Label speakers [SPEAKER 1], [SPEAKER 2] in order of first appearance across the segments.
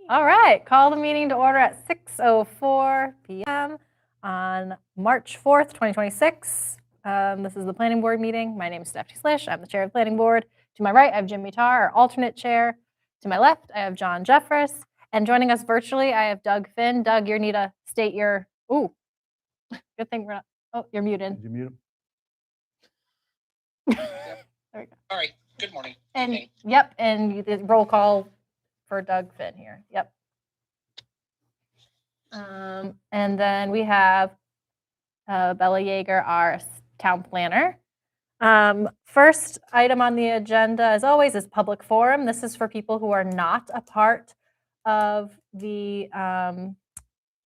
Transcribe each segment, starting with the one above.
[SPEAKER 1] All right, call the meeting to order at 6:04 p.m. on March 4th, 2026. This is the planning board meeting. My name is Stephanie Slish. I'm the chair of the planning board. To my right, I have Jim Mitar, our alternate chair. To my left, I have John Jeffress. And joining us virtually, I have Doug Finn. Doug, you need to state your, ooh, good thing we're not, oh, you're muted.
[SPEAKER 2] Did you mute
[SPEAKER 1] There we go.
[SPEAKER 3] All right, good morning.
[SPEAKER 1] And
[SPEAKER 3] Okay.
[SPEAKER 1] yep, and you did roll call for Doug Finn here. Yep. And then we have Bella Yeager, our town planner. First item on the agenda, as always, is public forum. This is for people who are not a part of the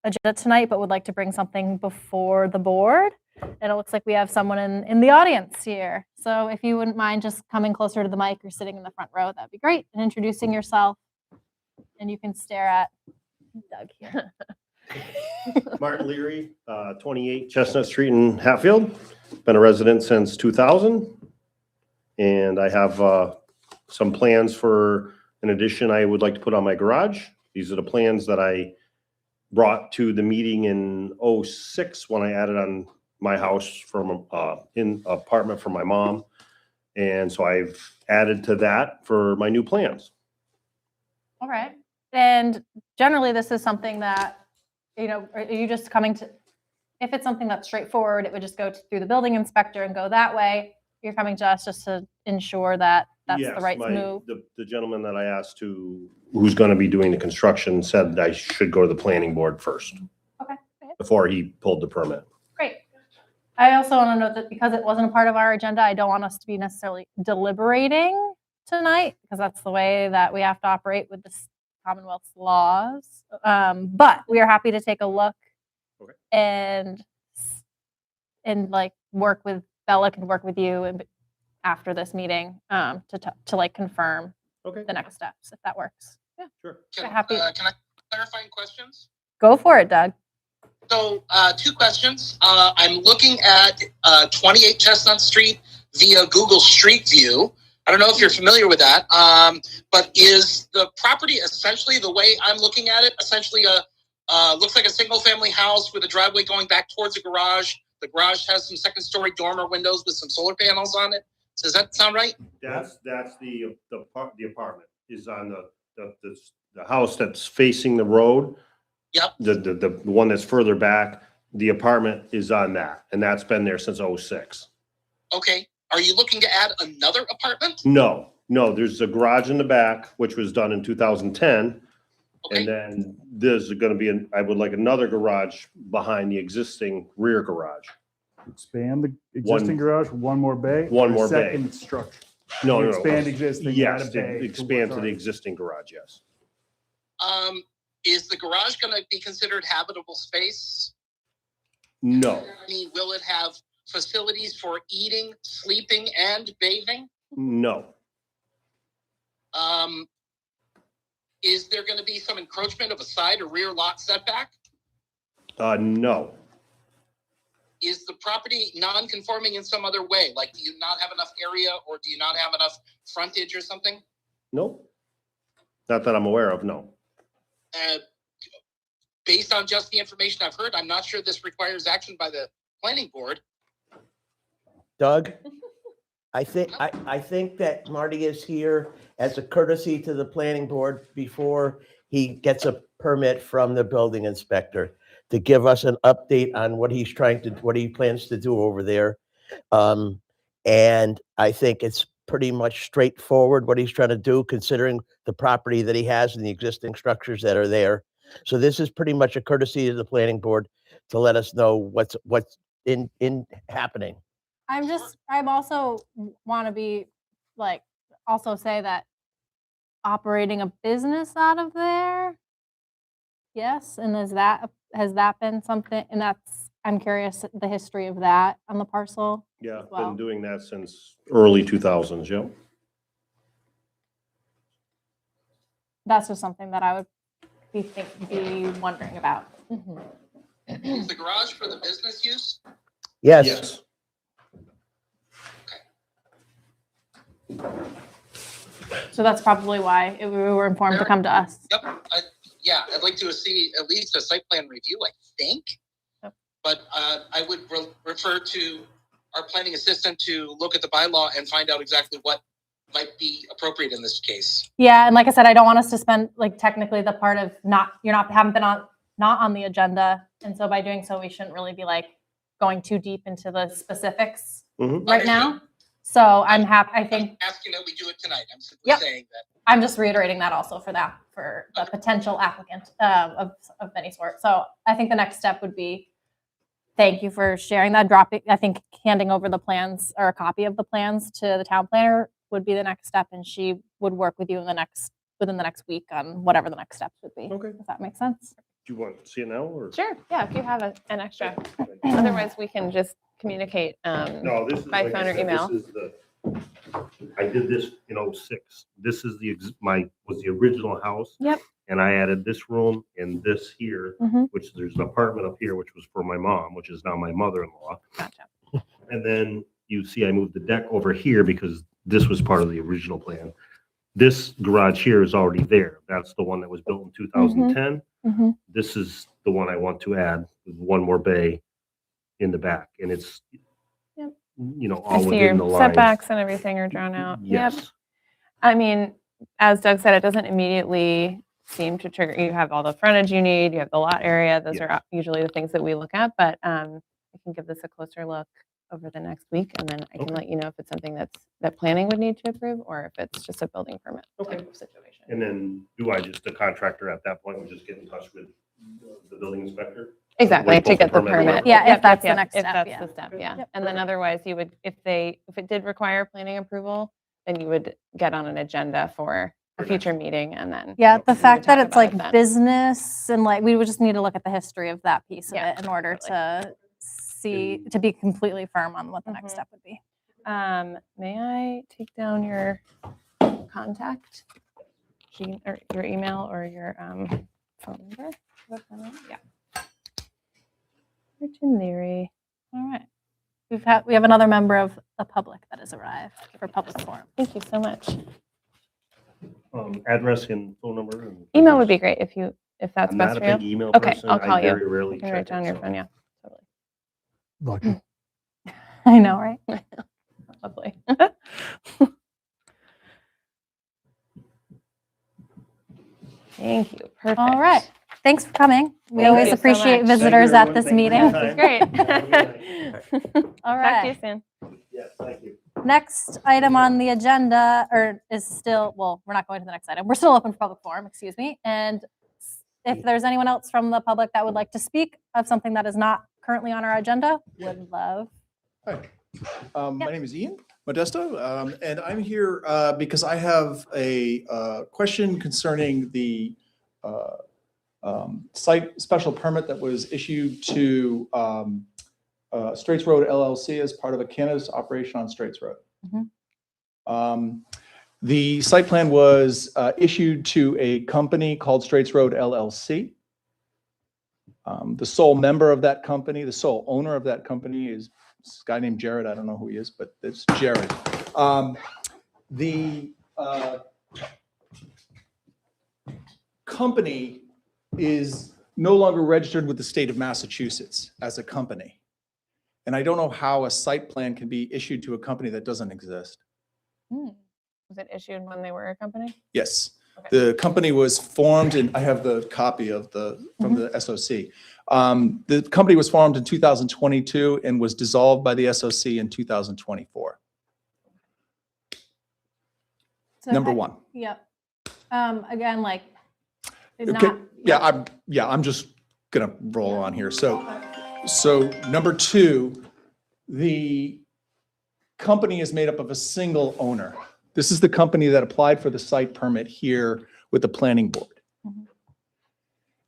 [SPEAKER 1] agenda tonight, but would like to bring something before the board. And it looks like we have someone in the audience here. So if you wouldn't mind just coming closer to the mic or sitting in the front row, that'd be great. And introducing yourself. And you can stare at Doug here.
[SPEAKER 4] Martin Leary, 28 Chestnut Street in Hatfield. Been a resident since 2000. And I have some plans for an addition I would like to put on my garage. These are the plans that I brought to the meeting in 06 when I added on my house from in apartment for my mom. And so I've added to that for my new plans.
[SPEAKER 1] All right. And generally, this is something that, you know, are you just coming to, if it's something that's straightforward, it would just go through the building inspector and go that way. You're coming to us just to ensure that that's
[SPEAKER 4] Yes,
[SPEAKER 1] the right move.
[SPEAKER 4] The gentleman that I asked to, who's going to be doing the construction, said I should go to the planning board first.
[SPEAKER 1] Okay. Great.
[SPEAKER 4] Before he pulled the permit.
[SPEAKER 1] Great. I also want to note that because it wasn't a part of our agenda, I don't want us to be necessarily deliberating tonight, because that's the way that we have to operate with this Commonwealth's laws. But we are happy to take a look.
[SPEAKER 4] Okay.
[SPEAKER 1] and like work with Bella, can work with you and after this meeting to like confirm
[SPEAKER 4] Okay.
[SPEAKER 1] the next steps, if that works. Yeah.
[SPEAKER 4] Sure.
[SPEAKER 3] Can
[SPEAKER 1] Happy-
[SPEAKER 3] I clarifying questions?
[SPEAKER 1] Go for it, Doug.
[SPEAKER 3] So, two questions. I'm looking at 28 Chestnut Street via Google Street View. I don't know if you're familiar with that, but is the property essentially, the way I'm looking at it, essentially looks like a single-family house with a driveway going back towards a garage. The garage has some second-story dormer windows with some solar panels on it. Does that sound right?
[SPEAKER 4] That's the apartment is on the house that's facing the road.
[SPEAKER 3] Yep.
[SPEAKER 4] The one that's further back, the apartment is on that, and that's been there since 06.
[SPEAKER 3] Okay. Are you looking to add another apartment?
[SPEAKER 4] No, there's a garage in the back, which was done in 2010.
[SPEAKER 3] Okay.
[SPEAKER 4] And then there's going to be, I would like another garage behind the existing rear garage.
[SPEAKER 2] expand the existing garage, one more bay?
[SPEAKER 4] One
[SPEAKER 2] or
[SPEAKER 4] more bay.
[SPEAKER 2] Second structure.
[SPEAKER 4] No.
[SPEAKER 2] Expand existing, add
[SPEAKER 4] Yes,
[SPEAKER 2] a bay to
[SPEAKER 4] expand to
[SPEAKER 2] what's
[SPEAKER 4] the
[SPEAKER 2] already-
[SPEAKER 4] existing garage, yes.
[SPEAKER 3] Is the garage going to be considered habitable space?
[SPEAKER 4] No,
[SPEAKER 3] I mean, will it have facilities for eating, sleeping, and bathing?
[SPEAKER 4] no,
[SPEAKER 3] Is there going to be some encroachment of a side or rear lot setback?
[SPEAKER 4] no,
[SPEAKER 3] Is the property non-conforming in some other way? Like, do you not have enough area, or do you not have enough frontage or something?
[SPEAKER 4] nope. Not that I'm aware of, no.
[SPEAKER 3] Based on just the information I've heard, I'm not sure this requires action by the planning board.
[SPEAKER 5] Doug, I think that Marty is here as a courtesy to the planning board before he gets a permit from the building inspector to give us an update on what he plans to do over there. And I think it's pretty much straightforward what he's trying to do, considering the property that he has and the existing structures that are there. So this is pretty much a courtesy to the planning board to let us know what's in happening.
[SPEAKER 1] I'm also want to be like, also say that operating a business out of there. Yes. And has that been something, and I'm curious the history of that on the parcel.
[SPEAKER 4] Yeah,
[SPEAKER 1] as well.
[SPEAKER 4] been doing that since early 2000s, yeah.
[SPEAKER 1] That's just something that I would be wondering about.
[SPEAKER 3] Is the garage for the business use?
[SPEAKER 5] Yes.
[SPEAKER 1] So that's probably why we were informed to come to us.
[SPEAKER 3] Yep. yeah, I'd like to see at least a site plan review, I think.
[SPEAKER 6] Yep.
[SPEAKER 3] But I would refer to our planning assistant to look at the bylaw and find out exactly what might be appropriate in this case.
[SPEAKER 1] Yeah, and like I said, I don't want us to spend like technically the part of haven't been not on the agenda, and so by doing so, we shouldn't really be like going too deep into the specifics
[SPEAKER 4] Mhm.
[SPEAKER 1] right now. So I'm happy. I think
[SPEAKER 3] I'm asking that we do it tonight. I'm simply
[SPEAKER 1] Yep.
[SPEAKER 3] saying that.
[SPEAKER 1] I'm just reiterating that also for the potential applicant of any sort. So I think the next step would be, thank you for sharing that. I think handing over the plans or a copy of the plans to the town planner would be the next step, and she would work with you within the next week on whatever the next steps would be.
[SPEAKER 4] Okay.
[SPEAKER 1] If that makes sense.
[SPEAKER 4] Do you want to see it now or?
[SPEAKER 6] Sure, yeah, if you have an extra. Otherwise, we can just communicate
[SPEAKER 4] No, this is.
[SPEAKER 6] by
[SPEAKER 4] like I
[SPEAKER 6] phone or
[SPEAKER 4] said,
[SPEAKER 6] email.
[SPEAKER 4] This is I did this in '06. This is was the original house.
[SPEAKER 1] Yep.
[SPEAKER 4] And I added this room and this here,
[SPEAKER 1] Mhm.
[SPEAKER 4] which there's an apartment up here, which was for my mom, which is now my mother-in-law.
[SPEAKER 6] Gotcha.
[SPEAKER 4] And then you see I moved the deck over here because this was part of the original plan. This garage here is already there. That's the one that was built in 2010.
[SPEAKER 1] Mhm.
[SPEAKER 4] This is the one I want to add with one more bay in the back. And it's,
[SPEAKER 1] Yep.
[SPEAKER 4] All
[SPEAKER 6] I see
[SPEAKER 4] within the
[SPEAKER 6] your
[SPEAKER 4] lines.
[SPEAKER 6] setbacks and everything are drawn out. Yep.
[SPEAKER 4] Yes.
[SPEAKER 6] I mean, as Doug said, it doesn't immediately seem to trigger. You have all the frontage you need. You have the lot area. Those
[SPEAKER 4] Yes.
[SPEAKER 6] are usually the things that we look at. But I can give this a closer look over the next week, and then I can
[SPEAKER 4] Okay.
[SPEAKER 6] let you know if it's something that planning would need to approve, or if it's just a building permit
[SPEAKER 4] Okay.
[SPEAKER 6] type of situation.
[SPEAKER 4] And then the contractor at that point would just get in touch with the building inspector?
[SPEAKER 6] Exactly,
[SPEAKER 4] Wait,
[SPEAKER 6] to
[SPEAKER 4] both
[SPEAKER 6] get the
[SPEAKER 4] permit,
[SPEAKER 6] permit.
[SPEAKER 4] whatever.
[SPEAKER 1] Yeah, if that's the next
[SPEAKER 6] if
[SPEAKER 1] step,
[SPEAKER 6] that's
[SPEAKER 1] yeah.
[SPEAKER 6] the step,
[SPEAKER 4] Okay.
[SPEAKER 6] yeah.
[SPEAKER 1] Yep.
[SPEAKER 6] And then otherwise, you would, if it did require planning approval, then you would get on an agenda for a
[SPEAKER 4] For
[SPEAKER 6] future meeting, and then
[SPEAKER 1] Yeah, the
[SPEAKER 6] we
[SPEAKER 1] fact
[SPEAKER 6] would
[SPEAKER 1] that
[SPEAKER 6] talk
[SPEAKER 1] it's
[SPEAKER 6] about it
[SPEAKER 1] like
[SPEAKER 6] then.
[SPEAKER 1] business and like we would just need to look at the history of that piece of
[SPEAKER 6] Yeah,
[SPEAKER 1] it in order
[SPEAKER 6] totally.
[SPEAKER 1] to be completely firm on what the next
[SPEAKER 6] Mhm.
[SPEAKER 1] step would be.
[SPEAKER 6] May I take down your contact sheet or your email or your phone number? Yeah. Martin Leary.
[SPEAKER 1] All right. We have another member of the public that has arrived for public forum.
[SPEAKER 6] Thank you so much.
[SPEAKER 4] Address and phone number? And
[SPEAKER 6] Email would be great if that's
[SPEAKER 4] I'm
[SPEAKER 6] best
[SPEAKER 4] not a
[SPEAKER 6] for you.
[SPEAKER 4] big email
[SPEAKER 6] Okay,
[SPEAKER 4] person.
[SPEAKER 6] I'll call
[SPEAKER 4] I
[SPEAKER 6] you.
[SPEAKER 4] very rarely
[SPEAKER 6] You can
[SPEAKER 4] check
[SPEAKER 6] write down
[SPEAKER 4] it,
[SPEAKER 6] your
[SPEAKER 4] so.
[SPEAKER 6] phone. Yeah, totally.
[SPEAKER 2] Lucky.
[SPEAKER 1] I know, right?
[SPEAKER 6] Lovely. Thank you. Perfect.
[SPEAKER 1] All right. Thanks for coming. We
[SPEAKER 6] Thank
[SPEAKER 1] always
[SPEAKER 6] you so
[SPEAKER 1] appreciate
[SPEAKER 6] much.
[SPEAKER 1] visitors
[SPEAKER 4] Thank you,
[SPEAKER 1] at this
[SPEAKER 4] everyone.
[SPEAKER 1] meeting.
[SPEAKER 4] Thank you for your
[SPEAKER 6] Great.
[SPEAKER 4] time. Have a good night.
[SPEAKER 1] All
[SPEAKER 6] Talk to you
[SPEAKER 1] right.
[SPEAKER 6] soon.
[SPEAKER 4] Yes, thank you.
[SPEAKER 1] Next item on the agenda, is still, well, we're not going to the next item. We're still open for public forum, excuse me. And if there's anyone else from the public that would like to speak of something that is not currently on our agenda, would love.
[SPEAKER 7] Hi, my name is Ian Modesto, and I'm here because I have a question concerning the site special permit that was issued to Straits Road LLC as part of a cannabis operation on Straits Road. The site plan was issued to a company called Straits Road LLC. The sole member of that company, the sole owner of that company is this guy named Jared. I don't know who he is, but it's Jared. The company is no longer registered with the state of Massachusetts as a company. And I don't know how a site plan can be issued to a company that doesn't exist.
[SPEAKER 6] Was it issued when they were a company?
[SPEAKER 7] Yes.
[SPEAKER 6] Okay.
[SPEAKER 7] The company was formed, and I have the copy of from the SOC. The company was formed in 2022 and was dissolved by the SOC in 2024.
[SPEAKER 1] So
[SPEAKER 7] Number one.
[SPEAKER 1] Yep. Again, like,
[SPEAKER 7] Okay.
[SPEAKER 1] not.
[SPEAKER 7] I'm just gonna roll on here. So number two, the company is made up of a single owner. This is the company that applied for the site permit here with the planning board.
[SPEAKER 1] Mhm.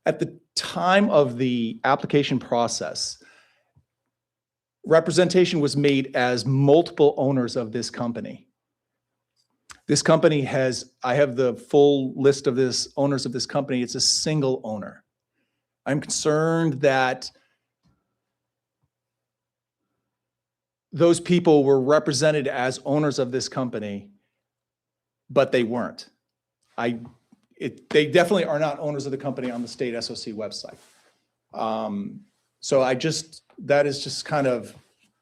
[SPEAKER 7] At the time of the application process, representation was made as multiple owners of this company. This company I have the full list of owners of this company. It's a single owner. I'm concerned that those people were represented as owners of this company, but they weren't. they definitely are not owners of the company on the state SOC website. So that is just kind of,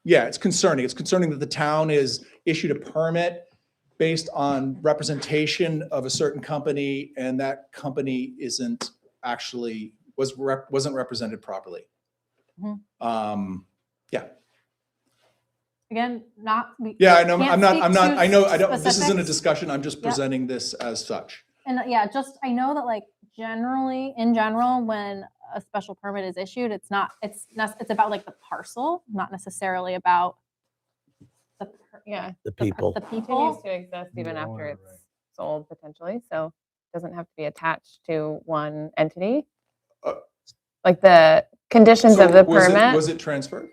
[SPEAKER 7] yeah, it's concerning. It's concerning that the town is issued a permit based on representation of a certain company, and that company isn't actually, wasn't represented properly.
[SPEAKER 1] Mhm.
[SPEAKER 7] Yeah.
[SPEAKER 1] Again, not.
[SPEAKER 7] Yeah, I know,
[SPEAKER 1] can't
[SPEAKER 7] I'm not,
[SPEAKER 1] speak
[SPEAKER 7] I
[SPEAKER 1] to
[SPEAKER 7] know, I don't, this isn't a
[SPEAKER 1] specifics.
[SPEAKER 7] discussion, I'm just
[SPEAKER 1] Yep.
[SPEAKER 7] presenting this as such.
[SPEAKER 1] And yeah, just, I know that like in general, when a special permit is issued, it's about like the parcel, not necessarily about the,
[SPEAKER 5] The people.
[SPEAKER 1] the
[SPEAKER 6] Continues
[SPEAKER 1] people.
[SPEAKER 6] to exist even
[SPEAKER 2] The
[SPEAKER 6] after
[SPEAKER 2] owner,
[SPEAKER 6] it's
[SPEAKER 2] right.
[SPEAKER 6] sold potentially, so it doesn't have to be attached to one entity.
[SPEAKER 7] Uh,
[SPEAKER 6] Like the conditions of
[SPEAKER 7] So
[SPEAKER 6] the permit,
[SPEAKER 7] was it transferred?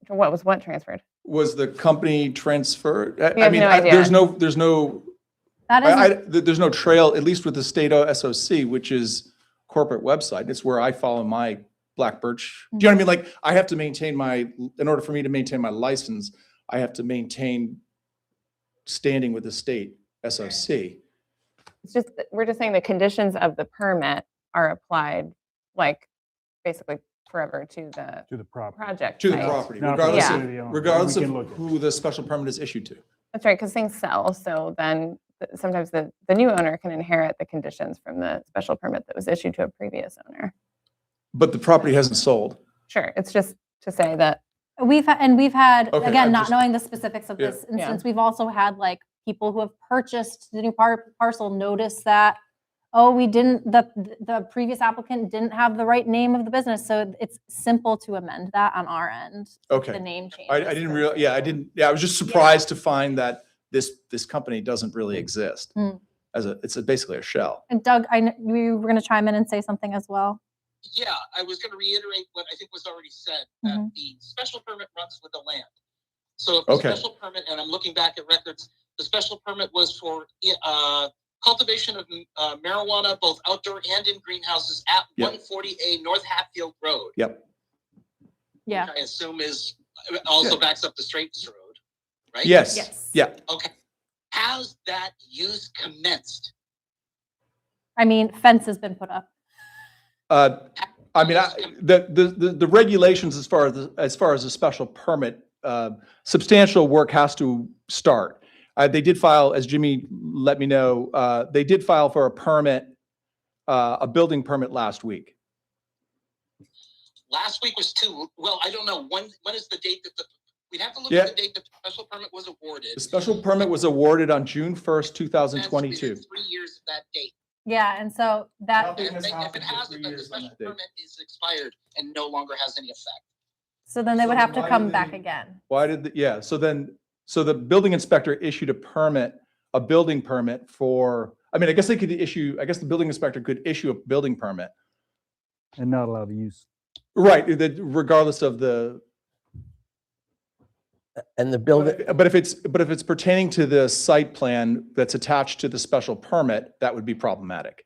[SPEAKER 6] what transferred?
[SPEAKER 7] Was the company transferred? I
[SPEAKER 6] We have
[SPEAKER 7] mean,
[SPEAKER 6] no idea.
[SPEAKER 7] there's no,
[SPEAKER 1] That is,
[SPEAKER 7] there's no trail, at least with the state SOC, which is corporate website. It's where I follow my Black Birch. Do you know what I mean? Like, I have to maintain in order for me to maintain my license, I have to maintain standing with the state SOC.
[SPEAKER 6] It's just, we're just saying the conditions of the permit are applied, like, basically forever to the
[SPEAKER 2] property.
[SPEAKER 6] project
[SPEAKER 7] To the
[SPEAKER 6] site.
[SPEAKER 7] property,
[SPEAKER 2] Not
[SPEAKER 7] regardless
[SPEAKER 6] Yeah.
[SPEAKER 7] of,
[SPEAKER 2] to the owner.
[SPEAKER 7] regardless
[SPEAKER 2] We
[SPEAKER 7] of
[SPEAKER 2] can look at it.
[SPEAKER 7] who the special permit is issued to.
[SPEAKER 6] That's right, because things sell, so then sometimes the new owner can inherit the conditions from the special permit that was issued to a previous owner.
[SPEAKER 7] But the property hasn't sold.
[SPEAKER 6] Sure, it's just to say that,
[SPEAKER 1] we've had,
[SPEAKER 7] Okay,
[SPEAKER 1] again,
[SPEAKER 7] I'm
[SPEAKER 1] not
[SPEAKER 7] just-
[SPEAKER 1] knowing the specifics of
[SPEAKER 7] Yeah.
[SPEAKER 1] this instance, we've also had like people who have purchased the new parcel notice that, oh, we didn't, the previous applicant didn't have the right name of the business. So it's simple to amend that on our end.
[SPEAKER 7] Okay.
[SPEAKER 1] The name change.
[SPEAKER 7] I didn't realize, yeah, I was just surprised to find that this company doesn't really exist.
[SPEAKER 1] Hmm.
[SPEAKER 7] It's basically a shell.
[SPEAKER 1] And Doug, you were going to chime in and say something as well.
[SPEAKER 3] Yeah, I was going to reiterate what I think was already said, that
[SPEAKER 1] Mhm.
[SPEAKER 3] the special permit runs with the land. So if the
[SPEAKER 7] Okay.
[SPEAKER 3] special permit, and I'm looking back at records, the special permit was for cultivation of marijuana, both outdoor and in greenhouses at
[SPEAKER 7] Yep.
[SPEAKER 3] 140A North Hatfield Road.
[SPEAKER 7] Yep.
[SPEAKER 1] Yeah.
[SPEAKER 3] Which I assume also
[SPEAKER 7] Yeah.
[SPEAKER 3] backs up the Straits Road, right?
[SPEAKER 7] Yes.
[SPEAKER 1] Yes.
[SPEAKER 7] Yeah.
[SPEAKER 3] Okay. Has that use commenced?
[SPEAKER 1] I mean, fence has been put up.
[SPEAKER 7] I mean, the regulations as far as a special permit, substantial work has to start. They did file, as Jimmy let me know, they did file for a permit, a building permit last week.
[SPEAKER 3] Last week was well, I don't know. When is the date that we'd have to look
[SPEAKER 7] Yeah.
[SPEAKER 3] at the date that the special permit was awarded.
[SPEAKER 7] The special permit was awarded on June 1st,
[SPEAKER 3] That's within
[SPEAKER 7] 2022.
[SPEAKER 3] 3 years of that date.
[SPEAKER 1] Yeah, and so that,
[SPEAKER 7] Nothing
[SPEAKER 3] If
[SPEAKER 7] has
[SPEAKER 3] it
[SPEAKER 7] happened for
[SPEAKER 3] hasn't,
[SPEAKER 7] 3
[SPEAKER 3] then the
[SPEAKER 7] years on
[SPEAKER 3] special
[SPEAKER 7] that date.
[SPEAKER 3] permit is expired and no longer has any effect.
[SPEAKER 1] so then they would
[SPEAKER 7] So
[SPEAKER 1] have to
[SPEAKER 7] why
[SPEAKER 1] come
[SPEAKER 7] did
[SPEAKER 1] back
[SPEAKER 7] they-
[SPEAKER 1] again.
[SPEAKER 7] Why did, so the building inspector issued a building permit for, I mean, I guess the building inspector could issue a building permit.
[SPEAKER 2] And not allowed to use.
[SPEAKER 7] Right, regardless of the,
[SPEAKER 5] And the building,
[SPEAKER 7] but if it's pertaining to the site plan that's attached to the special permit, that would be problematic.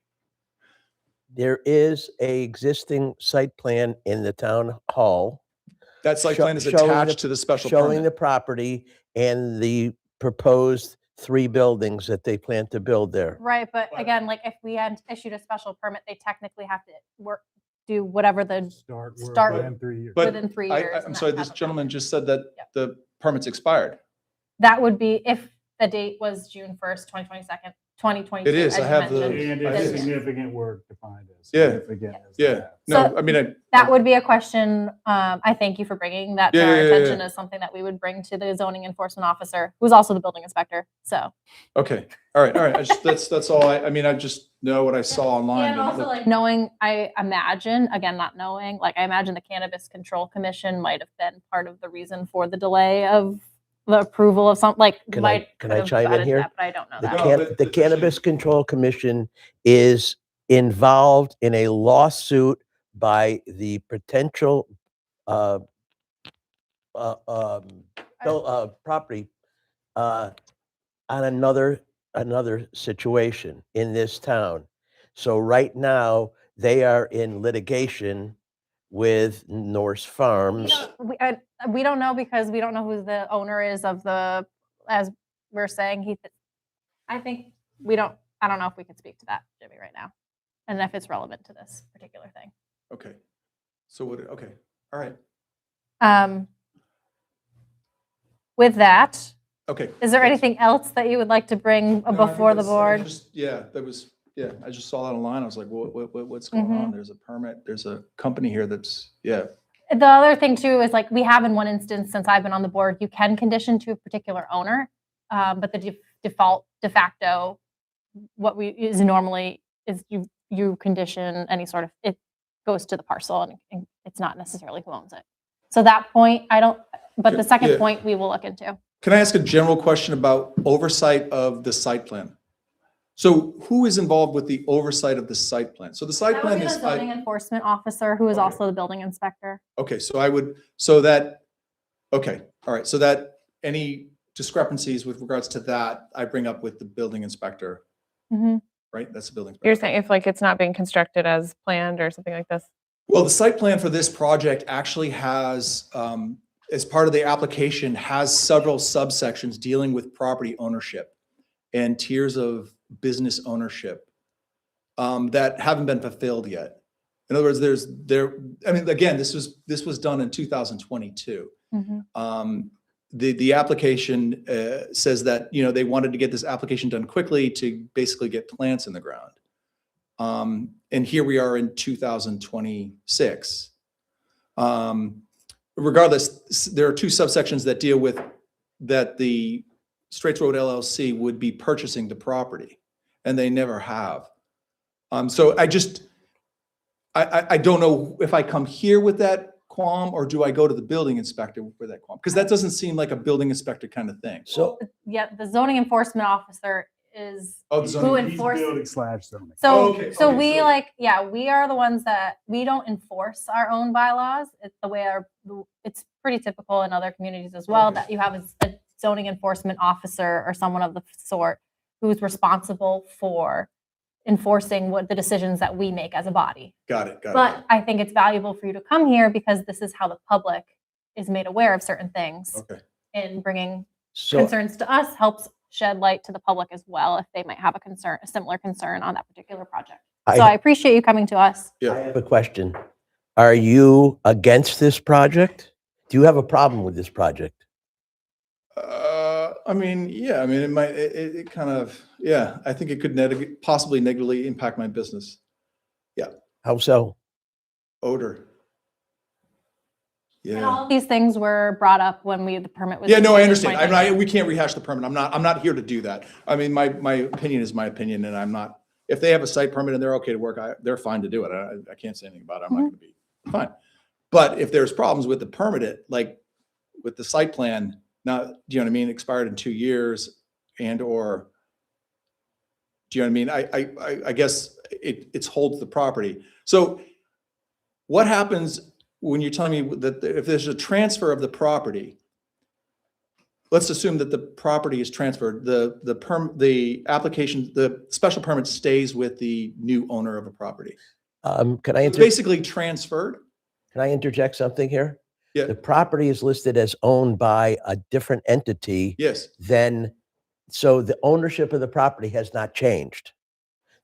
[SPEAKER 5] there is a existing site plan in the town hall.
[SPEAKER 7] That site
[SPEAKER 5] Sho-
[SPEAKER 7] plan is
[SPEAKER 5] showing
[SPEAKER 7] attached
[SPEAKER 5] the-
[SPEAKER 7] to the special
[SPEAKER 5] Showing the
[SPEAKER 7] permit.
[SPEAKER 5] property and the proposed 3 buildings that they plan to build there.
[SPEAKER 1] Right, but again, like if we had issued a special permit, they technically have to do whatever the
[SPEAKER 2] Start.
[SPEAKER 1] Start-
[SPEAKER 2] within 3 years.
[SPEAKER 7] But
[SPEAKER 1] within 3 years.
[SPEAKER 7] I'm
[SPEAKER 1] and
[SPEAKER 7] sorry,
[SPEAKER 1] that
[SPEAKER 7] this
[SPEAKER 1] hasn't
[SPEAKER 7] gentleman
[SPEAKER 1] happened.
[SPEAKER 7] just said that
[SPEAKER 1] Yep.
[SPEAKER 7] the permit's expired.
[SPEAKER 1] That would be if the date was June 1st, 2022.
[SPEAKER 7] It is,
[SPEAKER 1] as
[SPEAKER 7] I
[SPEAKER 1] you
[SPEAKER 7] have the-
[SPEAKER 1] mentioned.
[SPEAKER 2] And
[SPEAKER 7] I
[SPEAKER 2] it's
[SPEAKER 7] did.
[SPEAKER 2] significant word defined as.
[SPEAKER 7] Yeah.
[SPEAKER 2] significant as
[SPEAKER 7] Yeah,
[SPEAKER 2] that.
[SPEAKER 7] no,
[SPEAKER 1] So-
[SPEAKER 7] I mean,
[SPEAKER 1] That would be a question. I thank you for bringing that to our
[SPEAKER 7] Yeah.
[SPEAKER 1] attention as something that we would bring to the zoning enforcement officer, who's also the building inspector. So
[SPEAKER 7] okay, all right. That's all I mean, I just know what I saw online.
[SPEAKER 1] and
[SPEAKER 7] and
[SPEAKER 1] also
[SPEAKER 7] look-
[SPEAKER 1] like knowing, I imagine, again, not knowing, like I imagine the Cannabis Control Commission might have been part of the reason for the delay of the approval of some, like
[SPEAKER 5] Can I-
[SPEAKER 1] might
[SPEAKER 5] can I
[SPEAKER 1] have
[SPEAKER 5] chime in
[SPEAKER 1] added
[SPEAKER 5] here?
[SPEAKER 1] that, but I don't know
[SPEAKER 5] The
[SPEAKER 1] that.
[SPEAKER 7] No, but
[SPEAKER 5] the
[SPEAKER 7] the-
[SPEAKER 5] Cannabis Control Commission is involved in a lawsuit by the potential property on another situation in this town. So right now, they are in litigation with Norse Farms.
[SPEAKER 1] We don't know because we don't know who the owner is of the, as we're saying, I think we don't, I don't know if we can speak to that, Jimmy, right now, and if it's relevant to this particular thing.
[SPEAKER 7] Okay. So what, okay, all right,
[SPEAKER 1] With that,
[SPEAKER 7] okay.
[SPEAKER 1] is there
[SPEAKER 7] That's-
[SPEAKER 1] anything else that you would like to bring
[SPEAKER 7] No, I think
[SPEAKER 1] before the
[SPEAKER 7] that's- I
[SPEAKER 1] board?
[SPEAKER 7] just- Yeah, that was, yeah, I just saw that online. I was like, what's going
[SPEAKER 1] Mhm.
[SPEAKER 7] on? There's a permit, there's a company here that's, yeah.
[SPEAKER 1] The other thing too is like we have in one instance since I've been on the board, you can condition to a particular owner, but the default de facto, what we is normally is you condition any sort of it goes to the parcel and it's not necessarily who owns it. So that point I don't, but the second
[SPEAKER 7] Yeah.
[SPEAKER 1] point we will look into.
[SPEAKER 7] Can I ask a general question about oversight of the site plan? So who is involved with the oversight of the site plan? So the site
[SPEAKER 1] That would
[SPEAKER 7] plan
[SPEAKER 1] be the
[SPEAKER 7] is,
[SPEAKER 1] zoning enforcement officer who is
[SPEAKER 7] Okay.
[SPEAKER 1] also the building inspector.
[SPEAKER 7] okay, so I would, so that, okay, all right, so that any discrepancies with regards to that, I bring up with the building inspector,
[SPEAKER 1] Mhm.
[SPEAKER 7] right? That's the building
[SPEAKER 6] You're
[SPEAKER 7] inspector.
[SPEAKER 6] saying if like it's not being constructed as planned or something like this?
[SPEAKER 7] Well, the site plan for this project actually has, as part of the application, has several subsections dealing with property ownership and tiers of business ownership that haven't been fulfilled yet. In other words, I mean, again, this was done in 2022.
[SPEAKER 1] Mhm.
[SPEAKER 7] The application says that, you know, they wanted to get this application done quickly to basically get plants in the ground. And here we are in 2026. Regardless, there are two subsections that deal with that the Straits Road LLC would be purchasing the property, and they never have. So I don't know if I come here with that qualm or do I go to the building inspector with that qualm? Because that doesn't seem like a building inspector kind of thing.
[SPEAKER 5] So,
[SPEAKER 1] Yeah, the zoning enforcement officer is
[SPEAKER 7] Oh, the
[SPEAKER 1] who
[SPEAKER 7] zoning-
[SPEAKER 2] He's
[SPEAKER 1] enforces.
[SPEAKER 2] building / zoning.
[SPEAKER 1] So,
[SPEAKER 7] Oh, okay,
[SPEAKER 1] so
[SPEAKER 7] okay,
[SPEAKER 1] we
[SPEAKER 7] so-
[SPEAKER 1] like, yeah, we are the ones that we don't enforce our own bylaws. It's the way it's pretty typical in other communities as well
[SPEAKER 7] Okay.
[SPEAKER 1] that you have a zoning enforcement officer or someone of the sort who's responsible for enforcing what the decisions that we make as a body.
[SPEAKER 7] Got it, got it.
[SPEAKER 1] But I think it's valuable for you to come here because this is how the public is made aware of certain things,
[SPEAKER 7] Okay,
[SPEAKER 1] and bringing
[SPEAKER 5] so
[SPEAKER 1] concerns to us helps shed light to the public as well if they might have a similar concern on that particular project. So I
[SPEAKER 5] I
[SPEAKER 1] appreciate you coming to us.
[SPEAKER 7] yeah.
[SPEAKER 5] have a question. Are you against this project? Do you have a problem with this project?
[SPEAKER 7] I mean, yeah, I mean, it kind of, yeah, I think it could possibly negatively impact my business.
[SPEAKER 5] How so?
[SPEAKER 7] Odor.
[SPEAKER 1] And
[SPEAKER 7] Yeah.
[SPEAKER 1] all of these things were brought up when the permit was.
[SPEAKER 7] Yeah, no, I
[SPEAKER 1] issued in
[SPEAKER 7] understand.
[SPEAKER 1] 2019.
[SPEAKER 7] We can't rehash the permit. I'm not here to do that. I mean, my opinion is my opinion, and I'm not, if they have a site permit and they're okay to work, they're fine to do it. I can't say anything about it. I'm not gonna be fine. But if there's problems with the permit, like with the site plan, now, do you know what I mean? Expired in 2 years and or, do you know what I mean? I guess it's holds the property. So what happens when you're telling me that if there's a transfer of the property, let's assume that the property is transferred, the application, the special permit stays with the new owner of a property.
[SPEAKER 5] Can I
[SPEAKER 7] It's
[SPEAKER 5] inter-
[SPEAKER 7] basically transferred.
[SPEAKER 5] can I interject something here?
[SPEAKER 7] Yeah.
[SPEAKER 5] The property is listed as owned by a different entity
[SPEAKER 7] Yes,
[SPEAKER 5] than, so the ownership of the property has not changed.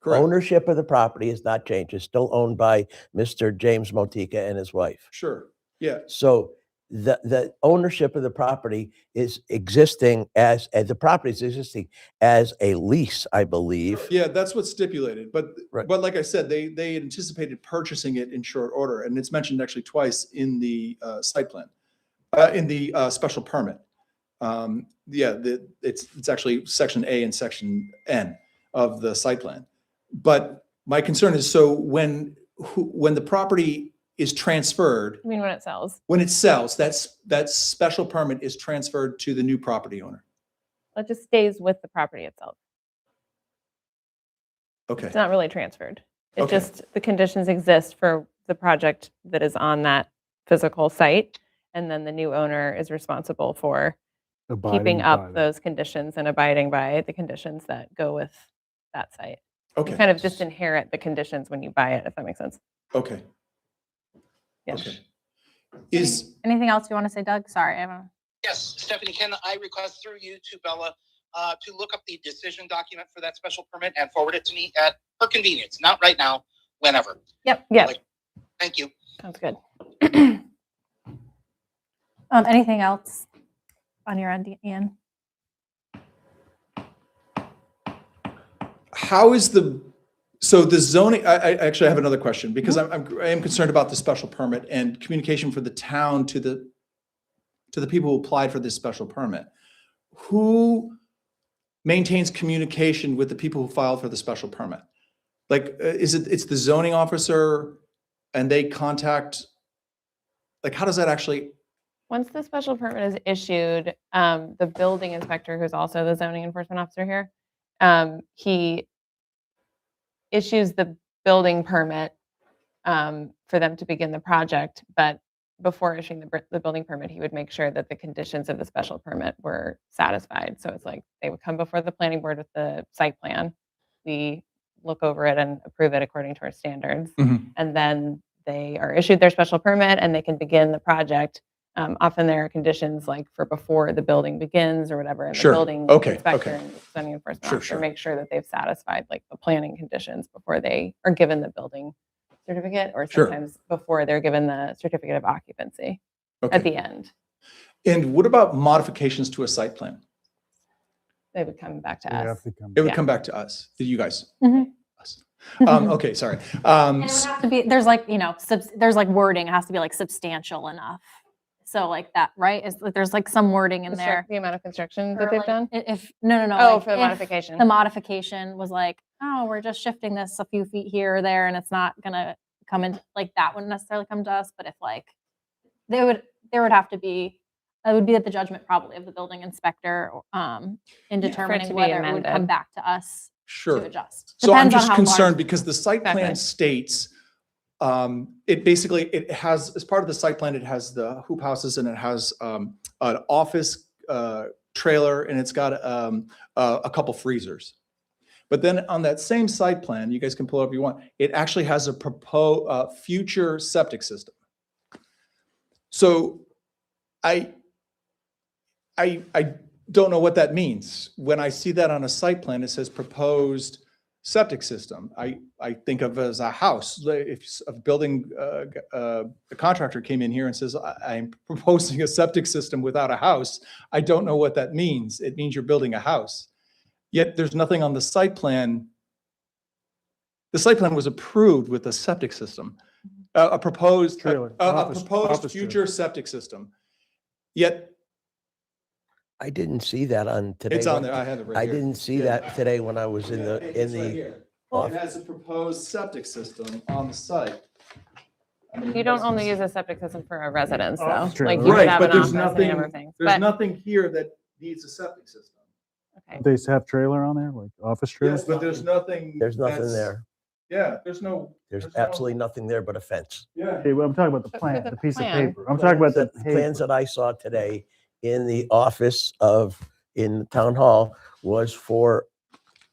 [SPEAKER 7] correct.
[SPEAKER 5] Ownership of the property has not changed. It's still owned by Mr. James Motica and his wife.
[SPEAKER 7] Sure. Yeah.
[SPEAKER 5] So the ownership of the property is existing as the property is existing as a lease, I believe.
[SPEAKER 7] Yeah, that's what's stipulated. But
[SPEAKER 5] Right.
[SPEAKER 7] but like I said, they had anticipated purchasing it in short order, and it's mentioned actually twice in the site plan, in the special permit. Yeah, it's actually section A and section N of the site plan. But my concern is, so when the property is transferred,
[SPEAKER 6] I mean, when it sells,
[SPEAKER 7] when it sells, that special permit is transferred to the new property owner.
[SPEAKER 6] it just stays with the property itself.
[SPEAKER 7] Okay,
[SPEAKER 6] It's not really transferred. It
[SPEAKER 7] Okay.
[SPEAKER 6] just, the conditions exist for the project that is on that physical site. And then the new owner is responsible for keeping
[SPEAKER 2] Abiding by
[SPEAKER 6] up
[SPEAKER 2] that.
[SPEAKER 6] those conditions and abiding by the conditions that go with that site. You
[SPEAKER 7] okay,
[SPEAKER 6] kind of just inherit the conditions when you buy it, if that makes sense.
[SPEAKER 7] okay,
[SPEAKER 6] Yeah.
[SPEAKER 7] okay. Is,
[SPEAKER 1] Anything else you want to say, Doug? Sorry, I'm.
[SPEAKER 3] Yes, Stephanie, can I request through you to Bella, to look up the decision document for that special permit and forward it to me at her convenience, not right now, whenever.
[SPEAKER 6] Yeah,
[SPEAKER 3] Thank you.
[SPEAKER 6] sounds good.
[SPEAKER 1] Anything else on your end, Ian?
[SPEAKER 7] How is so the zoning, I actually have another question because I am concerned about the special permit and communication for the town to the people who applied for this special permit. Who maintains communication with the people who filed for the special permit? Like, it's the zoning officer and they contact, like, how does that actually?
[SPEAKER 6] Once the special permit is issued, the building inspector, who's also the zoning enforcement officer here, he issues the building permit for them to begin the project. But before issuing the building permit, he would make sure that the conditions of the special permit were satisfied. So it's like they would come before the planning board with the site plan. We look over it and approve it according to our standards.
[SPEAKER 7] Mhm.
[SPEAKER 6] And then they are issued their special permit and they can begin the project. Often there are conditions like for before the building begins or whatever, and
[SPEAKER 7] Sure.
[SPEAKER 6] the building
[SPEAKER 7] Okay,
[SPEAKER 6] inspector
[SPEAKER 7] okay.
[SPEAKER 6] and zoning enforcement
[SPEAKER 7] Sure,
[SPEAKER 6] officer
[SPEAKER 7] sure.
[SPEAKER 6] make sure that they've satisfied like the planning conditions before they are given the building certificate, or
[SPEAKER 7] Sure.
[SPEAKER 6] sometimes before they're given the certificate of occupancy at
[SPEAKER 7] Okay.
[SPEAKER 6] the end.
[SPEAKER 7] And what about modifications to a site plan?
[SPEAKER 6] They would come back to
[SPEAKER 2] They have
[SPEAKER 6] us.
[SPEAKER 2] to come.
[SPEAKER 7] It would
[SPEAKER 6] Yeah.
[SPEAKER 7] come back to us, you guys.
[SPEAKER 1] Mhm.
[SPEAKER 7] Us. Okay, sorry.
[SPEAKER 1] And it would have to be, there's like, there's like wording, it has to be like substantial enough. So like that, right? There's like some wording in there.
[SPEAKER 6] The amount of construction
[SPEAKER 1] For,
[SPEAKER 6] that they've
[SPEAKER 1] like,
[SPEAKER 6] done.
[SPEAKER 1] If, no,
[SPEAKER 6] Oh,
[SPEAKER 1] like,
[SPEAKER 6] for the
[SPEAKER 1] if
[SPEAKER 6] modification.
[SPEAKER 1] The modification was like, oh, we're just shifting this a few feet here or there, and it's not gonna come in, like that wouldn't necessarily come to us, but if like, there would have to be, it would be at the judgment probably of the building inspector, in determining
[SPEAKER 6] to be
[SPEAKER 1] whether it would come
[SPEAKER 6] amended.
[SPEAKER 1] back to us to
[SPEAKER 7] Sure.
[SPEAKER 1] adjust.
[SPEAKER 7] So I'm
[SPEAKER 1] Depends on
[SPEAKER 7] just
[SPEAKER 1] how
[SPEAKER 7] concerned
[SPEAKER 1] large-
[SPEAKER 7] because the site plan
[SPEAKER 6] Exactly.
[SPEAKER 7] states, it has, as part of the site plan, it has the hoop houses and it has an office trailer and it's got a couple freezers. But then on that same site plan, you guys can pull it up if you want, it actually has a proposed future septic system. So I don't know what that means. When I see that on a site plan, it says proposed septic system. I think of it as a house. If a building, the contractor came in here and says, I'm proposing a septic system without a house, I don't know what that means. It means you're building a house. Yet there's nothing on the site plan. The site plan was approved with a septic system, a proposed,
[SPEAKER 2] Trailer,
[SPEAKER 7] a
[SPEAKER 2] office
[SPEAKER 7] proposed
[SPEAKER 2] trailer.
[SPEAKER 7] future septic system. Yet
[SPEAKER 5] I didn't see that on today.
[SPEAKER 7] it's on there. I have it right
[SPEAKER 5] I
[SPEAKER 7] here.
[SPEAKER 5] didn't see
[SPEAKER 7] Yeah.
[SPEAKER 5] that today when I was in the,
[SPEAKER 7] It's right here.
[SPEAKER 5] off-
[SPEAKER 7] It has a proposed septic system on the site. I mean,
[SPEAKER 6] You don't
[SPEAKER 7] guys
[SPEAKER 6] only
[SPEAKER 7] can
[SPEAKER 6] use
[SPEAKER 7] see-
[SPEAKER 6] a septic system for a residence, though.
[SPEAKER 2] Office trailer.
[SPEAKER 6] Like you
[SPEAKER 7] Right,
[SPEAKER 6] would have
[SPEAKER 7] but
[SPEAKER 6] an
[SPEAKER 7] there's
[SPEAKER 6] office and a number
[SPEAKER 7] nothing,
[SPEAKER 6] of things.
[SPEAKER 7] there's
[SPEAKER 6] But
[SPEAKER 7] nothing here that needs a septic system.
[SPEAKER 6] okay.
[SPEAKER 2] They have trailer on there, like office trailer?
[SPEAKER 7] Yes, but there's nothing.
[SPEAKER 5] there's nothing
[SPEAKER 7] that's-
[SPEAKER 5] there.
[SPEAKER 7] Yeah, there's no.
[SPEAKER 5] There's
[SPEAKER 7] no-
[SPEAKER 5] absolutely nothing there but a fence.
[SPEAKER 7] Yeah.
[SPEAKER 2] Okay, well, I'm talking about the
[SPEAKER 6] But for
[SPEAKER 2] plan,
[SPEAKER 6] the
[SPEAKER 2] the piece of
[SPEAKER 6] plan-
[SPEAKER 2] paper. I'm talking about the
[SPEAKER 5] The plans
[SPEAKER 2] paper.
[SPEAKER 5] that I saw today in the office in the town hall was for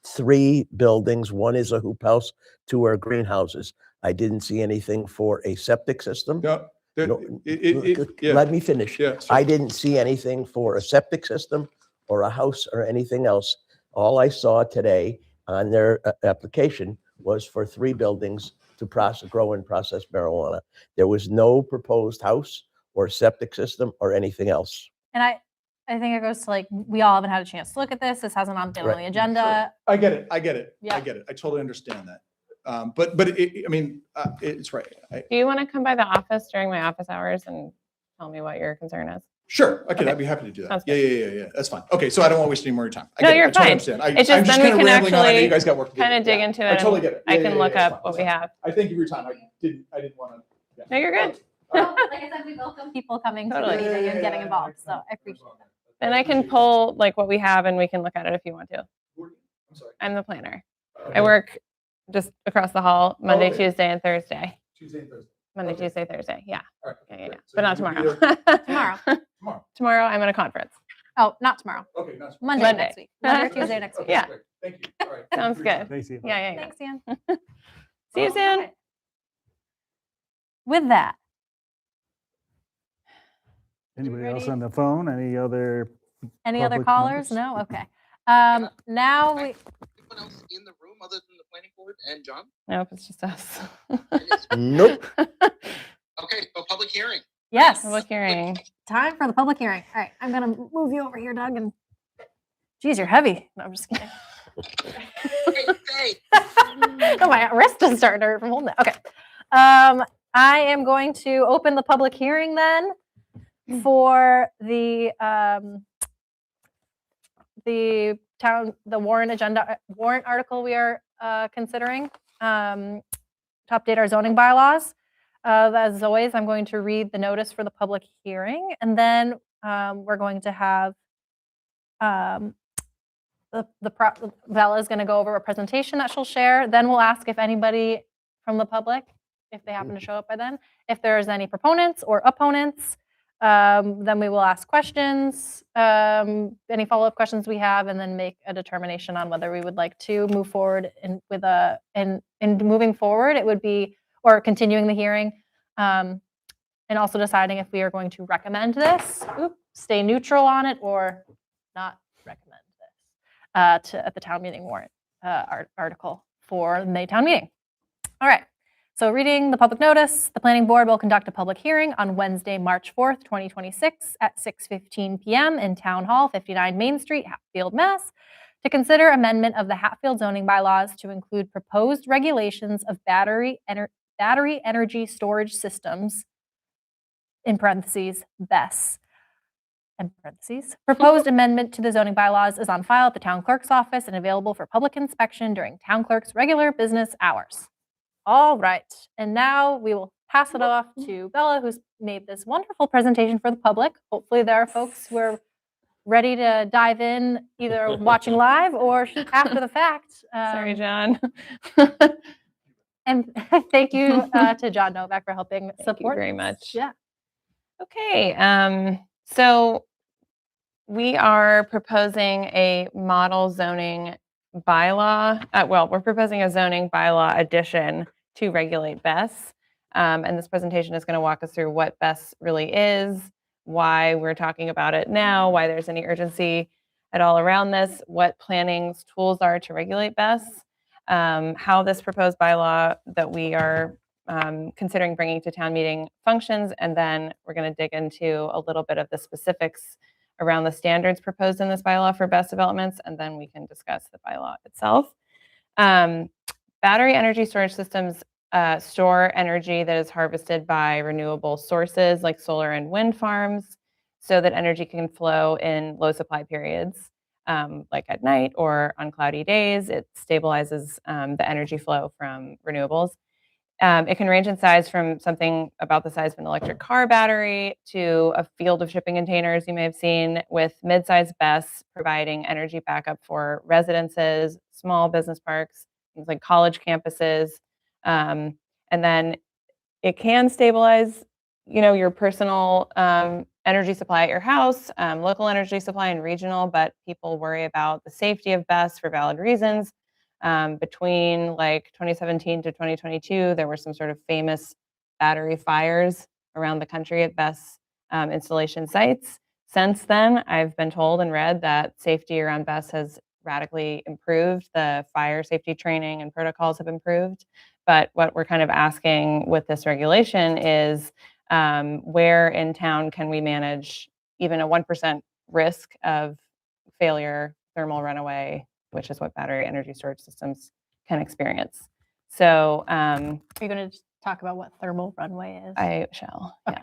[SPEAKER 5] 3 buildings. One is a hoop house, 2 are greenhouses. I didn't see anything for a septic system.
[SPEAKER 7] No, there-
[SPEAKER 5] No,
[SPEAKER 7] yeah,
[SPEAKER 5] Let me finish.
[SPEAKER 7] yeah.
[SPEAKER 5] I didn't see anything for a septic system or a house or anything else. All I saw today on their application was for 3 buildings to grow and process marijuana. There was no proposed house or septic system or anything else.
[SPEAKER 1] And I think it goes to like, we all haven't had a chance to look at this. This hasn't been on
[SPEAKER 5] Right.
[SPEAKER 1] the agenda.
[SPEAKER 7] I get it. I get it. I
[SPEAKER 1] Yeah.
[SPEAKER 7] get it. I totally understand that. I mean, it's right.
[SPEAKER 6] Do you want to come by the office during my office hours and tell me what your concern is?
[SPEAKER 7] Sure. Okay,
[SPEAKER 6] Okay.
[SPEAKER 7] I'd be happy to do that.
[SPEAKER 6] Sounds
[SPEAKER 7] Yeah, yeah. That's fine. Okay, so I don't want to waste any more of your time. I
[SPEAKER 6] No,
[SPEAKER 7] get it.
[SPEAKER 6] you're
[SPEAKER 7] I totally
[SPEAKER 6] fine.
[SPEAKER 7] understand.
[SPEAKER 6] It's just
[SPEAKER 7] I'm
[SPEAKER 6] then we
[SPEAKER 7] kinda
[SPEAKER 6] can
[SPEAKER 7] rambling on. I know
[SPEAKER 6] actually
[SPEAKER 7] you guys got work to do.
[SPEAKER 6] Kind of dig
[SPEAKER 7] Yeah.
[SPEAKER 6] into it.
[SPEAKER 7] I totally
[SPEAKER 6] and
[SPEAKER 7] get it.
[SPEAKER 6] I
[SPEAKER 7] Yeah,
[SPEAKER 6] can
[SPEAKER 7] yeah,
[SPEAKER 6] look
[SPEAKER 7] yeah,
[SPEAKER 6] up
[SPEAKER 7] it's
[SPEAKER 6] what
[SPEAKER 7] fine.
[SPEAKER 6] we have.
[SPEAKER 7] I thank you for your time. I didn't want to.
[SPEAKER 6] No, you're good.
[SPEAKER 1] Like I said, we welcome people coming to the
[SPEAKER 6] Totally.
[SPEAKER 1] meeting and getting involved. So I appreciate it.
[SPEAKER 6] And I can pull like what we have and we can look at it if you want to.
[SPEAKER 7] I'm sorry.
[SPEAKER 6] I'm the planner.
[SPEAKER 7] Okay.
[SPEAKER 6] I work just across the hall Monday,
[SPEAKER 7] okay.
[SPEAKER 6] Tuesday, and Thursday.
[SPEAKER 7] Tuesday and Thursday.
[SPEAKER 6] Monday,
[SPEAKER 7] Okay.
[SPEAKER 6] Tuesday, Thursday. Yeah.
[SPEAKER 7] All right.
[SPEAKER 6] Yeah, yeah, yeah.
[SPEAKER 7] great. So
[SPEAKER 6] But not
[SPEAKER 7] you'll be
[SPEAKER 6] tomorrow.
[SPEAKER 7] there
[SPEAKER 1] Tomorrow.
[SPEAKER 7] Tomorrow.
[SPEAKER 6] Tomorrow I'm at a conference.
[SPEAKER 1] Oh, not tomorrow.
[SPEAKER 7] Okay, nice.
[SPEAKER 1] Monday
[SPEAKER 6] Monday.
[SPEAKER 1] next week. Monday or Tuesday next week.
[SPEAKER 7] Okay,
[SPEAKER 6] Yeah.
[SPEAKER 7] great. Thank you. All right.
[SPEAKER 6] Sounds
[SPEAKER 7] Thank you for your
[SPEAKER 6] good.
[SPEAKER 2] Thanks, Ian.
[SPEAKER 6] Yeah, yeah, yeah.
[SPEAKER 1] Thanks, Ian.
[SPEAKER 6] See you soon.
[SPEAKER 1] Okay. With that,
[SPEAKER 2] Anybody else
[SPEAKER 1] ready?
[SPEAKER 2] on the phone? Any other?
[SPEAKER 1] any other
[SPEAKER 2] Public
[SPEAKER 1] callers?
[SPEAKER 2] members?
[SPEAKER 1] No? Okay. Now we,
[SPEAKER 3] Anyone else in the room other than the planning board and John?
[SPEAKER 6] Nope, it's just us.
[SPEAKER 5] Nope.
[SPEAKER 3] Okay, so public hearing.
[SPEAKER 1] yes,
[SPEAKER 6] Public hearing.
[SPEAKER 1] time for the public hearing. All right, I'm gonna move you over here, Doug, and geez, you're heavy. No, I'm just kidding.
[SPEAKER 3] Hey,
[SPEAKER 1] Oh, my wrist is starting to hurt from holding it. Okay. I am going to open the public hearing then for the warrant article we are considering to update our zoning bylaws. As always, I'm going to read the notice for the public hearing, and then we're going to have Bella is going to go over a presentation that she'll share. Then we'll ask if anybody from the public, if they happen to show up by then, if there's any proponents or opponents. Then we will ask questions, any follow-up questions we have, and then make a determination on whether we would like to move forward in moving forward. It would be, or continuing the hearing, and also deciding if we are going to recommend this, stay neutral on it, or not recommend this at the town meeting warrant article for the May town meeting. All right. So reading the public notice, the planning board will conduct a public hearing on Wednesday, March 4th, 2026 at 6:15 p.m. in Town Hall, 59 Main Street, Hatfield, Mass. to consider amendment of the Hatfield zoning bylaws to include proposed regulations of battery energy storage systems, in parentheses, BESS. In parentheses, proposed amendment to the zoning bylaws is on file at the town clerk's office and available for public inspection during town clerk's regular business hours. All right, and now we will pass it off to Bella, who's made this wonderful presentation for the public. Hopefully there are folks who are ready to dive in, either watching live or after the fact.
[SPEAKER 6] Sorry, John.
[SPEAKER 1] And thank you to John Novak for helping support.
[SPEAKER 6] Thank you very
[SPEAKER 1] this.
[SPEAKER 6] much.
[SPEAKER 1] Yeah.
[SPEAKER 6] Okay, so we are proposing a model zoning bylaw. We're proposing a zoning bylaw addition to regulate BESS. And this presentation is going to walk us through what BESS really is, why we're talking about it now, why there's any urgency at all around this, what planning's tools are to regulate BESS, how this proposed bylaw that we are considering bringing to town meeting functions, and then we're going to dig into a little bit of the specifics around the standards proposed in this bylaw for BESS developments, and then we can discuss the bylaw itself. Battery energy storage systems store energy that is harvested by renewable sources like solar and wind farms so that energy can flow in low supply periods, like at night or on cloudy days. It stabilizes the energy flow from renewables. It can range in size from something about the size of an electric car battery to a field of shipping containers you may have seen, with mid-sized BESS providing energy backup for residences, small business parks, things like college campuses. And then it can stabilize, your personal energy supply at your house, local energy supply and regional, but people worry about the safety of BESS for valid reasons. Between like 2017 to 2022, there were some sort of famous battery fires around the country at BESS installation sites. Since then, I've been told and read that safety around BESS has radically improved. The fire safety training and protocols have improved. But what we're kind of asking with this regulation is where in town can we manage even a 1% risk of failure, thermal runaway, which is what battery energy storage systems can experience. So
[SPEAKER 1] Are you going to talk about what thermal runaway is?
[SPEAKER 6] I shall,
[SPEAKER 1] Okay.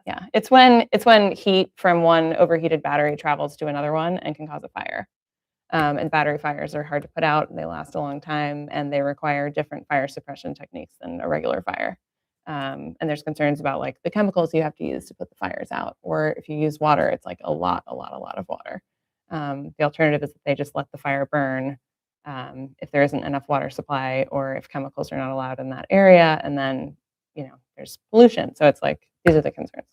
[SPEAKER 6] Yeah. It's when heat from one overheated battery travels to another one and can cause a fire. And battery fires are hard to put out, and they last a long time, and they require different fire suppression techniques than a regular fire. And there's concerns about like the chemicals you have to use to put the fires out, or if you use water, it's like a lot of water. The alternative is that they just let the fire burn if there isn't enough water supply, or if chemicals are not allowed in that area, and then there's pollution. So it's like these are the concerns.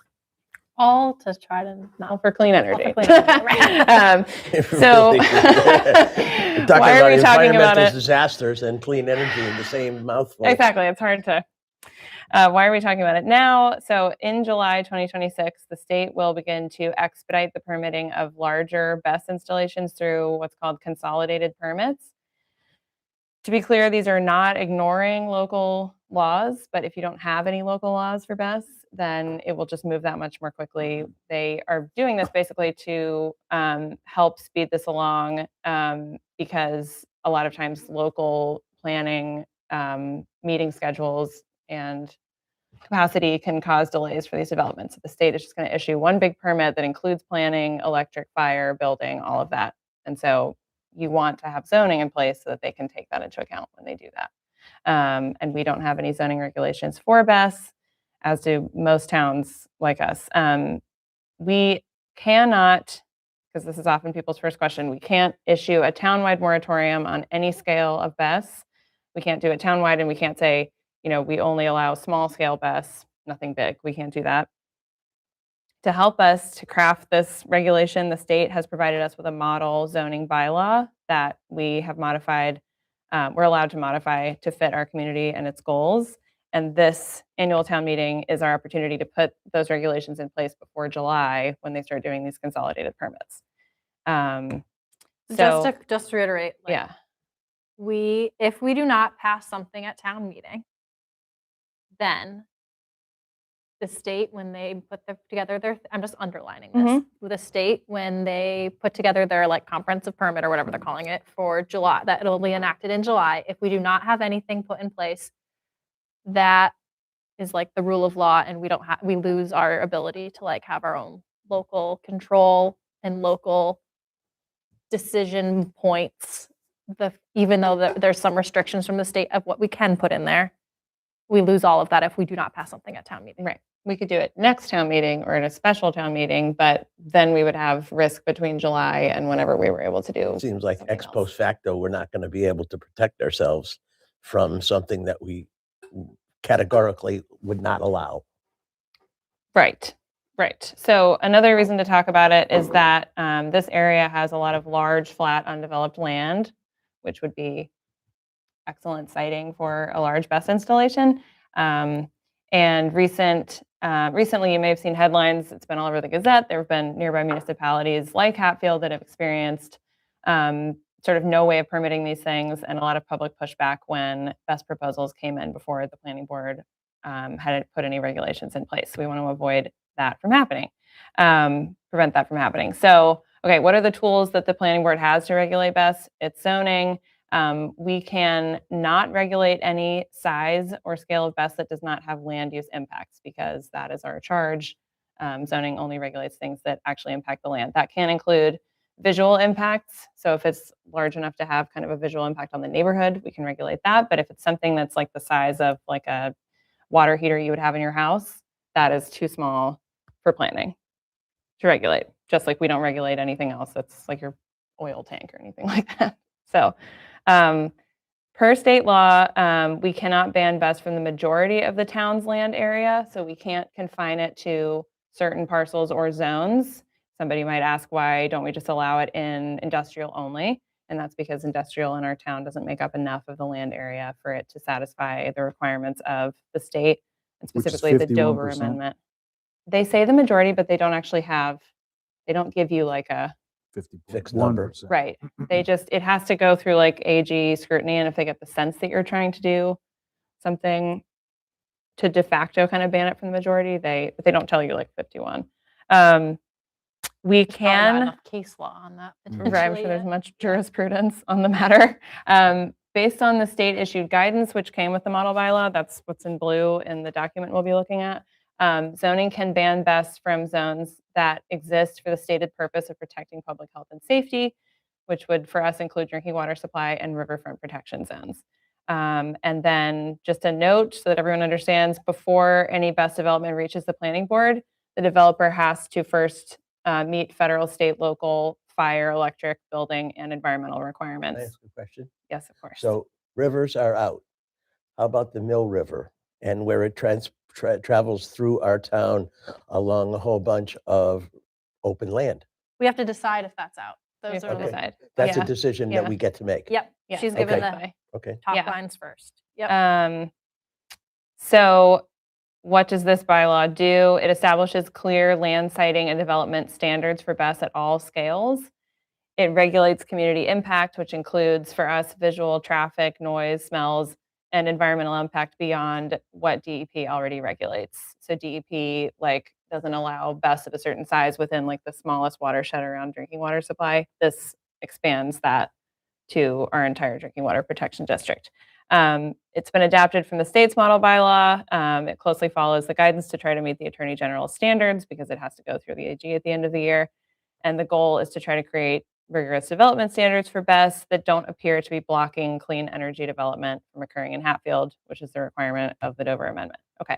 [SPEAKER 1] All to try to
[SPEAKER 6] All
[SPEAKER 1] not.
[SPEAKER 6] for clean energy.
[SPEAKER 1] All for clean energy, right.
[SPEAKER 6] So
[SPEAKER 5] Talking
[SPEAKER 6] why are
[SPEAKER 5] about
[SPEAKER 6] we talking about
[SPEAKER 5] environmental
[SPEAKER 6] it?
[SPEAKER 5] disasters and clean energy in the same mouthful.
[SPEAKER 6] Exactly. It's hard to Why are we talking about it now? So in July 2026, the state will begin to expedite the permitting of larger BESS installations through what's called consolidated permits. To be clear, these are not ignoring local laws, but if you don't have any local laws for BESS, then it will just move that much more quickly. They are doing this basically to help speed this along because a lot of times local planning, meeting schedules, and capacity can cause delays for these developments. So the state is just going to issue one big permit that includes planning, electric, fire, building, all of that. And so you want to have zoning in place so that they can take that into account when they do that. And we don't have any zoning regulations for BESS, as do most towns like us. We cannot, because this is often people's first question, we can't issue a townwide moratorium on any scale of BESS. We can't do it townwide, and we can't say, we only allow small scale BESS, nothing big. We can't do that. To help us to craft this regulation, the state has provided us with a model zoning bylaw that we have modified. We're allowed to modify to fit our community and its goals. And this annual town meeting is our opportunity to put those regulations in place before July when they start doing these consolidated permits.
[SPEAKER 1] Just to reiterate,
[SPEAKER 6] yeah,
[SPEAKER 1] if we do not pass something at town meeting, then the state, when they put together I'm just underlining this, the state, when they put together their comprehensive permit or whatever they're calling it for July, that it'll be enacted in July. If we do not have anything put in place, that is the rule of law, and we lose our ability to have our own local control and local decision points. Even though there's some restrictions from the state of what we can put in there, we lose all of that if we do not pass something at town meeting.
[SPEAKER 6] Right. We could do it next town meeting or in a special town meeting, but then we would have risk between July and whenever we were able to do.
[SPEAKER 5] It seems like
[SPEAKER 6] something
[SPEAKER 5] ex
[SPEAKER 6] else.
[SPEAKER 5] post facto, we're not going to be able to protect ourselves from something that we categorically would not allow.
[SPEAKER 6] Right. So another reason to talk about it is that this area has a lot of large, flat, undeveloped land, which would be excellent siting for a large BESS installation. And recently, you may have seen headlines. It's been all over the Gazette. There have been nearby municipalities like Hatfield that have experienced sort of no way of permitting these things, and a lot of public pushback when BESS proposals came in before the planning board hadn't put any regulations in place. We want to avoid that from happening, prevent that from happening. So, okay, what are the tools that the planning board has to regulate BESS? It's zoning. We can not regulate any size or scale of BESS that does not have land use impacts, because that is our charge. Zoning only regulates things that actually impact the land. That can include visual impacts. So if it's large enough to have kind of a visual impact on the neighborhood, we can regulate that. But if it's something that's the size of a water heater you would have in your house, that is too small for planning to regulate. Just like we don't regulate anything else that's like your oil tank or anything like that. So per state law, we cannot ban BESS from the majority of the town's land area. So we can't confine it to certain parcels or zones. Somebody might ask, why don't we just allow it in industrial only? And that's because industrial in our town doesn't make up enough of the land area for it to satisfy the requirements of the state, and specifically the Dover
[SPEAKER 2] 51%.
[SPEAKER 6] Amendment. They say the majority, but they don't actually they don't give you a
[SPEAKER 5] Fixed number.
[SPEAKER 2] 51%.
[SPEAKER 6] right. It has to go through AG scrutiny. And if they get the sense that you're trying to do something to de facto kind of ban it from the majority, they don't tell you 51. We
[SPEAKER 1] There's probably not
[SPEAKER 6] can,
[SPEAKER 1] enough case law on that.
[SPEAKER 6] right, I'm sure
[SPEAKER 1] potentially
[SPEAKER 6] there's
[SPEAKER 1] yet.
[SPEAKER 6] much jurisprudence on the matter. Based on the state issued guidance, which came with the model bylaw, that's what's in blue in the document we'll be looking at. Zoning can ban BESS from zones that exist for the stated purpose of protecting public health and safety, which would for us include drinking water supply and riverfront protection zones. And then just a note so that everyone understands, before any BESS development reaches the planning board, the developer has to first meet federal, state, local, fire, electric, building, and environmental
[SPEAKER 5] Can I
[SPEAKER 6] requirements.
[SPEAKER 5] ask a question?
[SPEAKER 6] Yes, of course.
[SPEAKER 5] So rivers are out. How about the Mill River and where it travels through our town along a whole bunch of open land?
[SPEAKER 1] We have to decide if that's out.
[SPEAKER 6] We
[SPEAKER 1] Those
[SPEAKER 6] have
[SPEAKER 1] are
[SPEAKER 6] to
[SPEAKER 5] Okay.
[SPEAKER 6] decide.
[SPEAKER 5] That's
[SPEAKER 6] Yeah.
[SPEAKER 5] a decision
[SPEAKER 6] Yeah.
[SPEAKER 5] that we get to make.
[SPEAKER 1] Yep.
[SPEAKER 6] Yes,
[SPEAKER 1] She's given
[SPEAKER 5] okay.
[SPEAKER 1] the
[SPEAKER 5] Okay.
[SPEAKER 1] top
[SPEAKER 6] Yeah.
[SPEAKER 1] lines first. Yep.
[SPEAKER 6] So what does this bylaw do? It establishes clear land siting and development standards for BESS at all scales. It regulates community impact, which includes for us visual, traffic, noise, smells, and environmental impact beyond what DEP already regulates. So DEP doesn't allow BESS of a certain size within the smallest watershed around drinking water supply. This expands that to our entire drinking water protection district. It's been adapted from the state's model bylaw. It closely follows the guidance to try to meet the Attorney General's standards because it has to go through the AG at the end of the year. And the goal is to try to create rigorous development standards for BESS that don't appear to be blocking clean energy development from occurring in Hatfield, which is the requirement of the Dover Amendment. Okay.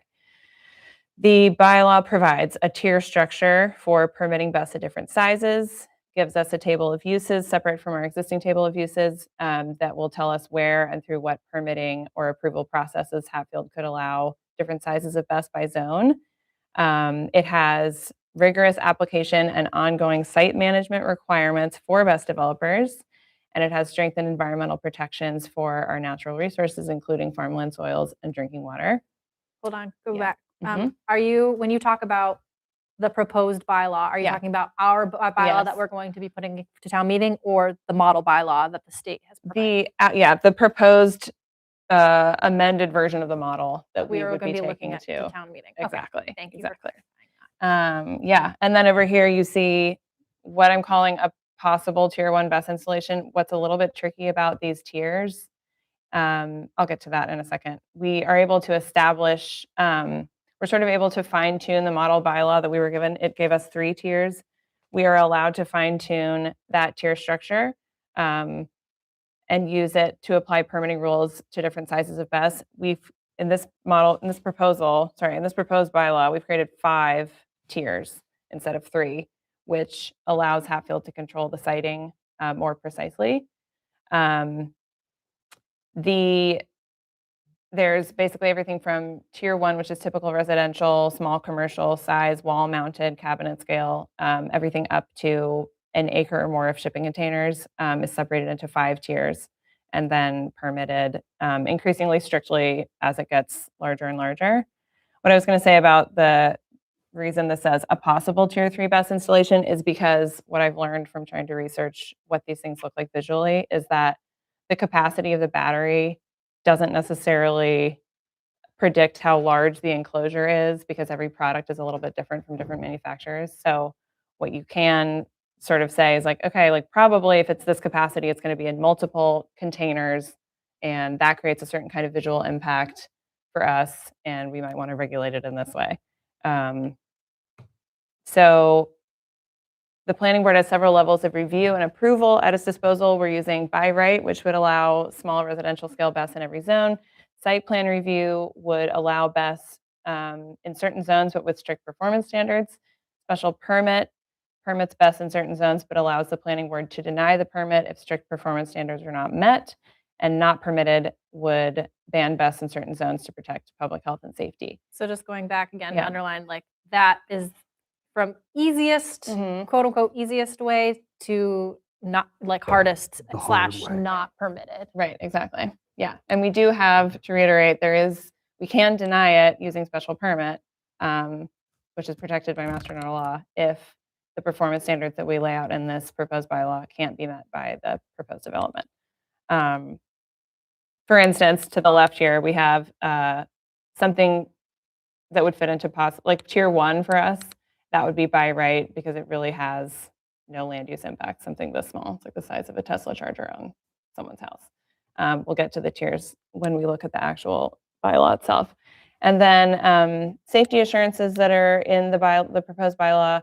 [SPEAKER 6] The bylaw provides a tier structure for permitting BESS at different sizes, gives us a table of uses separate from our existing table of uses that will tell us where and through what permitting or approval processes Hatfield could allow different sizes of BESS by zone. It has rigorous application and ongoing site management requirements for BESS developers, and it has strengthened environmental protections for our natural resources, including farmland soils and drinking water.
[SPEAKER 1] Hold on, go
[SPEAKER 6] Yeah.
[SPEAKER 1] back. Are you, when you talk about the proposed bylaw, are you
[SPEAKER 6] Yeah.
[SPEAKER 1] talking about our bylaw that
[SPEAKER 6] Yes.
[SPEAKER 1] we're going to be putting to town meeting, or the model bylaw that the state has provided?
[SPEAKER 6] The proposed amended version of the model that we
[SPEAKER 1] We are
[SPEAKER 6] would
[SPEAKER 1] going
[SPEAKER 6] be
[SPEAKER 1] to be looking
[SPEAKER 6] taking
[SPEAKER 1] at the
[SPEAKER 6] to.
[SPEAKER 1] town meeting.
[SPEAKER 6] Exactly.
[SPEAKER 1] Okay, thank you.
[SPEAKER 6] Exactly. And then over here you see what I'm calling a possible tier 1 BESS installation. What's a little bit tricky about these tiers, I'll get to that in a second. We are able to establish, we're sort of able to fine tune the model bylaw that we were given. It gave us 3 tiers. We are allowed to fine tune that tier structure and use it to apply permitting rules to different sizes of BESS. In this proposed bylaw, we've created 5 tiers instead of 3, which allows Hatfield to control the siting more precisely. There's basically everything from tier 1, which is typical residential, small commercial size, wall mounted, cabinet scale, everything up to an acre or more of shipping containers is separated into 5 tiers and then permitted increasingly strictly as it gets larger and larger. What I was going to say about the reason this says a possible tier 3 BESS installation is because what I've learned from trying to research what these things look like visually is that the capacity of the battery doesn't necessarily predict how large the enclosure is because every product is a little bit different from different manufacturers. So what you can sort of say is probably if it's this capacity, it's going to be in multiple containers, and that creates a certain kind of visual impact for us, and we might want to regulate it in this way. So the planning board has several levels of review and approval at its disposal. We're using by right, which would allow small residential scale BESS in every zone. Site plan review would allow BESS in certain zones, but with strict performance standards. Special permits BESS in certain zones, but allows the planning board to deny the permit if strict performance standards are not met. And not permitted would ban BESS in certain zones to protect public health and safety.
[SPEAKER 1] So just going back again,
[SPEAKER 6] Yeah.
[SPEAKER 1] underline that is from easiest, quote unquote, easiest way to not hardest
[SPEAKER 2] The hard
[SPEAKER 1] /
[SPEAKER 2] way.
[SPEAKER 1] not permitted.
[SPEAKER 6] Right, exactly. Yeah. And we do have, to reiterate, we can deny it using special permit, which is protected by Master General Law, if the performance standards that we lay out in this proposed bylaw can't be met by the proposed development. For instance, to the left here, we have something that would fit into tier 1 for us. That would be by right because it really has no land use impact, something this small. It's like the size of a Tesla charger on someone's house. We'll get to the tiers when we look at the actual bylaw itself. And then safety assurances that are in the proposed bylaw.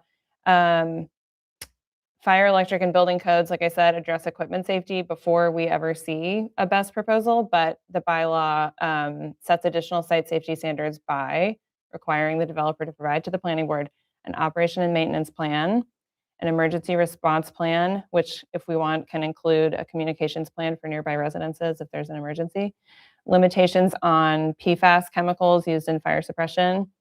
[SPEAKER 6] Fire, electric, and building codes, like I said, address equipment safety before we ever see a BESS proposal, but the bylaw sets additional site safety standards by requiring the developer to provide to the planning board an operation and maintenance plan, an emergency response plan, which if we want can include a communications plan for nearby residences if there's an emergency, limitations on PFAS chemicals used in fire suppression,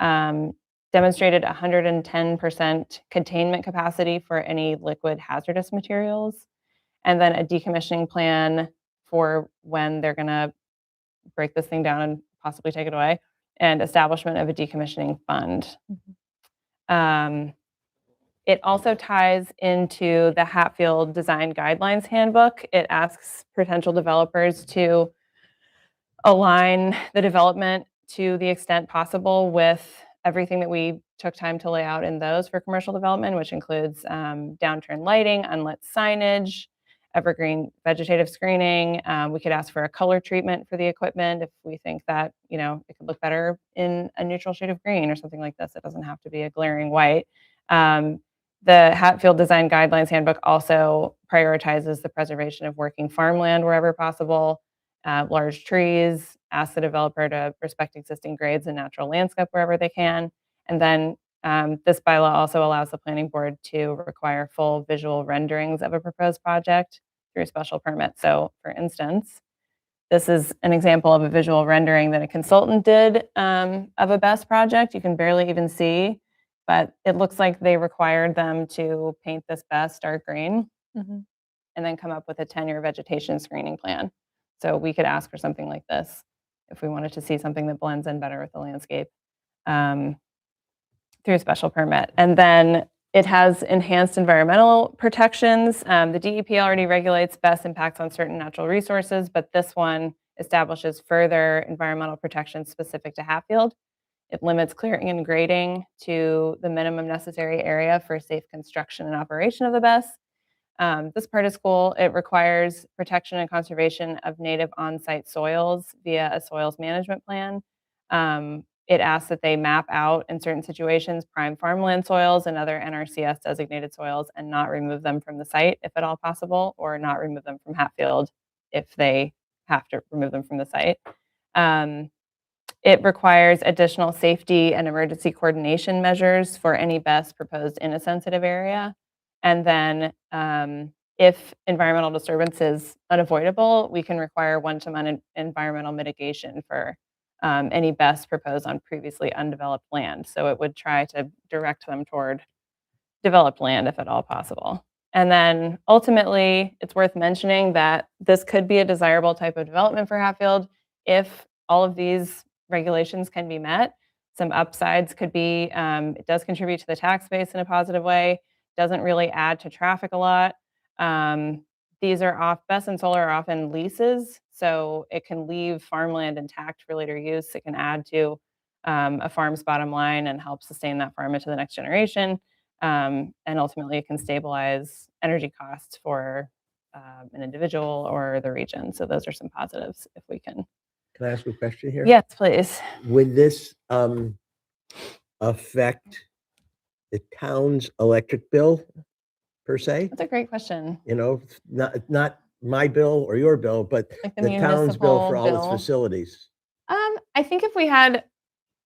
[SPEAKER 6] demonstrated 110% containment capacity for any liquid hazardous materials, and then a decommissioning plan for when they're going to break this thing down and possibly take it away, and establishment of a decommissioning fund. It also ties into the Hatfield Design Guidelines Handbook. It asks potential developers to align the development to the extent possible with everything that we took time to lay out in those for commercial development, which includes downturn lighting, unlit signage, evergreen vegetative screening. We could ask for a color treatment for the equipment if we think that, you know, it could look better in a neutral shade of green or something like this. It doesn't have to be a glaring white. The Hatfield Design Guidelines Handbook also prioritizes the preservation of working farmland wherever possible, large trees, ask the developer to respect existing grades and natural landscape wherever they can. And then this bylaw also allows the planning board to require full visual renderings of a proposed project through a special permit. So for instance, this is an example of a visual rendering that a consultant did of a BESS project. You can barely even see, but it looks like they required them to paint this BESS dark green and then come up with a 10-year vegetation screening plan. So we could ask for something like this if we wanted to see something that blends in better with the landscape through a special permit. And then it has enhanced environmental protections. The DEP already regulates BESS impacts on certain natural resources, but this one establishes further environmental protections specific to Hatfield. It limits clearing and grading to the minimum necessary area for safe construction and operation of the BESS. This part is cool. It requires protection and conservation of native on-site soils via a soils management plan. It asks that they map out, in certain situations, prime farmland soils and other NRCS designated soils and not remove them from the site if at all possible, or not remove them from Hatfield if they have to remove them from the site. It requires additional safety and emergency coordination measures for any BESS proposed in a sensitive area. And then if environmental disturbance is unavoidable, we can require one-to-one environmental mitigation for any BESS proposed on previously undeveloped land. So it would try to direct them toward developed land if at all possible. And then ultimately, it's worth mentioning that this could be a desirable type of development for Hatfield if all of these regulations can be met. Some upsides could be, it does contribute to the tax base in a positive way, doesn't really add to traffic a lot. These are BESS and solar are often leases, so it can leave farmland intact for later use. It can add to a farm's bottom line and help sustain that farm into the next generation. And ultimately, it can stabilize energy costs for an individual or the region. So those are some positives if we can.
[SPEAKER 5] Can I ask a question here?
[SPEAKER 6] Yes, please.
[SPEAKER 5] Would this affect the town's electric bill per se?
[SPEAKER 6] That's a great question.
[SPEAKER 5] You know, not my bill or your bill, but
[SPEAKER 6] Like
[SPEAKER 5] the town's bill for all its
[SPEAKER 6] bill.
[SPEAKER 5] facilities.
[SPEAKER 6] I think if we had,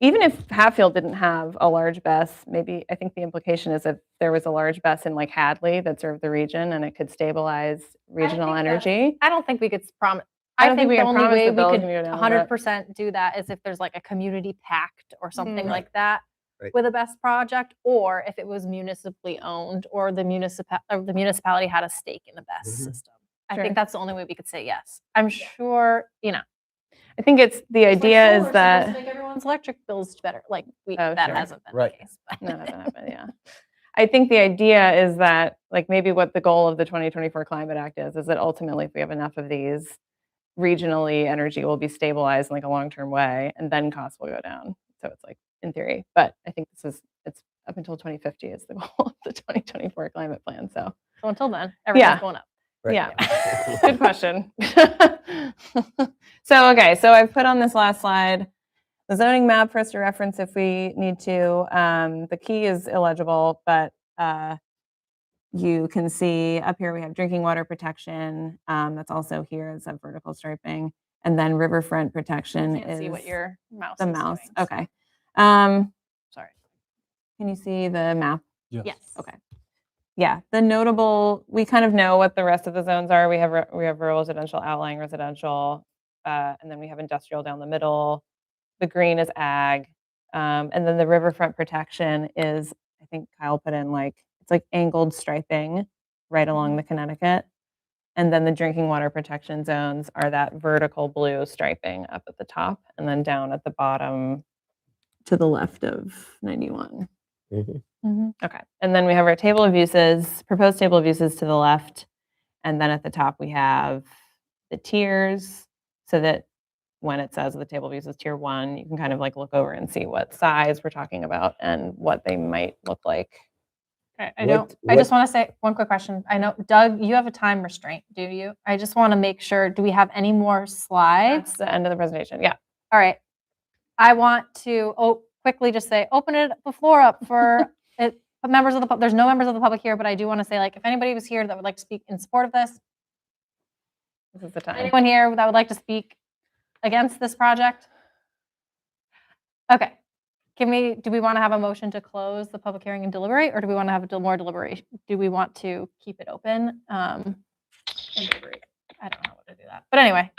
[SPEAKER 6] even if Hatfield didn't have a large BESS, maybe I think the implication is that there was a large BESS in like Hadley that served the region and it could stabilize regional energy.
[SPEAKER 1] I don't think we could promise.
[SPEAKER 6] I
[SPEAKER 1] I
[SPEAKER 6] don't
[SPEAKER 1] think
[SPEAKER 6] think we
[SPEAKER 1] the
[SPEAKER 6] can
[SPEAKER 1] only
[SPEAKER 6] promise
[SPEAKER 1] way
[SPEAKER 6] the
[SPEAKER 1] we
[SPEAKER 6] bill
[SPEAKER 1] could
[SPEAKER 6] can go down,
[SPEAKER 1] 100% do that is if there's like a community pact or something
[SPEAKER 6] Mhm.
[SPEAKER 1] like that
[SPEAKER 5] Right.
[SPEAKER 1] with a BESS project, or if it was municipally owned or the municipality had a stake in the BESS
[SPEAKER 5] Mhm.
[SPEAKER 1] system. I
[SPEAKER 6] Sure.
[SPEAKER 1] think that's the only way we could say yes. I'm sure,
[SPEAKER 6] I think it's the
[SPEAKER 1] it's like
[SPEAKER 6] idea
[SPEAKER 1] solar
[SPEAKER 6] is
[SPEAKER 1] supposed
[SPEAKER 6] that
[SPEAKER 1] to make everyone's electric bills better. Like
[SPEAKER 6] Oh,
[SPEAKER 1] that
[SPEAKER 6] sure.
[SPEAKER 1] hasn't been
[SPEAKER 5] Right.
[SPEAKER 1] the case. But
[SPEAKER 6] no, that happened, yeah. I think the idea is that like maybe what the goal of the 2024 Climate Act is that ultimately if we have enough of these, regionally energy will be stabilized in like a long-term way and then costs will go down. So it's like in theory, but I think it's up until 2050 is the goal of the 2024 climate plan. So
[SPEAKER 1] so until then, everything's
[SPEAKER 6] Yeah.
[SPEAKER 1] going up.
[SPEAKER 5] Right.
[SPEAKER 6] yeah, good question. So I've put on this last slide the zoning map for us to reference if we need to. The key is illegible, but you can see up here we have drinking water protection. That's also here as a vertical striping. And then riverfront protection
[SPEAKER 1] Can't
[SPEAKER 6] is
[SPEAKER 1] see what your mouse
[SPEAKER 6] the
[SPEAKER 1] is
[SPEAKER 6] mouse.
[SPEAKER 1] doing, so-
[SPEAKER 6] Okay.
[SPEAKER 1] Sorry.
[SPEAKER 6] Can you see the map?
[SPEAKER 1] Yes.
[SPEAKER 6] Okay. Yeah, the notable, we kind of know what the rest of the zones are. We have rural residential, outlying residential, and then we have industrial down the middle. The green is ag. And then the riverfront protection is, I think Kyle put in like, it's like angled striping right along the Connecticut. And then the drinking water protection zones are that vertical blue striping up at the top and then down at the bottom to the left of 91.
[SPEAKER 5] Mhm.
[SPEAKER 6] Okay. And then we have our table of uses, proposed table of uses to the left. And then at the top, we have the tiers so that when it says the table of uses tier 1, you can kind of like look over and see what size we're talking about and what they might look like.
[SPEAKER 1] Okay, I just want to say one quick question. I know, Doug, you have a time restraint, do you? I just want to make sure, do we have any more slides?
[SPEAKER 6] That's the end of the presentation. Yeah.
[SPEAKER 1] All right. I want to quickly just say, open the floor up for members of the public. There's no members of the public here, but I do want to say, like, if anybody was here that would like to speak in support of this,
[SPEAKER 6] This is the time.
[SPEAKER 1] anyone here that would like to speak against this project? Okay. Do we want to have a motion to close the public hearing and deliberate, or do we want to have more deliberation? Do we want to keep it open? And deliberate? I don't know how to do that. But anyway,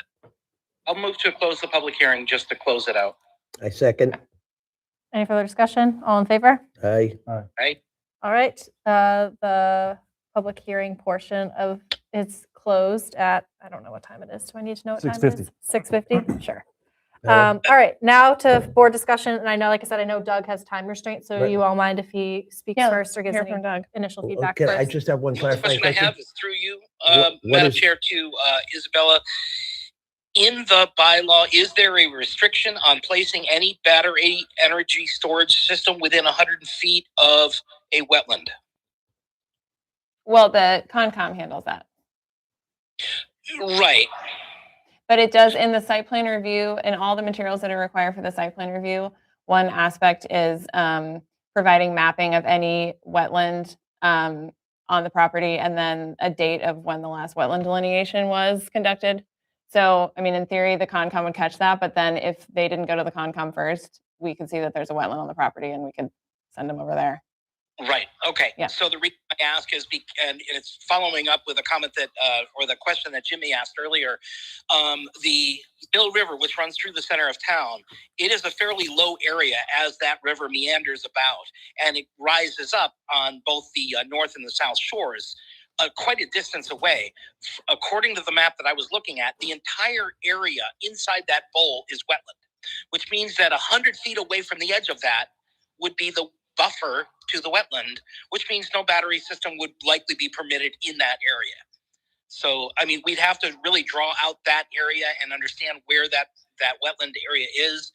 [SPEAKER 3] I'll move to close the public hearing just to close it out.
[SPEAKER 5] I second.
[SPEAKER 1] any further discussion? All in favor?
[SPEAKER 5] Aye.
[SPEAKER 3] Right?
[SPEAKER 1] All right. The public hearing portion of it's closed at, I don't know what time it is. Do I need to know what time it is? 6:50? Sure. All right, now to board discussion. And I know, like I said, I know Doug has time restraints, so
[SPEAKER 5] Right.
[SPEAKER 1] you all mind if he speaks
[SPEAKER 6] Yeah,
[SPEAKER 1] first or gives
[SPEAKER 6] Hear
[SPEAKER 1] any
[SPEAKER 6] from Doug.
[SPEAKER 1] initial feedback
[SPEAKER 5] Okay, I
[SPEAKER 1] first?
[SPEAKER 5] just have one
[SPEAKER 3] The question I
[SPEAKER 5] clarification.
[SPEAKER 3] have is through you,
[SPEAKER 5] What
[SPEAKER 3] Madam
[SPEAKER 5] is-
[SPEAKER 3] Chair, to Isabella. In the bylaw, is there a restriction on placing any battery energy storage system within 100 feet of a wetland?
[SPEAKER 6] Well, the Concom handles that.
[SPEAKER 3] Right.
[SPEAKER 6] But it does in the site plan review and all the materials that are required for the site plan review. One aspect is providing mapping of any wetland on the property and then a date of when the last wetland delineation was conducted. So, I mean, in theory, the Concom would catch that, but then if they didn't go to the Concom first, we could see that there's a wetland on the property and we could send them over there.
[SPEAKER 3] Right. Okay.
[SPEAKER 6] Yeah.
[SPEAKER 3] So the reason I ask is and it's following up with a comment that, or the question that Jimmy asked earlier. The Mill River, which runs through the center of town, it is a fairly low area as that river meanders about, and it rises up on both the north and the south shores, quite a distance away. According to the map that I was looking at, the entire area inside that bowl is wetland, which means that 100 feet away from the edge of that would be the buffer to the wetland, which means no battery system would likely be permitted in that area. So, I mean, we'd have to really draw out that area and understand where that wetland area is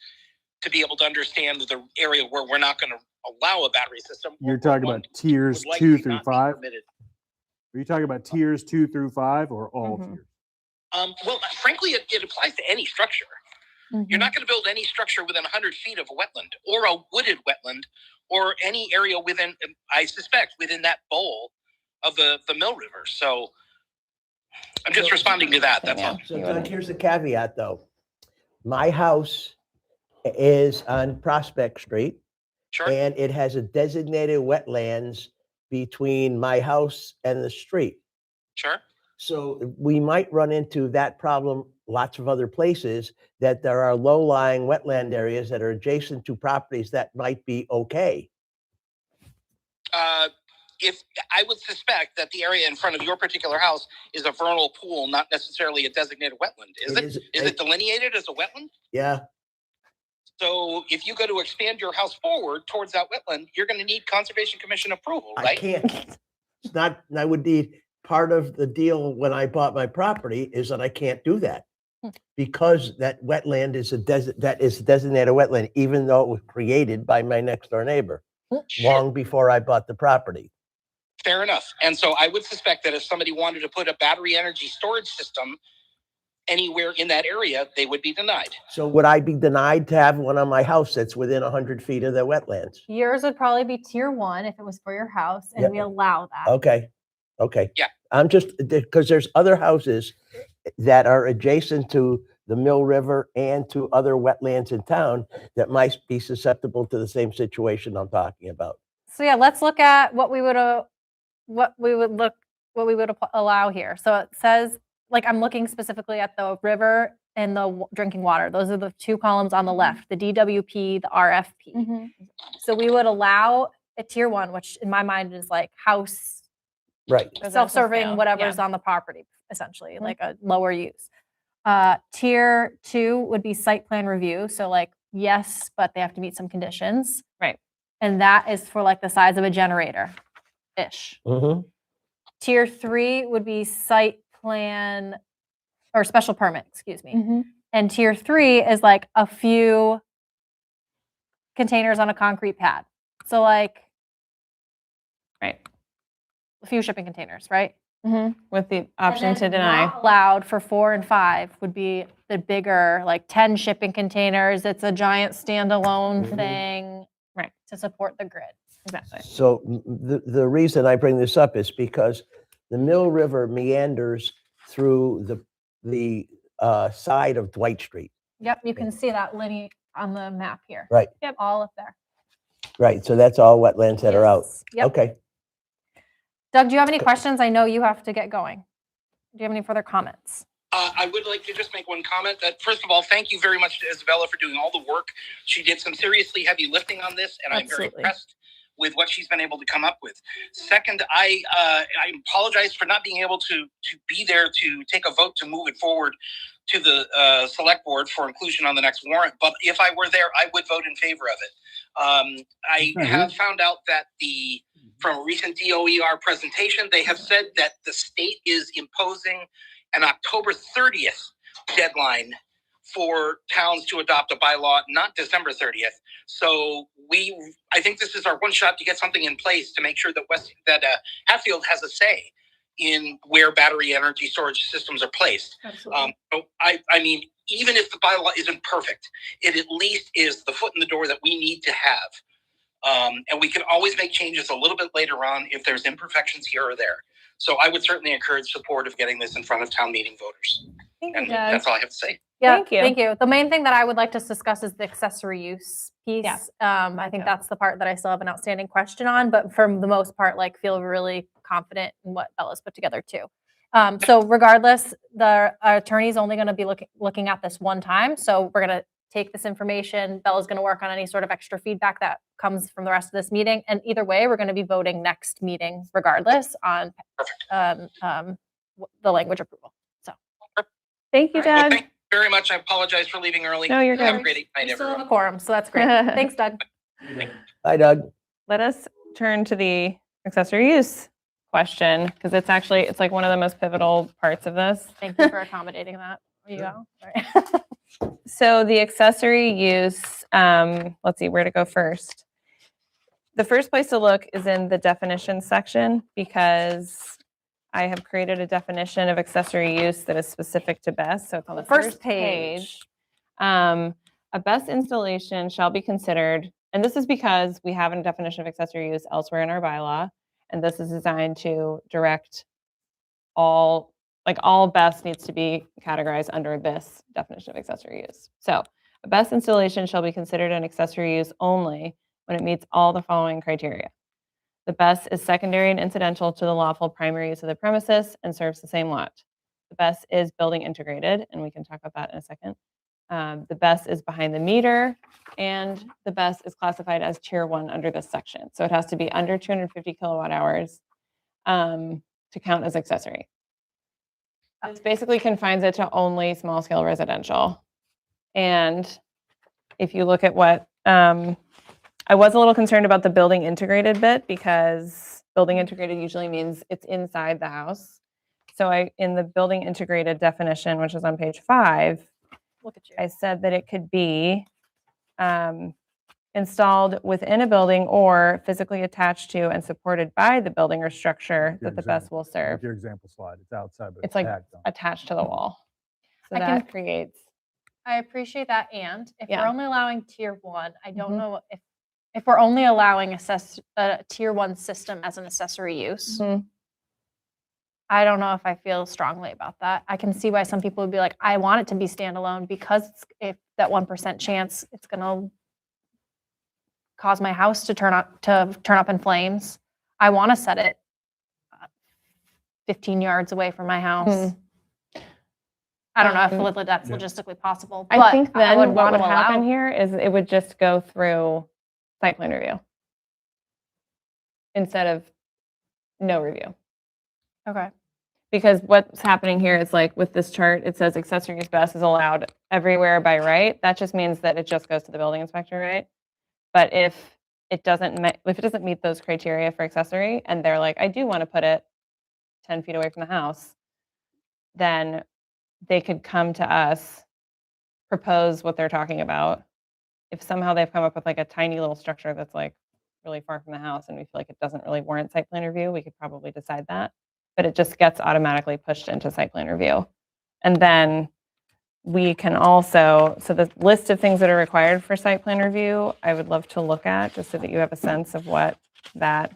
[SPEAKER 3] to be able to understand the area where we're not going to allow a battery system.
[SPEAKER 2] You're talking about tiers
[SPEAKER 3] would
[SPEAKER 2] 2
[SPEAKER 3] likely
[SPEAKER 2] through
[SPEAKER 3] not be
[SPEAKER 2] 5?
[SPEAKER 3] permitted.
[SPEAKER 2] Are you talking about tiers 2 through 5 or all
[SPEAKER 6] Mhm.
[SPEAKER 2] tiers?
[SPEAKER 3] Well, frankly, it applies to any structure.
[SPEAKER 1] Mm-hmm.
[SPEAKER 3] You're not going to build any structure within 100 feet of a wetland or a wooded wetland or any area within, I suspect, within that bowl of the Mill River. So I'm just responding to that. That's all.
[SPEAKER 5] So Doug, here's the caveat though. My house is on Prospect Street
[SPEAKER 3] Sure.
[SPEAKER 5] and it has a designated wetlands between my house and the street.
[SPEAKER 3] Sure.
[SPEAKER 5] So we might run into that problem lots of other places, that there are low-lying wetland areas that are adjacent to properties that might be okay.
[SPEAKER 3] If I would suspect that the area in front of your particular house is a vernal pool, not necessarily a designated wetland. Is it delineated as a wetland?
[SPEAKER 5] Yeah,
[SPEAKER 3] So if you go to expand your house forward towards that wetland, you're going to need Conservation Commission approval,
[SPEAKER 5] I
[SPEAKER 3] right?
[SPEAKER 5] can't. It's not, I would need, part of the deal when I bought my property is that I can't do that. Because that wetland is that is a designated wetland, even though it was created by my next door neighbor long before I bought the property.
[SPEAKER 3] Fair enough. And so I would suspect that if somebody wanted to put a battery energy storage system anywhere in that area, they would be denied.
[SPEAKER 5] So would I be denied to have one on my house that's within 100 feet of the wetlands?
[SPEAKER 1] Yours would probably be tier 1 if it was for your house, and
[SPEAKER 5] Yeah.
[SPEAKER 1] we allow that.
[SPEAKER 5] Okay, okay.
[SPEAKER 3] Yeah.
[SPEAKER 5] I'm just, because there's other houses that are adjacent to the Mill River and to other wetlands in town that might be susceptible to the same situation I'm talking about.
[SPEAKER 1] So yeah, let's look at what we would allow here. So it says, like, I'm looking specifically at the river and the drinking water. Those are the two columns on the left, the DWP, the RFP. So we would allow a tier 1, which in my mind is like house,
[SPEAKER 5] Right.
[SPEAKER 6] Residential
[SPEAKER 1] self-serving,
[SPEAKER 6] scale,
[SPEAKER 1] whatever's
[SPEAKER 6] yeah.
[SPEAKER 1] on the property. essentially, like a lower use. Tier 2 would be site plan review. So like, yes, but they have to meet some conditions.
[SPEAKER 6] Right.
[SPEAKER 1] And that is for like the size of a generator-ish.
[SPEAKER 5] Mhm.
[SPEAKER 1] Tier 3 would be site plan or special permit, excuse me. And tier 3 is like a few containers on a concrete pad. So like
[SPEAKER 6] Right.
[SPEAKER 1] a few shipping containers, right?
[SPEAKER 6] With the option to deny.
[SPEAKER 1] Not allowed for 4 and 5 would be the bigger, like 10 shipping containers. It's a giant standalone thing,
[SPEAKER 6] Right.
[SPEAKER 1] to support the grid.
[SPEAKER 6] Exactly.
[SPEAKER 5] So the reason I bring this up is because the Mill River meanders through the side of Dwight Street.
[SPEAKER 1] Yep, you can see that linear on the map here.
[SPEAKER 5] Right.
[SPEAKER 1] Yep, all up there.
[SPEAKER 5] Right, so that's all wetlands that are out.
[SPEAKER 1] Yes, yep.
[SPEAKER 5] Okay.
[SPEAKER 1] Doug, do you have any questions? I know you have to get going. Do you have any further comments?
[SPEAKER 3] I would like to just make one comment that, first of all, thank you very much to Isabella for doing all the work. She did some seriously heavy lifting on this, and I'm very
[SPEAKER 1] Absolutely.
[SPEAKER 3] impressed with what she's been able to come up with. Second, I apologize for not being able to be there to take a vote to move it forward to the select board for inclusion on the next warrant. But if I were there, I would vote in favor of it. I have found out that from a recent DOER presentation, they have said that the state is imposing an October 30th deadline for towns to adopt a bylaw, not December 30th. So I think this is our one shot to get something in place to make sure that Hatfield has a say in where battery energy storage systems are placed.
[SPEAKER 1] Absolutely.
[SPEAKER 3] So I mean, even if the bylaw isn't perfect, it at least is the foot in the door that we need to have. And we can always make changes a little bit later on if there's imperfections here or there. So I would certainly encourage support of getting this in front of town meeting voters.
[SPEAKER 6] Thank you,
[SPEAKER 3] And
[SPEAKER 6] Doug.
[SPEAKER 3] that's all I have to say.
[SPEAKER 1] Yeah,
[SPEAKER 6] Thank you.
[SPEAKER 1] Thank you. The main thing that I would like to discuss is the accessory use piece.
[SPEAKER 6] Yeah.
[SPEAKER 1] I think that's the part that I still have an outstanding question on, but for the most part, like feel really confident in what Bella's put together too. So regardless, the attorney's only going to be looking at this one time. So we're going to take this information. Bella's going to work on any sort of extra feedback that comes from the rest of this meeting. And either way, we're going to be voting next meeting regardless on the language approval. So
[SPEAKER 6] Thank you,
[SPEAKER 3] All right, well,
[SPEAKER 6] Doug.
[SPEAKER 3] thank you very much. I apologize for leaving early.
[SPEAKER 6] No, you're
[SPEAKER 3] Have a
[SPEAKER 6] good.
[SPEAKER 3] great night,
[SPEAKER 1] we still have
[SPEAKER 3] everyone.
[SPEAKER 1] a quorum, so that's great. Thanks, Doug.
[SPEAKER 5] Hi, Doug.
[SPEAKER 6] Let us turn to the accessory use question because it's like one of the most pivotal parts of this.
[SPEAKER 1] Thank you for accommodating that. There you go. Sorry.
[SPEAKER 6] So the accessory use, let's see where to go first. The first place to look is in the definition section because I have created a definition of accessory use that is specific to BESS. So it's on the first page. A BESS installation shall be considered, and this is because we have a definition of accessory use elsewhere in our bylaw, and this is designed to direct all BESS needs to be categorized under this definition of accessory use. So a BESS installation shall be considered an accessory use only when it meets all the following criteria. The BESS is secondary and incidental to the lawful primary use of the premises and serves the same lot. The BESS is building integrated, and we can talk about that in a second. The BESS is behind the meter, and the BESS is classified as tier 1 under this section. So it has to be under 250 kilowatt hours to count as accessory. This basically confines it to only small scale residential. And if you look at what, I was a little concerned about the building integrated bit because building integrated usually means it's inside the house. So in the building integrated definition, which is on page 5,
[SPEAKER 1] Look at you.
[SPEAKER 6] I said that it could be installed within a building or physically attached to and supported by the building or structure that the BESS will serve.
[SPEAKER 2] Like your example slide, it's outside, but
[SPEAKER 6] It's like
[SPEAKER 2] tagged on.
[SPEAKER 6] attached to the wall. So
[SPEAKER 1] I
[SPEAKER 6] that
[SPEAKER 1] can-
[SPEAKER 6] creates,
[SPEAKER 1] I appreciate that. And if
[SPEAKER 6] Yeah.
[SPEAKER 1] we're only allowing tier 1, I don't
[SPEAKER 6] Mhm.
[SPEAKER 1] know if we're only allowing a tier 1 system as an accessory use.
[SPEAKER 6] Mhm.
[SPEAKER 1] I don't know if I feel strongly about that. I can see why some people would be like, I want it to be standalone because if that 1% chance it's going to cause my house to turn up in flames. I want to set it 15 yards away from my house. I don't know if that's
[SPEAKER 2] Yeah.
[SPEAKER 1] logistically possible.
[SPEAKER 6] I
[SPEAKER 1] but
[SPEAKER 6] think then what
[SPEAKER 1] want
[SPEAKER 6] would
[SPEAKER 1] to
[SPEAKER 6] happen
[SPEAKER 1] allow-
[SPEAKER 6] here is it would just go through site plan review instead of no review.
[SPEAKER 1] Okay.
[SPEAKER 6] Because what's happening here is like with this chart, it says accessory use best is allowed everywhere by right. That just means that it just goes to the building inspector, right? But if it doesn't meet those criteria for accessory, and they're like, I do want to put it 10 feet away from the house, then they could come to us, propose what they're talking about. If somehow they've come up with like a tiny little structure that's like really far from the house and we feel like it doesn't really warrant site plan review, we could probably decide that. But it just gets automatically pushed into site plan review. And then we can also, so the list of things that are required for site plan review, I would love to look at just so that you have a sense of what that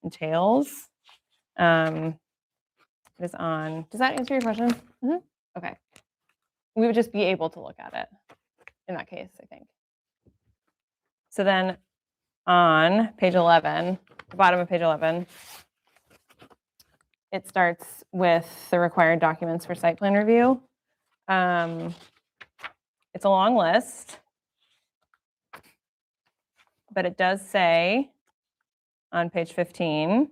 [SPEAKER 6] entails. It is on, does that answer your question?
[SPEAKER 1] Mhm.
[SPEAKER 6] Okay. We would just be able to look at it in that case, I think. So then on page 11, the bottom of page 11, it starts with the required documents for site plan review. It's a long list, but it does say on page 15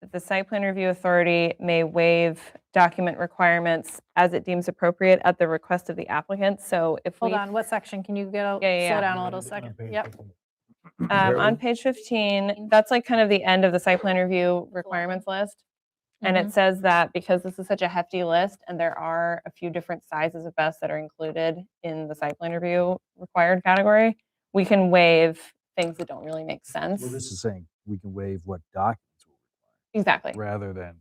[SPEAKER 6] that the site plan review authority may waive document requirements as it deems appropriate at the request of the applicant. So if
[SPEAKER 1] Hold
[SPEAKER 6] we,
[SPEAKER 1] on, what section? Can you
[SPEAKER 6] Yeah, yeah,
[SPEAKER 1] slow
[SPEAKER 6] yeah.
[SPEAKER 1] down a little second? Yep.
[SPEAKER 6] on page 15, that's like kind of the end of the site plan review requirements list. And it says that because this is such a hefty list and there are a few different sizes of vests that are included in the site plan review required category, we can waive things that don't really make sense.
[SPEAKER 2] Well, this is saying we can waive what documents will
[SPEAKER 6] Exactly.
[SPEAKER 2] require, rather than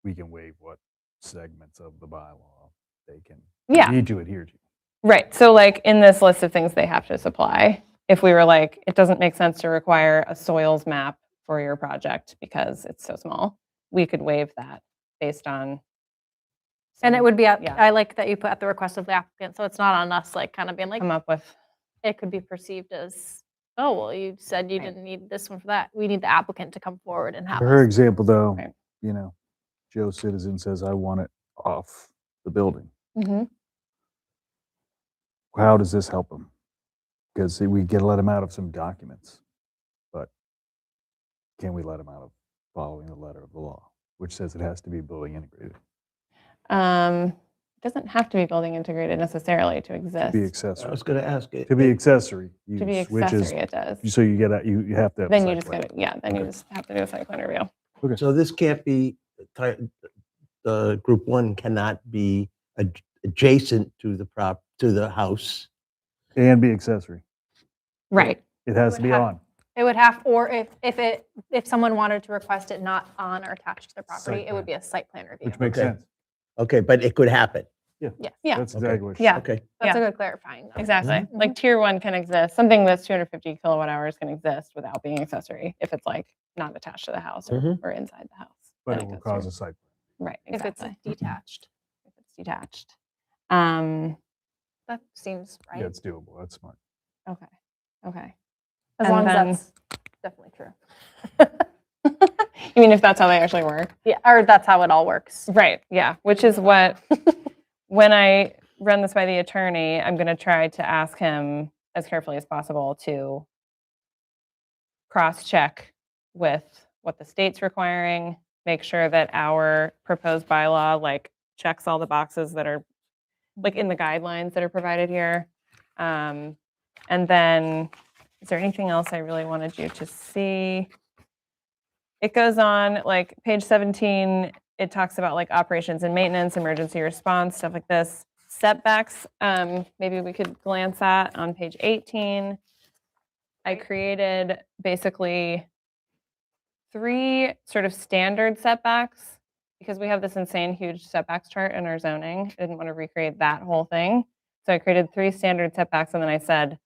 [SPEAKER 2] we can waive what segments of the bylaw they can
[SPEAKER 6] Yeah.
[SPEAKER 2] need to adhere to.
[SPEAKER 6] Right. So like in this list of things they have to supply, if we were like, it doesn't make sense to require a soils map for your project because it's so small, we could waive that based on.
[SPEAKER 1] And it would be,
[SPEAKER 6] Yeah.
[SPEAKER 1] I like that you put at the request of the applicant, so it's not on us, like, kind of being like,
[SPEAKER 6] Come up with,
[SPEAKER 1] it could be perceived as, oh, well, you said you
[SPEAKER 6] Right.
[SPEAKER 1] didn't need this one for that. We need the applicant to come forward and have
[SPEAKER 2] For her
[SPEAKER 1] us.
[SPEAKER 2] example, though,
[SPEAKER 6] Right.
[SPEAKER 2] you know, Joe Citizen says, I want it off the building. How does this help him? Because we get to let him out of some documents, but can we let him out of following the letter of the law, which says it has to be building integrated,
[SPEAKER 6] it doesn't have to be building integrated necessarily to
[SPEAKER 2] to
[SPEAKER 6] exist.
[SPEAKER 2] be
[SPEAKER 5] I
[SPEAKER 2] accessory,
[SPEAKER 5] was going to ask it.
[SPEAKER 2] to be accessory use,
[SPEAKER 6] To be
[SPEAKER 2] which is,
[SPEAKER 6] accessory, it does.
[SPEAKER 2] so you get a, you have to have. a
[SPEAKER 6] Then you
[SPEAKER 2] site
[SPEAKER 6] just
[SPEAKER 2] plan.
[SPEAKER 6] go to, yeah, then you
[SPEAKER 2] Okay.
[SPEAKER 6] just have to do a site plan review.
[SPEAKER 5] So this can't be, group one cannot be adjacent to the house.
[SPEAKER 2] And be accessory.
[SPEAKER 6] Right.
[SPEAKER 2] It has
[SPEAKER 1] would
[SPEAKER 2] to be
[SPEAKER 1] have-
[SPEAKER 2] on.
[SPEAKER 1] It would have, or if someone wanted to request it not on or attached to their property,
[SPEAKER 2] Site
[SPEAKER 1] it would be a site plan review.
[SPEAKER 2] Which makes
[SPEAKER 5] Okay.
[SPEAKER 2] sense.
[SPEAKER 5] Okay, but it could happen.
[SPEAKER 6] Yeah.
[SPEAKER 2] That's exactly what she
[SPEAKER 6] Yeah.
[SPEAKER 2] said.
[SPEAKER 5] Okay.
[SPEAKER 1] That's
[SPEAKER 6] Yeah.
[SPEAKER 1] a good clarifying. though.
[SPEAKER 6] Exactly. Like tier one can exist. Something that's 250 kilowatt hours can exist without being accessory if it's like not attached to the house or inside the house.
[SPEAKER 2] But
[SPEAKER 6] then
[SPEAKER 2] it will
[SPEAKER 6] goes
[SPEAKER 2] cause
[SPEAKER 6] through.
[SPEAKER 2] a site.
[SPEAKER 6] Right.
[SPEAKER 1] If it's
[SPEAKER 6] Exactly.
[SPEAKER 1] detached.
[SPEAKER 6] If it's detached.
[SPEAKER 1] That seems right.
[SPEAKER 2] Yeah, it's doable. That's smart.
[SPEAKER 6] Okay. Okay.
[SPEAKER 1] As
[SPEAKER 6] and
[SPEAKER 1] long
[SPEAKER 6] then-
[SPEAKER 1] as that's definitely true.
[SPEAKER 6] You mean if that's how they actually work?
[SPEAKER 1] Yeah, or that's how it all works.
[SPEAKER 6] Right. Yeah. Which is what, when I run this by the attorney, I'm going to try to ask him as carefully as possible to cross-check with what the state's requiring, make sure that our proposed bylaw like checks all the boxes that are like in the guidelines that are provided here. And then, is there anything else I really wanted you to see? It goes on, like page 17, it talks about like operations and maintenance, emergency response, stuff like this. Setbacks, maybe we could glance at on page 18. I created basically 3 sort of standard setbacks because we have this insane huge setbacks chart in our zoning. I didn't want to recreate that whole thing. So I created 3 standard setbacks and then I said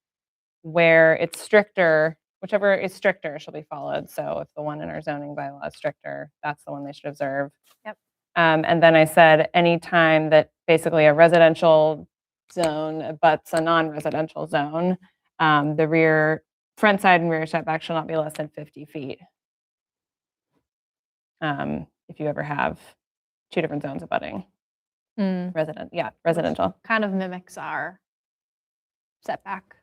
[SPEAKER 6] where it's stricter, whichever is stricter shall be followed. So if the one in our zoning bylaw is stricter, that's the one they should observe.
[SPEAKER 1] Yep.
[SPEAKER 6] And then I said anytime that basically a residential zone abuts a non-residential zone, the front side and rear setback shall not be less than 50 feet. If you ever have 2 different zones abutting. Residential.
[SPEAKER 1] Kind of mimics our setback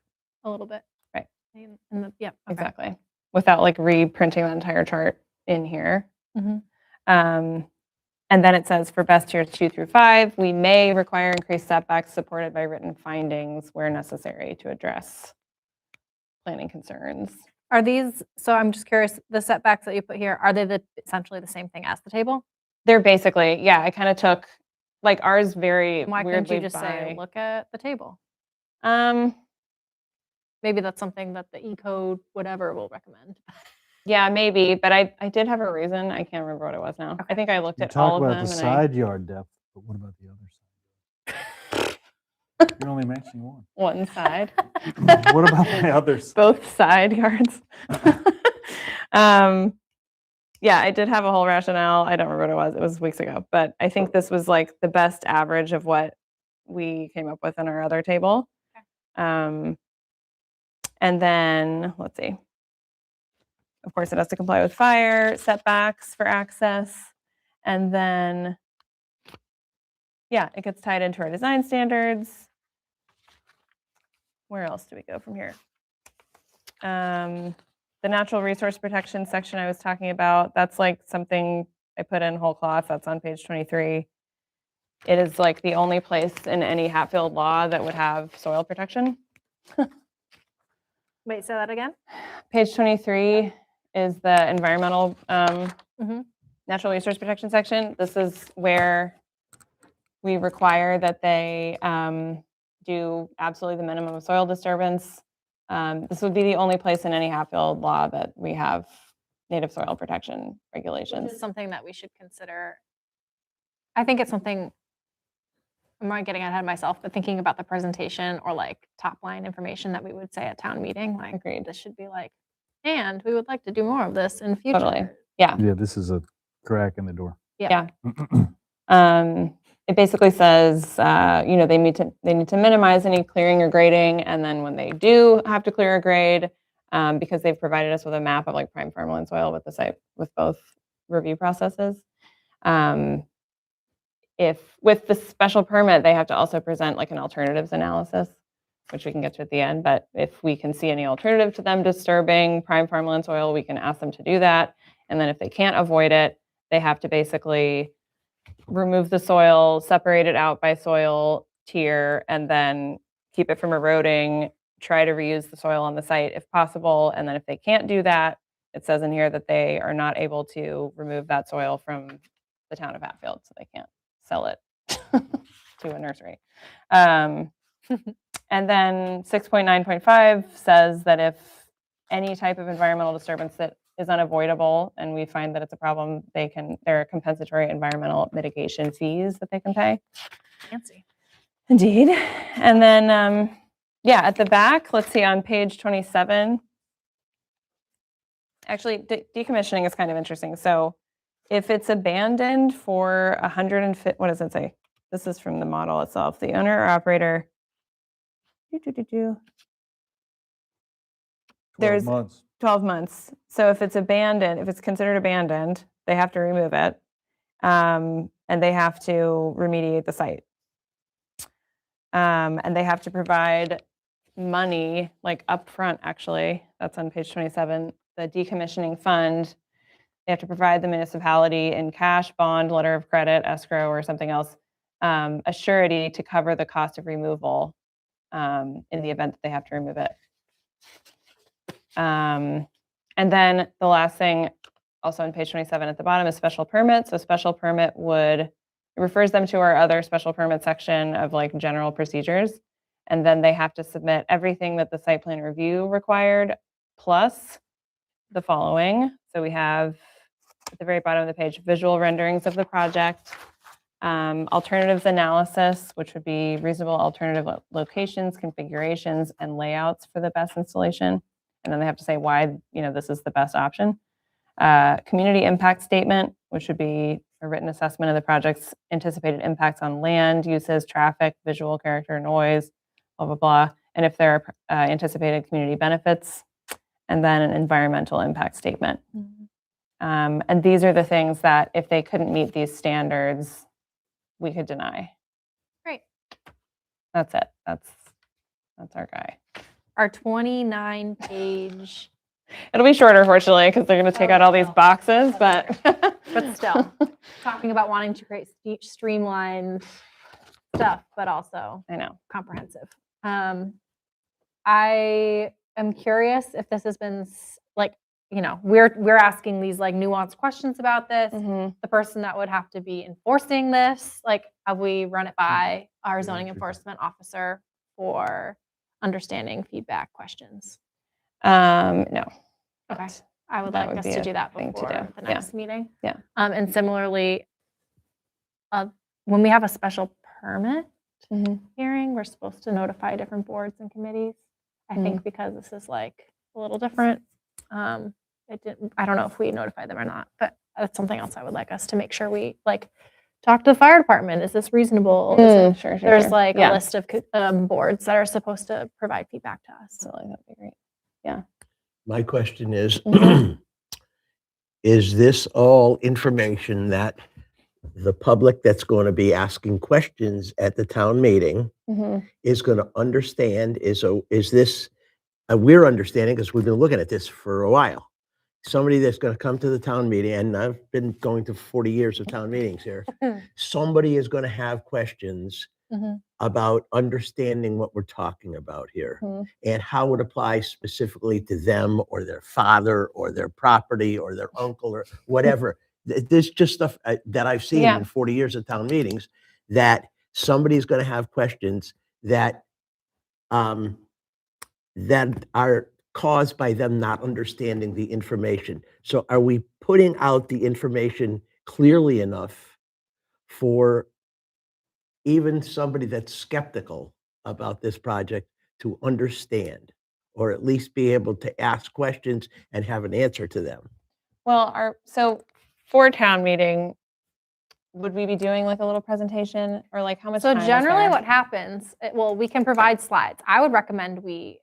[SPEAKER 1] a little bit.
[SPEAKER 6] Right.
[SPEAKER 1] Yeah. Okay.
[SPEAKER 6] Exactly. Without like reprinting the entire chart in here.
[SPEAKER 1] Mhm.
[SPEAKER 6] And then it says for best tiers 2 through 5, we may require increased setbacks supported by written findings where necessary to address planning concerns.
[SPEAKER 1] Are these, so I'm just curious, the setbacks that you put here, are they essentially the same thing as the table?
[SPEAKER 6] They're basically, yeah, I kind of took, like ours very
[SPEAKER 1] Why couldn't
[SPEAKER 6] weirdly
[SPEAKER 1] you just say,
[SPEAKER 6] by,
[SPEAKER 1] look at the table?
[SPEAKER 6] um,
[SPEAKER 1] Maybe that's something that the E-code, whatever, will recommend.
[SPEAKER 6] yeah, maybe, but I did have a reason. I can't remember what it was now. I
[SPEAKER 1] Okay.
[SPEAKER 6] think I looked
[SPEAKER 2] You
[SPEAKER 6] at all
[SPEAKER 2] talk
[SPEAKER 6] of
[SPEAKER 2] about
[SPEAKER 6] them
[SPEAKER 2] the
[SPEAKER 6] and
[SPEAKER 2] side yard depth, but what about the other side? You're only mentioning one.
[SPEAKER 6] one side.
[SPEAKER 2] What about the others?
[SPEAKER 6] Both side yards. Yeah, I did have a whole rationale. I don't remember what it was. It was weeks ago, but I think this was like the best average of what we came up with in our other table. And then let's see. Of course, it has to comply with fire setbacks for access. And then, yeah, it gets tied into our design standards. Where else do we go from here? The natural resource protection section I was talking about, that's like something I put in whole cloth. That's on page 23. It is like the only place in any Hatfield law that would have soil protection.
[SPEAKER 1] Wait, say that again?
[SPEAKER 6] Page 23 is the environmental
[SPEAKER 1] Mhm.
[SPEAKER 6] natural resource protection section. This is where we require that they do absolutely the minimum of soil disturbance. This would be the only place in any Hatfield law that we have native soil protection
[SPEAKER 1] Which
[SPEAKER 6] regulations.
[SPEAKER 1] is something that we should consider. I think it's something, I'm not getting ahead of myself, but thinking about the presentation or like top line information that we would say at town meeting, like
[SPEAKER 6] Agreed.
[SPEAKER 1] this should be like, and we would like to do more of this in future.
[SPEAKER 6] Totally. Yeah.
[SPEAKER 2] Yeah, this is a crack in the door.
[SPEAKER 6] Yeah. It basically says, they need to minimize any clearing or grading, and then when they do have to clear or grade, because they've provided us with a map of like prime farmland soil with the site with both review processes. If with the special permit, they have to also present like an alternatives analysis, which we can get to at the end. But if we can see any alternative to them disturbing prime farmland soil, we can ask them to do that. And then if they can't avoid it, they have to basically remove the soil, separate it out by soil tier, and then keep it from eroding, try to reuse the soil on the site if possible. And then if they can't do that, it says in here that they are not able to remove that soil from the town of Hatfield, so they can't sell it to a nursery. And then 6.9.5 says that if any type of environmental disturbance that is unavoidable and we find that it's a problem, there are compensatory environmental mitigation fees that they can pay.
[SPEAKER 1] Fancy.
[SPEAKER 6] Indeed. And then, at the back, let's see, on page 27, actually, decommissioning is kind of interesting. So if it's abandoned for 150, what does it say? This is from the model itself. The owner or operator,
[SPEAKER 2] 12
[SPEAKER 6] There's-
[SPEAKER 2] months.
[SPEAKER 6] 12 months. So if it's abandoned, if it's considered abandoned, they have to remove it. And they have to remediate the site. And they have to provide money, like upfront, actually. That's on page 27. The decommissioning fund, they have to provide the municipality in cash, bond, letter of credit, escrow, or something else, a surety to cover the cost of removal in the event that they have to remove it. And then the last thing, also on page 27 at the bottom, is special permit. So special permit it refers them to our other special permit section of like general procedures. And then they have to submit everything that the site plan review required, plus the following. So we have at the very bottom of the page, visual renderings of the project, alternatives analysis, which would be reasonable alternative locations, configurations, and layouts for the best installation. And then they have to say why, this is the best option. Community impact statement, which would be a written assessment of the project's anticipated impacts on land uses, traffic, visual character, noise, blah, blah, blah. And if there are anticipated community benefits, and then an environmental impact statement. And these are the things that if they couldn't meet these standards, we could deny.
[SPEAKER 1] Great.
[SPEAKER 6] That's it. That's our guy.
[SPEAKER 1] Our 29-page,
[SPEAKER 6] It'll be shorter, fortunately, because they're going to take out all these boxes, but
[SPEAKER 1] but still, talking about wanting to create streamlined stuff, but also
[SPEAKER 6] I know.
[SPEAKER 1] comprehensive. I am curious if this has been like, we're asking these like nuanced questions about this.
[SPEAKER 6] Mhm.
[SPEAKER 1] The person that would have to be enforcing this, like, have we run it by our
[SPEAKER 2] Yeah,
[SPEAKER 1] zoning
[SPEAKER 2] sure.
[SPEAKER 1] enforcement officer for understanding feedback questions?
[SPEAKER 6] No.
[SPEAKER 1] Okay. I would
[SPEAKER 6] That
[SPEAKER 1] like
[SPEAKER 6] would
[SPEAKER 1] us
[SPEAKER 6] be
[SPEAKER 1] to
[SPEAKER 6] a
[SPEAKER 1] do that
[SPEAKER 6] thing to
[SPEAKER 1] before
[SPEAKER 6] do.
[SPEAKER 1] the
[SPEAKER 6] Yeah.
[SPEAKER 1] next meeting.
[SPEAKER 6] Yeah.
[SPEAKER 1] And similarly, when we have a special permit
[SPEAKER 6] Mhm.
[SPEAKER 1] hearing, we're supposed to notify different boards and committees. I
[SPEAKER 6] Mm.
[SPEAKER 1] think because this is like a little different, I don't know if we notify them or not, but that's something else I would like us to make sure we like talk to the fire department. Is this reasonable?
[SPEAKER 6] Sure.
[SPEAKER 1] There's like
[SPEAKER 6] Yeah.
[SPEAKER 1] a list of boards that are supposed to provide feedback to us.
[SPEAKER 6] Absolutely, that'd be great.
[SPEAKER 5] My question is,
[SPEAKER 6] Mhm.
[SPEAKER 5] is this all information that the public that's going to be asking questions at the town meeting
[SPEAKER 6] Mhm.
[SPEAKER 5] is going to understand? Is this, we're understanding, because we've been looking at this for a while. Somebody that's going to come to the town meeting, and I've been going to 40 years of town meetings here. Somebody is going to have questions
[SPEAKER 1] Mhm.
[SPEAKER 5] about understanding what we're talking about here
[SPEAKER 6] Mhm.
[SPEAKER 5] and how it applies specifically to them or their father or their property or their uncle or whatever. There's just stuff that I've seen
[SPEAKER 6] Yeah.
[SPEAKER 5] in 40 years of town meetings that somebody's going to have questions that that are caused by them not understanding the information. So are we putting out the information clearly enough for even somebody that's skeptical about this project to understand, or at least be able to ask questions and have an answer to them?
[SPEAKER 6] Well, so for town meeting, would we be doing like a little presentation or like how much
[SPEAKER 1] So
[SPEAKER 6] time is
[SPEAKER 1] generally
[SPEAKER 6] there?
[SPEAKER 1] what happens, we can provide slides. I would recommend we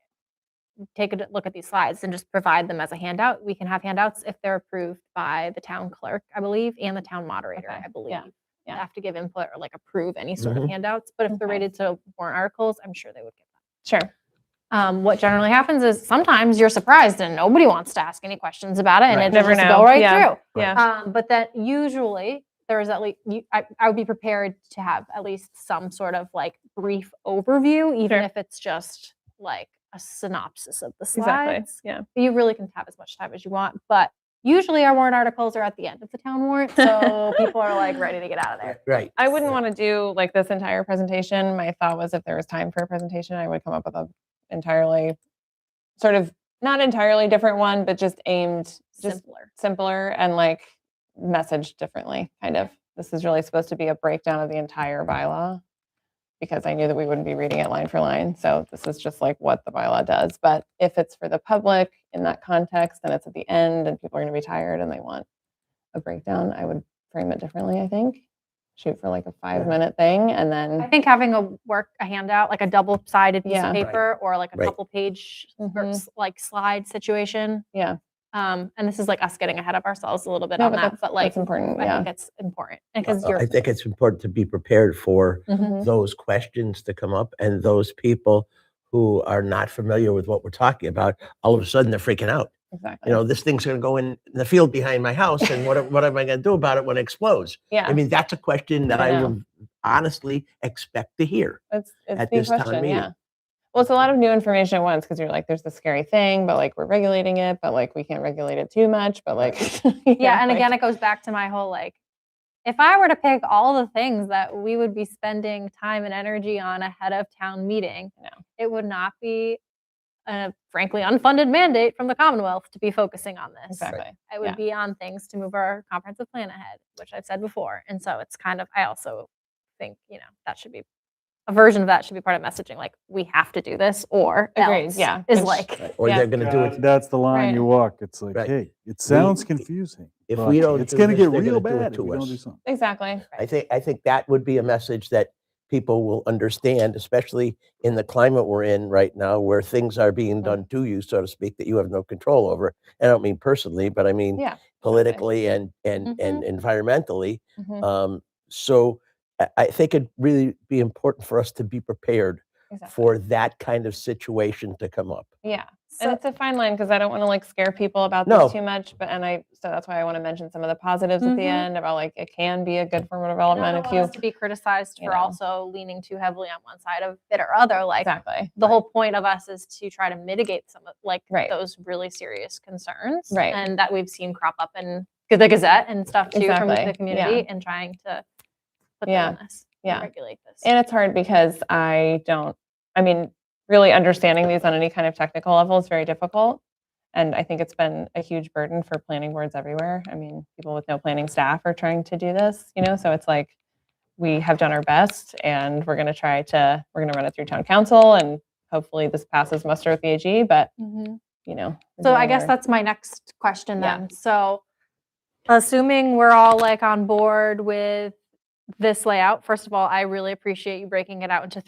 [SPEAKER 1] take a look at these slides and just provide them as a handout. We can have handouts if they're approved by the town clerk, I believe, and the town moderator,
[SPEAKER 6] Okay.
[SPEAKER 1] I believe.
[SPEAKER 6] Yeah.
[SPEAKER 1] They
[SPEAKER 6] Yeah.
[SPEAKER 1] have to give input or like approve any sort of
[SPEAKER 5] Mhm.
[SPEAKER 1] handouts. But if they're
[SPEAKER 6] Okay.
[SPEAKER 1] rated to warrant articles, I'm sure they would get
[SPEAKER 6] Sure.
[SPEAKER 1] that. What generally happens is sometimes you're surprised and nobody wants to ask any questions about it, and
[SPEAKER 5] Right.
[SPEAKER 1] it
[SPEAKER 6] Never
[SPEAKER 1] just
[SPEAKER 6] know.
[SPEAKER 1] go right
[SPEAKER 6] Yeah.
[SPEAKER 1] through.
[SPEAKER 6] Yeah.
[SPEAKER 1] But then usually there's at least I would be prepared to have at least some sort of like brief overview, even
[SPEAKER 6] Sure.
[SPEAKER 1] if it's just like a synopsis of the
[SPEAKER 6] Exactly.
[SPEAKER 1] slides.
[SPEAKER 6] Yeah.
[SPEAKER 1] You really can have as much time as you want, but usually our warrant articles are at the end of the town warrant, so people are like ready to get out of there.
[SPEAKER 5] Right.
[SPEAKER 6] I wouldn't want to do like this entire presentation. My thought was if there was time for a presentation, I would come up with a entirely sort of not entirely different one, but just aimed just
[SPEAKER 1] Simpler.
[SPEAKER 6] simpler and like messaged differently. Kind of. This is really supposed to be a breakdown of the entire bylaw because I knew that we wouldn't be reading it line for line. So this is just like what the bylaw does. But if it's for the public in that context, then it's at the end and people are going to be tired and they want a breakdown, I would frame it differently, I think. Shoot for like a 5-minute thing and then
[SPEAKER 1] I think having a handout, like a double-sided piece
[SPEAKER 6] Yeah.
[SPEAKER 1] of paper or like a
[SPEAKER 5] Right.
[SPEAKER 1] couple page
[SPEAKER 6] Mhm.
[SPEAKER 1] like slide situation.
[SPEAKER 6] yeah.
[SPEAKER 1] And this is like us getting ahead of ourselves a little bit
[SPEAKER 6] No,
[SPEAKER 1] on
[SPEAKER 6] but
[SPEAKER 1] that, but like
[SPEAKER 6] that's important.
[SPEAKER 1] I
[SPEAKER 6] Yeah.
[SPEAKER 1] think it's important because you're
[SPEAKER 5] I think it's important to be prepared for
[SPEAKER 6] Mhm.
[SPEAKER 5] those questions to come up, and those people who are not familiar with what we're talking about, all of a sudden they're freaking out.
[SPEAKER 6] Exactly.
[SPEAKER 5] This thing's going to go in the field behind my house, and what am I going to do about it when it explodes?
[SPEAKER 6] yeah.
[SPEAKER 5] I mean, that's a question that
[SPEAKER 6] I
[SPEAKER 5] I
[SPEAKER 6] know.
[SPEAKER 5] would honestly expect to hear.
[SPEAKER 6] It's
[SPEAKER 5] at
[SPEAKER 6] the
[SPEAKER 5] this town
[SPEAKER 6] question,
[SPEAKER 5] meeting.
[SPEAKER 6] yeah. Well, it's a lot of new information at once because you're like, there's this scary thing, but like we're regulating it, but like we can't regulate it too much, but like
[SPEAKER 1] yeah, and again, it goes back to my whole like, if I were to pick all the things that we would be spending time and energy on ahead of town meeting,
[SPEAKER 6] No.
[SPEAKER 1] it would not be a frankly unfunded mandate from the Commonwealth to be focusing on this.
[SPEAKER 6] exactly.
[SPEAKER 1] It would
[SPEAKER 6] Yeah.
[SPEAKER 1] be on things to move our comprehensive plan ahead, which I've said before. And so it's kind of, I also think, that should be a version of that should be part of messaging. Like we have to do this or
[SPEAKER 6] Agreed.
[SPEAKER 1] else
[SPEAKER 6] Yeah.
[SPEAKER 1] is
[SPEAKER 6] Which-
[SPEAKER 1] like,
[SPEAKER 5] Or
[SPEAKER 6] Yeah.
[SPEAKER 5] they're going to do it.
[SPEAKER 2] That's the line you
[SPEAKER 6] Right.
[SPEAKER 2] walk. It's like,
[SPEAKER 5] Right.
[SPEAKER 2] hey, it sounds confusing.
[SPEAKER 5] if
[SPEAKER 2] but
[SPEAKER 5] we don't
[SPEAKER 2] it's
[SPEAKER 5] do
[SPEAKER 2] going to
[SPEAKER 5] this,
[SPEAKER 2] get
[SPEAKER 5] they're
[SPEAKER 2] real
[SPEAKER 5] gonna do it
[SPEAKER 2] bad if
[SPEAKER 5] to
[SPEAKER 2] we don't
[SPEAKER 5] us.
[SPEAKER 2] do something.
[SPEAKER 6] Exactly.
[SPEAKER 5] I think that would be a message that people will understand, especially in the climate we're in right now, where things are being done to you, so to speak, that you have no control over. I don't mean personally, but I mean
[SPEAKER 6] Yeah.
[SPEAKER 5] politically and
[SPEAKER 1] Mhm.
[SPEAKER 6] Mhm.
[SPEAKER 5] So I think it'd really be important for us to be prepared
[SPEAKER 6] Exactly.
[SPEAKER 5] for that kind of situation to come up.
[SPEAKER 6] Yeah.
[SPEAKER 1] So-
[SPEAKER 6] And it's a fine line because I don't want to like scare people about
[SPEAKER 5] No.
[SPEAKER 6] this too much, but so that's why I want to mention some of the positives at the
[SPEAKER 1] Mhm.
[SPEAKER 6] end about like it can be a good form of
[SPEAKER 1] And I
[SPEAKER 6] development
[SPEAKER 1] don't
[SPEAKER 6] if
[SPEAKER 1] want
[SPEAKER 6] you
[SPEAKER 1] us to be criticized
[SPEAKER 6] you
[SPEAKER 1] for
[SPEAKER 6] know.
[SPEAKER 1] also leaning too heavily on one side of it or other. Like
[SPEAKER 6] exactly
[SPEAKER 1] the whole point of us is to try to mitigate some of like
[SPEAKER 6] Right.
[SPEAKER 1] those really serious concerns,
[SPEAKER 6] Right.
[SPEAKER 1] and that we've seen crop up in the Gazette and stuff too from
[SPEAKER 6] Exactly.
[SPEAKER 1] the community,
[SPEAKER 6] Yeah.
[SPEAKER 1] and trying to put
[SPEAKER 6] Yeah.
[SPEAKER 1] them in this,
[SPEAKER 6] Yeah.
[SPEAKER 1] regulate this.
[SPEAKER 6] and it's hard because really understanding these on any kind of technical level is very difficult. And I think it's been a huge burden for planning boards everywhere. I mean, people with no planning staff are trying to do this, so it's like we have done our best and we're going to run it through town council and hopefully this passes muster with the AG, but
[SPEAKER 1] Mhm.
[SPEAKER 6] we're
[SPEAKER 1] So I
[SPEAKER 6] doing
[SPEAKER 1] guess
[SPEAKER 6] our-
[SPEAKER 1] that's my next question
[SPEAKER 6] Yeah.
[SPEAKER 1] then. So assuming we're all like on board with this layout, first of all, I really appreciate you breaking it out into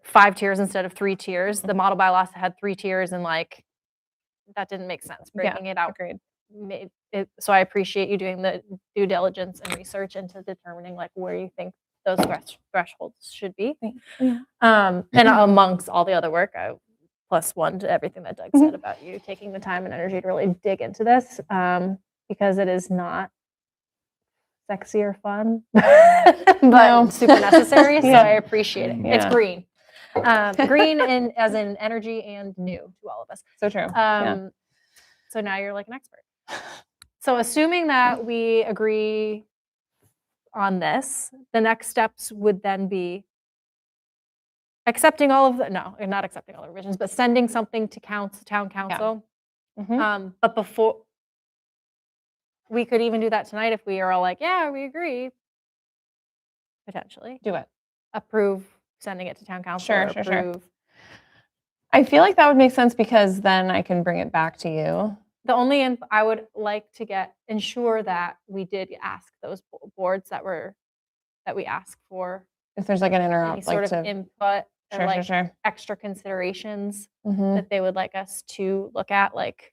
[SPEAKER 1] 5 tiers instead of 3 tiers. The model bylaws had 3 tiers and like that didn't make sense. Breaking it out
[SPEAKER 6] agreed.
[SPEAKER 1] made it, so I appreciate you doing the due diligence and research into determining like where you think those thresholds should be.
[SPEAKER 6] Yeah.
[SPEAKER 1] And amongst all the other work, +1 to everything that Doug
[SPEAKER 6] Mhm.
[SPEAKER 1] said about you taking the time and energy to really dig into this, because it is not sexy or fun, but
[SPEAKER 6] No.
[SPEAKER 1] super necessary. So
[SPEAKER 6] Yeah.
[SPEAKER 1] I appreciate it. It's
[SPEAKER 6] Yeah.
[SPEAKER 1] green, green in as in energy and new to all of us.
[SPEAKER 6] So true. Yeah.
[SPEAKER 1] So now you're like an expert. So assuming that we agree on this, the next steps would then be accepting all of the, no, not accepting all the revisions, but sending something to town council.
[SPEAKER 6] Mhm.
[SPEAKER 1] But before, we could even do that tonight if we are all like, yeah, we agree, potentially.
[SPEAKER 6] Do it.
[SPEAKER 1] Approve sending it to town council.
[SPEAKER 6] Sure,
[SPEAKER 1] or
[SPEAKER 6] sure, sure.
[SPEAKER 1] approve.
[SPEAKER 6] I feel like that would make sense because then I can bring it back to you.
[SPEAKER 1] The only I would like to ensure that we did ask those boards that we asked for
[SPEAKER 6] If there's like an
[SPEAKER 1] any
[SPEAKER 6] interrupt,
[SPEAKER 1] sort
[SPEAKER 6] like
[SPEAKER 1] of
[SPEAKER 6] to
[SPEAKER 1] input or
[SPEAKER 6] sure,
[SPEAKER 1] like
[SPEAKER 6] sure.
[SPEAKER 1] extra considerations
[SPEAKER 6] Mhm.
[SPEAKER 1] that they would like us to look at, like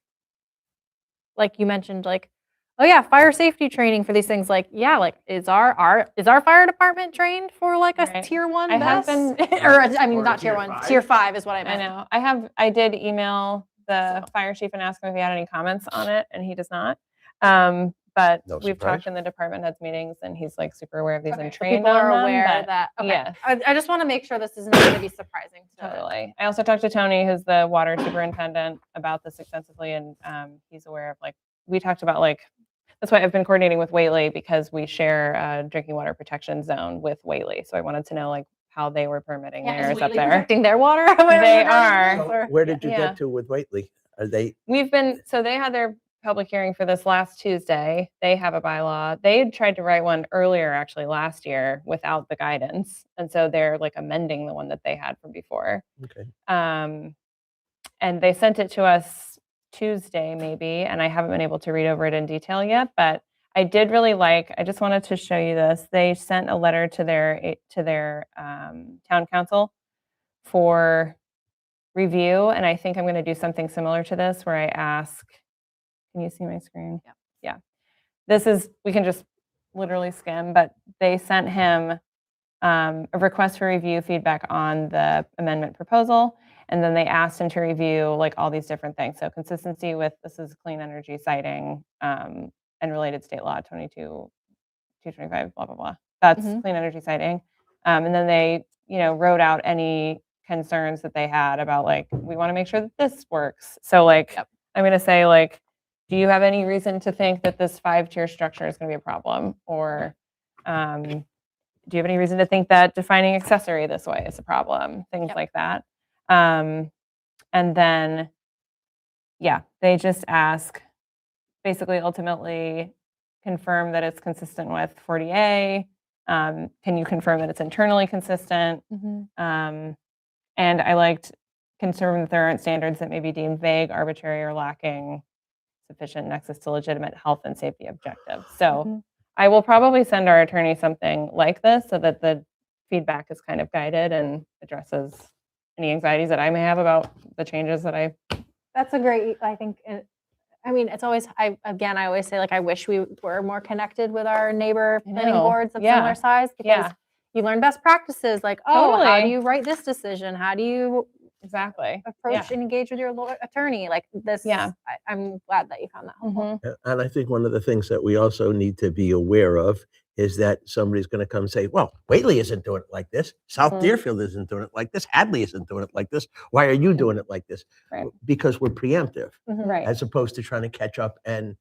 [SPEAKER 1] you mentioned, like, oh yeah, fire safety training for these things. Like, yeah, like is our fire department trained for like a
[SPEAKER 6] Right.
[SPEAKER 1] tier 1
[SPEAKER 6] I have
[SPEAKER 1] vest?
[SPEAKER 6] been-
[SPEAKER 1] or I mean
[SPEAKER 4] Or
[SPEAKER 1] not
[SPEAKER 4] tier
[SPEAKER 1] tier 1,
[SPEAKER 4] five?
[SPEAKER 1] tier 5 is what I
[SPEAKER 6] I
[SPEAKER 1] meant.
[SPEAKER 6] know. I did email the fire chief and ask him if he had any comments on it, and he does not. But
[SPEAKER 5] No
[SPEAKER 6] we've
[SPEAKER 5] surprise.
[SPEAKER 6] talked in the department heads meetings, and he's like super aware of these
[SPEAKER 1] Okay,
[SPEAKER 6] and
[SPEAKER 1] so
[SPEAKER 6] trained
[SPEAKER 1] people are
[SPEAKER 6] on them,
[SPEAKER 1] aware
[SPEAKER 6] but-
[SPEAKER 1] that. Okay,
[SPEAKER 6] yes.
[SPEAKER 1] I just want to make sure this isn't going to be surprising.
[SPEAKER 6] Totally. I also talked to Tony, who's the water superintendent, about this extensively, and he's aware of we talked about that's why I've been coordinating with Whately because we share a drinking water protection zone with Whately. So I wanted to know how they were permitting
[SPEAKER 1] Yeah,
[SPEAKER 6] theirs
[SPEAKER 1] is
[SPEAKER 6] up
[SPEAKER 1] Whately
[SPEAKER 6] there.
[SPEAKER 1] protecting their water.
[SPEAKER 6] They are.
[SPEAKER 5] So where did you
[SPEAKER 6] Yeah.
[SPEAKER 5] get to with Whately? Are they,
[SPEAKER 6] So they had their public hearing for this last Tuesday. They have a bylaw. They had tried to write one earlier, actually last year, without the guidance. And so they're amending the one that they had from before.
[SPEAKER 5] okay.
[SPEAKER 6] And they sent it to us Tuesday, maybe, and I haven't been able to read over it in detail yet, but I did really I just wanted to show you this. They sent a letter to their town council for review, and I think I'm going to do something similar to this where I ask, can you see my screen? Yeah. We can just literally skim, but they sent him a request for review feedback on the amendment proposal. And then they asked him to review all these different things. So consistency with, this is clean energy siting and related state law 225, blah, blah, blah. That's
[SPEAKER 1] Mhm.
[SPEAKER 6] clean energy siting. And then they, wrote out any concerns that they had about we want to make sure that this works. So I'm going to say do you have any reason to think that this 5-tier structure is going to be a problem? Or do you have any reason to think that defining accessory this way is a problem? Things like that. And then, they just ask, basically, ultimately, confirm that it's consistent with 40A. Can you confirm that it's internally consistent? And I liked confirm that there aren't standards that may be deemed vague, arbitrary, or lacking sufficient nexus to legitimate health and safety objectives. So I will probably send our attorney something like this so that the feedback is kind of guided and addresses any anxieties that I may have about the changes that
[SPEAKER 1] That's a great, I think, I mean, it's always, I always say, I wish we were more connected with our neighbor planning
[SPEAKER 6] know.
[SPEAKER 1] boards of
[SPEAKER 6] Yeah.
[SPEAKER 1] similar size, because
[SPEAKER 6] Yeah.
[SPEAKER 1] you learn best practices, like, oh, how do
[SPEAKER 6] Totally.
[SPEAKER 1] you write this decision? How do you
[SPEAKER 6] Exactly.
[SPEAKER 1] approach and engage with your attorney? Like this,
[SPEAKER 6] Yeah.
[SPEAKER 1] I'm glad that you found that helpful.
[SPEAKER 6] Mhm.
[SPEAKER 5] And I think one of the things that we also need to be aware of is that somebody's going to come and say, well, Whately isn't doing it like this. South
[SPEAKER 6] Mhm.
[SPEAKER 5] Deerfield isn't doing it like this. Hadley isn't doing it like this. Why are you doing it like this?
[SPEAKER 6] Right.
[SPEAKER 5] Because we're preemptive,
[SPEAKER 6] Right.
[SPEAKER 5] as opposed to trying to catch up and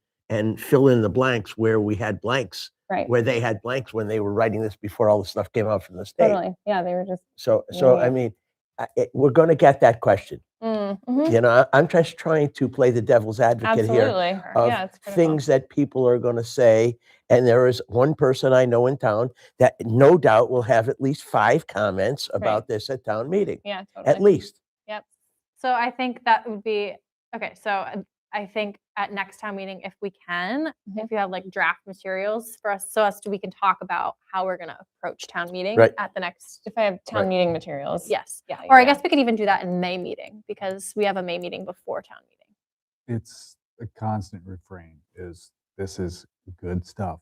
[SPEAKER 5] fill in the blanks where we had blanks,
[SPEAKER 6] Right.
[SPEAKER 5] where they had blanks when they were writing this before all the stuff came out from the state.
[SPEAKER 6] Totally. Yeah, they were just.
[SPEAKER 5] So I
[SPEAKER 6] Right.
[SPEAKER 5] mean, we're going to get that question.
[SPEAKER 6] Mhm.
[SPEAKER 5] You know, I'm just trying to play the devil's advocate here
[SPEAKER 6] Absolutely.
[SPEAKER 5] of
[SPEAKER 6] Yeah, it's critical.
[SPEAKER 5] things that people are going to say. And there is one person I know in town that no doubt will have at least 5 comments about this at town meeting,
[SPEAKER 6] Yeah, totally.
[SPEAKER 5] at least.
[SPEAKER 1] Yep. So I think that would be okay. So I think at next town meeting, if we can, if you have like draft materials for us, we can talk about how we're going to approach town meeting
[SPEAKER 5] Right.
[SPEAKER 1] at the next.
[SPEAKER 6] If I have town
[SPEAKER 5] Right.
[SPEAKER 6] meeting materials.
[SPEAKER 1] Yes.
[SPEAKER 6] Yeah.
[SPEAKER 1] Or I
[SPEAKER 6] yeah.
[SPEAKER 1] guess we could even do that in May meeting because we have a May meeting before town meeting.
[SPEAKER 2] It's a constant refrain is this is good stuff.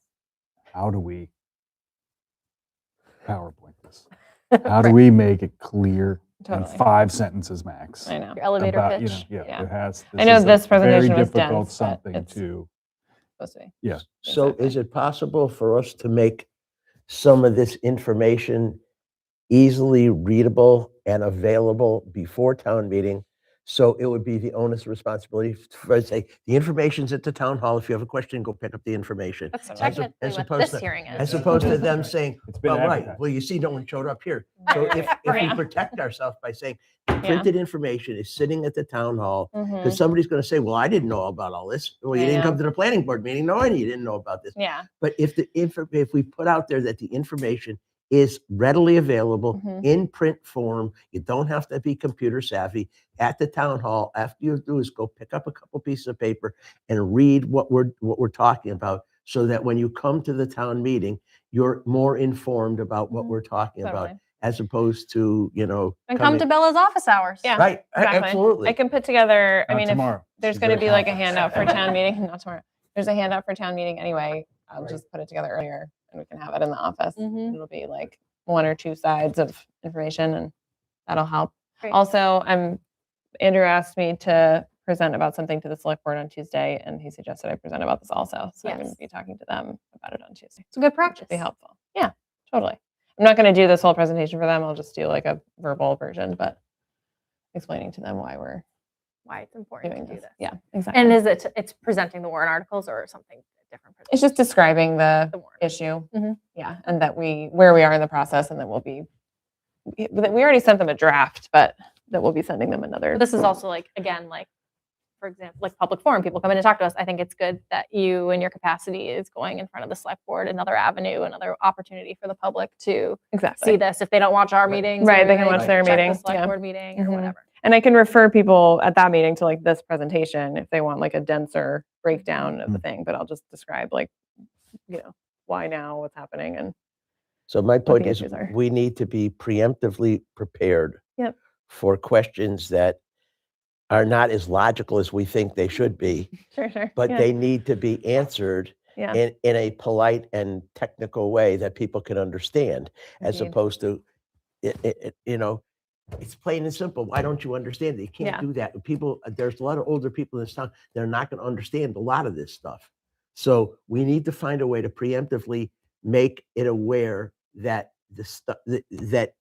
[SPEAKER 2] How do we PowerPoint this? How do we make it clear
[SPEAKER 6] Totally.
[SPEAKER 2] in 5 sentences max?
[SPEAKER 6] I know.
[SPEAKER 1] Your elevator
[SPEAKER 2] About,
[SPEAKER 1] pitch.
[SPEAKER 6] Yeah.
[SPEAKER 2] it has.
[SPEAKER 6] I know
[SPEAKER 2] is a
[SPEAKER 6] this presentation
[SPEAKER 2] very
[SPEAKER 6] was
[SPEAKER 2] difficult
[SPEAKER 6] dense, but
[SPEAKER 2] something
[SPEAKER 6] it's-
[SPEAKER 2] to.
[SPEAKER 6] Supposed to be.
[SPEAKER 2] Yeah.
[SPEAKER 5] So
[SPEAKER 6] Exactly.
[SPEAKER 5] is it possible for us to make some of this information easily readable and available before town meeting? So it would be the onus responsibility for, say, the information's at the town hall. If you have a question, go pick up the information.
[SPEAKER 1] That's
[SPEAKER 6] As
[SPEAKER 1] technically
[SPEAKER 5] as
[SPEAKER 1] what
[SPEAKER 5] opposed
[SPEAKER 1] this
[SPEAKER 5] to-
[SPEAKER 1] hearing is.
[SPEAKER 5] As opposed to them saying,
[SPEAKER 2] It's been
[SPEAKER 5] well, right,
[SPEAKER 2] advertised.
[SPEAKER 5] well, you see, no one showed up here. So if we
[SPEAKER 6] Right.
[SPEAKER 5] protect ourselves by saying, the printed information is sitting at the town hall,
[SPEAKER 6] Mhm.
[SPEAKER 5] because somebody's going to say, well, I didn't know about all this. Well, you
[SPEAKER 6] I
[SPEAKER 5] didn't come
[SPEAKER 6] know.
[SPEAKER 5] to the planning board meeting. No, and you didn't know about this.
[SPEAKER 6] Yeah.
[SPEAKER 5] But if we put out there that the information is readily available
[SPEAKER 6] Mhm.
[SPEAKER 5] in print form, you don't have to be computer savvy at the town hall. After you do is go pick up a couple pieces of paper and read what we're talking about, so that when you come to the town meeting, you're more informed about what
[SPEAKER 6] Mhm.
[SPEAKER 5] we're talking about,
[SPEAKER 6] Totally.
[SPEAKER 5] as opposed to,
[SPEAKER 1] And come to Bella's office hours.
[SPEAKER 6] Yeah.
[SPEAKER 5] right,
[SPEAKER 6] Exactly.
[SPEAKER 5] absolutely.
[SPEAKER 6] I can put together, I
[SPEAKER 2] Not
[SPEAKER 6] mean, if
[SPEAKER 2] tomorrow.
[SPEAKER 6] there's
[SPEAKER 2] She's
[SPEAKER 6] going to
[SPEAKER 2] very
[SPEAKER 6] be like a
[SPEAKER 2] confident.
[SPEAKER 6] handout for town meeting, not tomorrow. There's a handout for town meeting anyway. I'll just put it together earlier and we can have it in the office.
[SPEAKER 1] Mhm.
[SPEAKER 6] It'll be like 1 or 2 sides of information and that'll help.
[SPEAKER 1] Great.
[SPEAKER 6] Also, Andrew asked me to present about something to the select board on Tuesday and he suggested I present about this also. So I'm going
[SPEAKER 1] Yes.
[SPEAKER 6] to be talking to them about it on Tuesday.
[SPEAKER 1] It's a good
[SPEAKER 6] Which
[SPEAKER 1] practice.
[SPEAKER 6] would be helpful. Yeah, totally. I'm not going to do this whole presentation for them. I'll just do like a verbal version, but explaining to them why we're
[SPEAKER 1] Why it's important
[SPEAKER 6] doing
[SPEAKER 1] to do
[SPEAKER 6] this.
[SPEAKER 1] this.
[SPEAKER 6] Yeah, exactly.
[SPEAKER 1] And is it? It's presenting the warrant articles or something different?
[SPEAKER 6] It's just describing the
[SPEAKER 1] The warrant.
[SPEAKER 6] issue.
[SPEAKER 1] Mhm.
[SPEAKER 6] Yeah, and that where we are in the process, and that we already sent them a draft, but that we'll be sending them another.
[SPEAKER 1] But this is also like, again, like, for example, like public forum, people come in to talk to us. I think it's good that you in your capacity is going in front of the select board, another avenue, another opportunity for the public to
[SPEAKER 6] exactly.
[SPEAKER 1] see this if they don't watch our meetings.
[SPEAKER 6] Right,
[SPEAKER 1] or
[SPEAKER 6] they can watch their
[SPEAKER 1] check
[SPEAKER 6] meeting,
[SPEAKER 1] the select
[SPEAKER 6] yeah.
[SPEAKER 1] board meeting or
[SPEAKER 6] Mhm.
[SPEAKER 1] whatever.
[SPEAKER 6] And I can refer people at that meeting to like this presentation if they want like a denser breakdown of the thing, but I'll just describe like, why now, what's happening, and
[SPEAKER 5] So my point
[SPEAKER 6] the
[SPEAKER 5] is,
[SPEAKER 6] issues are.
[SPEAKER 5] we need to be preemptively prepared
[SPEAKER 6] Yep.
[SPEAKER 5] for questions that are not as logical as we think they should be,
[SPEAKER 6] sure.
[SPEAKER 5] but
[SPEAKER 6] yeah.
[SPEAKER 5] they need to be answered
[SPEAKER 6] Yeah.
[SPEAKER 5] in a polite and technical way that people can understand, as
[SPEAKER 6] Indeed.
[SPEAKER 5] opposed to, it's plain and simple. Why don't you understand it? You can't
[SPEAKER 6] Yeah.
[SPEAKER 5] do that. There's a lot of older people in this town. They're not going to understand a lot of this stuff. So we need to find a way to preemptively make it aware that the stuff that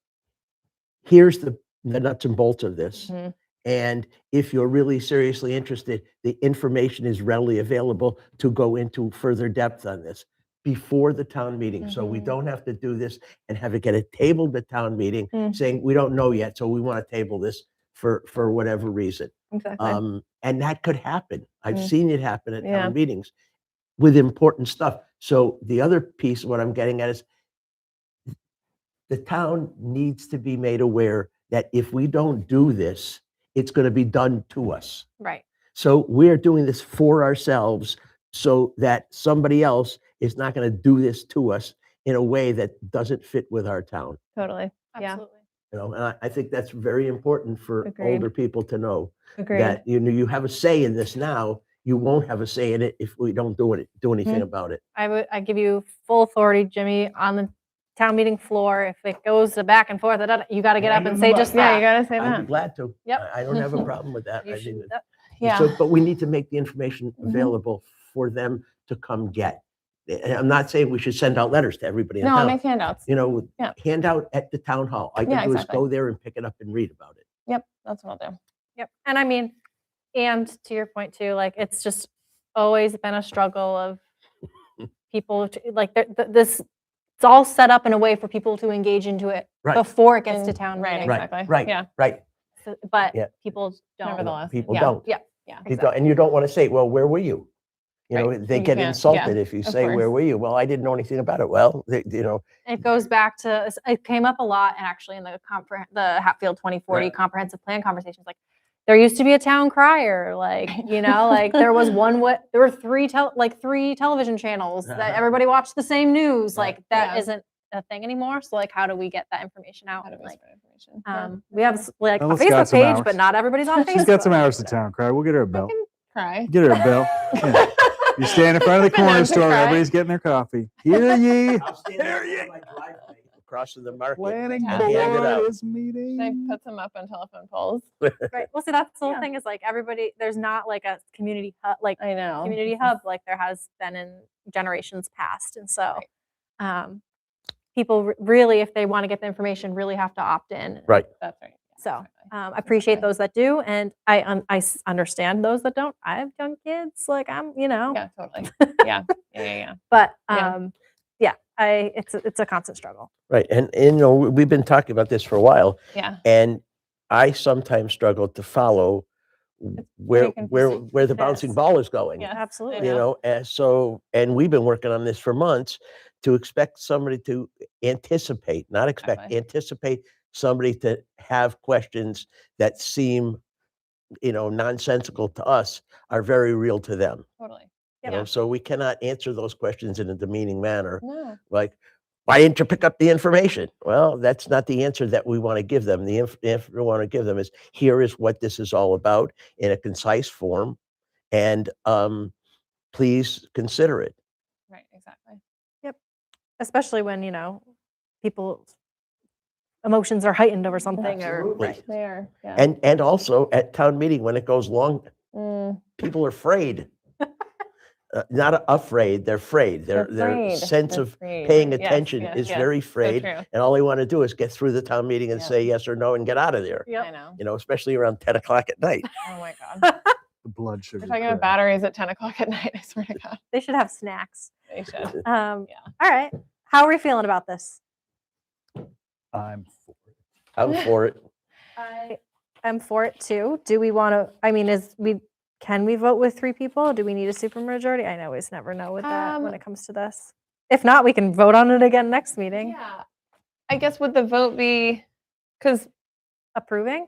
[SPEAKER 5] here's the nuts and bolts of this.
[SPEAKER 6] Mhm.
[SPEAKER 5] And if you're really seriously interested, the information is readily available to go into further depth on this before the town meeting. So we
[SPEAKER 6] Mhm.
[SPEAKER 5] don't have to do this and have it get it tabled at town meeting,
[SPEAKER 6] Mm.
[SPEAKER 5] saying, we don't know yet, so we want to table this for whatever reason.
[SPEAKER 6] Exactly.
[SPEAKER 5] And that could happen. I've
[SPEAKER 6] Mm.
[SPEAKER 5] seen it happen at
[SPEAKER 6] Yeah.
[SPEAKER 5] town meetings with important stuff. So the other piece, what I'm getting at is, the town needs to be made aware that if we don't do this, it's going to be done to us.
[SPEAKER 1] Right.
[SPEAKER 5] So we're doing this for ourselves so that somebody else is not going to do this to us in a way that doesn't fit with our town.
[SPEAKER 6] Totally. Yeah.
[SPEAKER 1] Absolutely.
[SPEAKER 5] And I think that's very important for
[SPEAKER 6] Agreed.
[SPEAKER 5] older people to know,
[SPEAKER 6] Agreed.
[SPEAKER 5] that you have a say in this now. You won't have a say in it if we don't do anything
[SPEAKER 6] Mhm.
[SPEAKER 5] about it.
[SPEAKER 1] I give you full authority, Jimmy, on the town meeting floor, if it goes to back and forth, you got to get up and say just
[SPEAKER 6] Yeah, you
[SPEAKER 1] that.
[SPEAKER 6] gotta say
[SPEAKER 5] I'd be
[SPEAKER 6] that.
[SPEAKER 5] glad to.
[SPEAKER 1] Yep.
[SPEAKER 5] I don't have a problem with that.
[SPEAKER 1] You
[SPEAKER 5] I
[SPEAKER 1] should-
[SPEAKER 5] mean,
[SPEAKER 6] Yeah.
[SPEAKER 5] So, but we need to make the information
[SPEAKER 6] Mhm.
[SPEAKER 5] available for them to come get. And I'm not saying we should send out letters to everybody in
[SPEAKER 6] No, I'll
[SPEAKER 5] town.
[SPEAKER 6] make handouts.
[SPEAKER 5] You know,
[SPEAKER 6] Yeah.
[SPEAKER 5] hand out at the town hall. All I
[SPEAKER 6] Yeah,
[SPEAKER 5] can do is
[SPEAKER 6] exactly.
[SPEAKER 5] go there and pick it up and read about it.
[SPEAKER 6] Yep, that's what I'll do.
[SPEAKER 1] Yep. And I mean, and to your point too, like it's just always been a struggle of people like this. It's all set up in a way for people to engage into it
[SPEAKER 5] Right.
[SPEAKER 1] before it gets to
[SPEAKER 6] And-
[SPEAKER 1] town
[SPEAKER 6] right,
[SPEAKER 1] meeting.
[SPEAKER 5] Right,
[SPEAKER 6] Exactly.
[SPEAKER 5] right,
[SPEAKER 6] Yeah.
[SPEAKER 5] right.
[SPEAKER 1] But
[SPEAKER 5] Yeah.
[SPEAKER 1] people don't.
[SPEAKER 6] Nevertheless.
[SPEAKER 5] People
[SPEAKER 6] yeah.
[SPEAKER 5] don't.
[SPEAKER 1] Yeah.
[SPEAKER 6] Yeah.
[SPEAKER 5] You don't- And you don't want to say, well, where were you? You know,
[SPEAKER 6] Right.
[SPEAKER 5] they
[SPEAKER 6] You
[SPEAKER 5] get
[SPEAKER 6] can't-
[SPEAKER 5] insulted
[SPEAKER 6] yeah,
[SPEAKER 5] if you
[SPEAKER 6] of
[SPEAKER 5] say, where
[SPEAKER 6] course.
[SPEAKER 5] were you? Well, I didn't know anything about it. Well, you know,
[SPEAKER 1] It goes back to it came up a lot actually in the Hatfield 2040
[SPEAKER 5] Right.
[SPEAKER 1] comprehensive plan conversations. Like there used to be a town crier, like like there was there were three television channels that everybody watched the same news.
[SPEAKER 5] Yeah.
[SPEAKER 1] Like that
[SPEAKER 6] Yeah.
[SPEAKER 1] not a thing anymore. So like, how do we get that information out?
[SPEAKER 6] How do we
[SPEAKER 1] Like,
[SPEAKER 6] spread information? Yeah.
[SPEAKER 1] we have like a
[SPEAKER 2] Bella's got
[SPEAKER 1] Facebook
[SPEAKER 2] some
[SPEAKER 1] page,
[SPEAKER 2] hours.
[SPEAKER 1] but not everybody's on Facebook.
[SPEAKER 2] She's got some hours to town cry. We'll get her a
[SPEAKER 6] I
[SPEAKER 2] bell.
[SPEAKER 6] can cry.
[SPEAKER 2] Get her a bell. Yeah. You stand in front of the
[SPEAKER 6] I've been known
[SPEAKER 2] corner
[SPEAKER 6] to
[SPEAKER 2] store.
[SPEAKER 6] cry.
[SPEAKER 2] Everybody's getting their coffee. Hear ye.
[SPEAKER 5] I'll stand out in my driveway across from the market.
[SPEAKER 2] Planning
[SPEAKER 6] Yeah.
[SPEAKER 5] Hand it
[SPEAKER 2] board
[SPEAKER 5] out.
[SPEAKER 2] is meeting.
[SPEAKER 6] Should I put some up on telephone poles?
[SPEAKER 1] Right. Well, see, that's the whole
[SPEAKER 6] Yeah.
[SPEAKER 1] thing is like everybody. There's not like a community hub, like
[SPEAKER 6] I know.
[SPEAKER 1] community hub like there has been in generations past, and so people really, if they want to get the information, really have to opt in.
[SPEAKER 5] Right.
[SPEAKER 6] That's right.
[SPEAKER 1] So
[SPEAKER 6] Exactly.
[SPEAKER 1] I appreciate
[SPEAKER 6] Exactly.
[SPEAKER 1] those that do, and I understand those that don't. I have young kids, like I'm,
[SPEAKER 6] Yeah, totally. Yeah. Yeah.
[SPEAKER 1] but
[SPEAKER 6] Yeah.
[SPEAKER 1] it's a constant struggle.
[SPEAKER 5] Right. And, you know, we've been talking about this for a while,
[SPEAKER 6] Yeah.
[SPEAKER 5] and I sometimes struggle to follow where
[SPEAKER 6] confusing.
[SPEAKER 5] where the bouncing
[SPEAKER 1] Yes.
[SPEAKER 5] ball is going.
[SPEAKER 6] Yeah.
[SPEAKER 1] Absolutely.
[SPEAKER 5] You know, and we've been working on this for months to expect somebody to anticipate, not expect,
[SPEAKER 6] Exactly.
[SPEAKER 5] anticipate somebody to have questions that seem, nonsensical to us are very real to them.
[SPEAKER 6] Totally.
[SPEAKER 5] You know, so we cannot answer those questions in a demeaning manner.
[SPEAKER 6] No.
[SPEAKER 5] Like, why didn't you pick up the information? Well, that's not the answer that we want to give them. The answer we want to give them is, here is what this is all about in a concise form, and please consider it.
[SPEAKER 6] Right. Exactly.
[SPEAKER 1] Especially when people's emotions are heightened over something, or
[SPEAKER 5] Absolutely.
[SPEAKER 1] right.
[SPEAKER 6] They are. Yeah.
[SPEAKER 5] And also at town meeting, when it goes long, people are afraid. Not afraid, they're afraid. Their
[SPEAKER 6] Afraid.
[SPEAKER 5] sense
[SPEAKER 6] They're
[SPEAKER 5] of
[SPEAKER 6] afraid.
[SPEAKER 5] paying
[SPEAKER 6] Yes,
[SPEAKER 5] attention
[SPEAKER 6] yes,
[SPEAKER 5] is
[SPEAKER 6] yes.
[SPEAKER 5] very
[SPEAKER 6] So
[SPEAKER 5] frayed,
[SPEAKER 6] true.
[SPEAKER 5] and all they want to do is get through the town meeting and
[SPEAKER 6] Yeah.
[SPEAKER 5] say yes or no and get out of there.
[SPEAKER 1] Yep.
[SPEAKER 6] I know.
[SPEAKER 5] Especially around 10 o'clock at night.
[SPEAKER 6] Oh my God.
[SPEAKER 2] The blood sugar.
[SPEAKER 6] We're talking about
[SPEAKER 2] crash.
[SPEAKER 6] batteries at 10 o'clock at night. I swear to God.
[SPEAKER 1] They should have snacks.
[SPEAKER 6] They should.
[SPEAKER 1] All right. How are we feeling about this?
[SPEAKER 2] I'm for it.
[SPEAKER 5] I'm for it.
[SPEAKER 1] I am for it too. Do we want to? I mean, can we vote with 3 people? Do we need a supermajority? I always never know with that when it comes to this. If not, we can vote on it again next meeting.
[SPEAKER 6] Yeah. I guess would the vote be, because
[SPEAKER 1] Approving?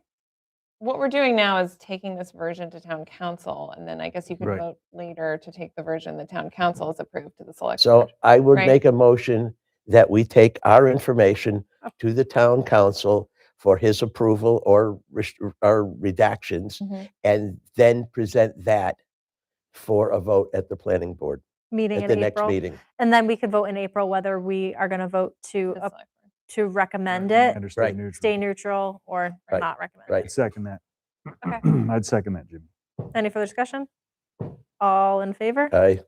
[SPEAKER 6] what we're doing now is taking this version to town council, and then I guess you could
[SPEAKER 2] Right.
[SPEAKER 6] vote later to take the version the town council has approved to the select
[SPEAKER 5] So
[SPEAKER 6] board.
[SPEAKER 5] I would
[SPEAKER 6] Right.
[SPEAKER 5] make a motion that we take our information to the town council for his approval or redactions,
[SPEAKER 6] Mhm.
[SPEAKER 5] and then present that for a vote at the planning board
[SPEAKER 1] Meeting
[SPEAKER 5] at
[SPEAKER 1] in
[SPEAKER 5] the next
[SPEAKER 1] April.
[SPEAKER 5] meeting.
[SPEAKER 1] And then we could vote in April whether we are going to vote
[SPEAKER 6] The select board.
[SPEAKER 1] to recommend it,
[SPEAKER 2] Understood
[SPEAKER 5] Right.
[SPEAKER 2] neutral.
[SPEAKER 1] stay neutral, or
[SPEAKER 5] Right,
[SPEAKER 1] not recommend
[SPEAKER 5] right.
[SPEAKER 2] I'd second that.
[SPEAKER 1] Okay.
[SPEAKER 2] I'd second that, Jimmy.
[SPEAKER 1] it. Any further discussion? All in favor? Hi.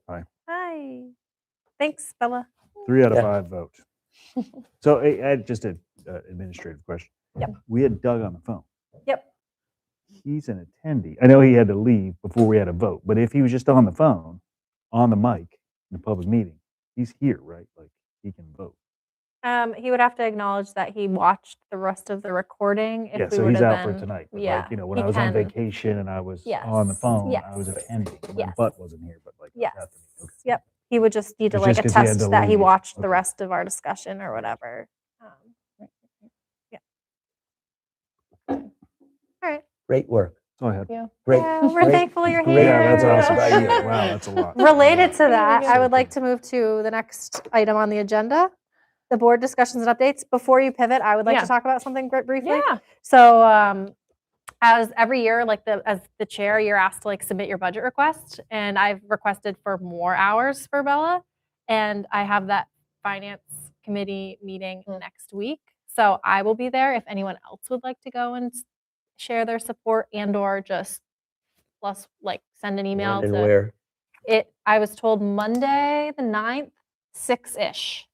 [SPEAKER 1] Thanks, Bella.
[SPEAKER 2] 3 out of
[SPEAKER 5] Yeah.
[SPEAKER 2] 5 vote. So I had just an administrative question.
[SPEAKER 1] Yep.
[SPEAKER 2] We had Doug on the phone.
[SPEAKER 1] Yep.
[SPEAKER 2] He's an attendee. I know he had to leave before we had a vote, but if he was just on the phone, on the mic, in a public meeting, he's here, right? Like he can vote.
[SPEAKER 1] He would have to acknowledge that he watched the rest of the recording. If
[SPEAKER 2] Yeah,
[SPEAKER 1] we
[SPEAKER 2] so
[SPEAKER 1] would
[SPEAKER 2] he's
[SPEAKER 1] have
[SPEAKER 2] out for
[SPEAKER 1] been-
[SPEAKER 2] tonight. But
[SPEAKER 1] yeah,
[SPEAKER 2] like, when
[SPEAKER 1] he
[SPEAKER 2] I was on
[SPEAKER 1] can.
[SPEAKER 2] vacation and I was on the
[SPEAKER 1] Yes,
[SPEAKER 2] phone, I was
[SPEAKER 1] yes,
[SPEAKER 2] attending. My
[SPEAKER 1] yes.
[SPEAKER 2] butt wasn't here, but like. I
[SPEAKER 1] Yes.
[SPEAKER 2] got to meet- okay.
[SPEAKER 1] Yep. He would just need to
[SPEAKER 2] It's
[SPEAKER 1] like
[SPEAKER 2] just 'cause he had
[SPEAKER 1] attest
[SPEAKER 2] to
[SPEAKER 1] that he
[SPEAKER 2] leave.
[SPEAKER 1] watched the
[SPEAKER 2] Okay.
[SPEAKER 1] rest of our discussion or whatever. All right.
[SPEAKER 5] Great work.
[SPEAKER 2] That's all I had.
[SPEAKER 6] Yeah.
[SPEAKER 5] Great.
[SPEAKER 1] Yeah, we're
[SPEAKER 5] great-
[SPEAKER 1] thankful you're
[SPEAKER 5] great-
[SPEAKER 1] here.
[SPEAKER 2] Yeah, that's awesome.
[SPEAKER 5] Right here.
[SPEAKER 2] Wow, that's a lot.
[SPEAKER 1] Related to that,
[SPEAKER 6] good.
[SPEAKER 1] I would like to move to the next item on the agenda, the board discussions and updates. Before you pivot, I would like
[SPEAKER 6] Yeah.
[SPEAKER 1] to talk about something briefly.
[SPEAKER 6] Yeah.
[SPEAKER 1] So, as every year, like as the chair, you're asked to like submit your budget request, and I've requested for more hours for Bella, and I have that finance committee meeting
[SPEAKER 6] Mm.
[SPEAKER 1] next week. So I will be there if anyone else would like to go and share their support and or just plus like send an email
[SPEAKER 5] When and
[SPEAKER 1] to
[SPEAKER 5] where?
[SPEAKER 1] it. I was told Monday the 9th, 6-ish.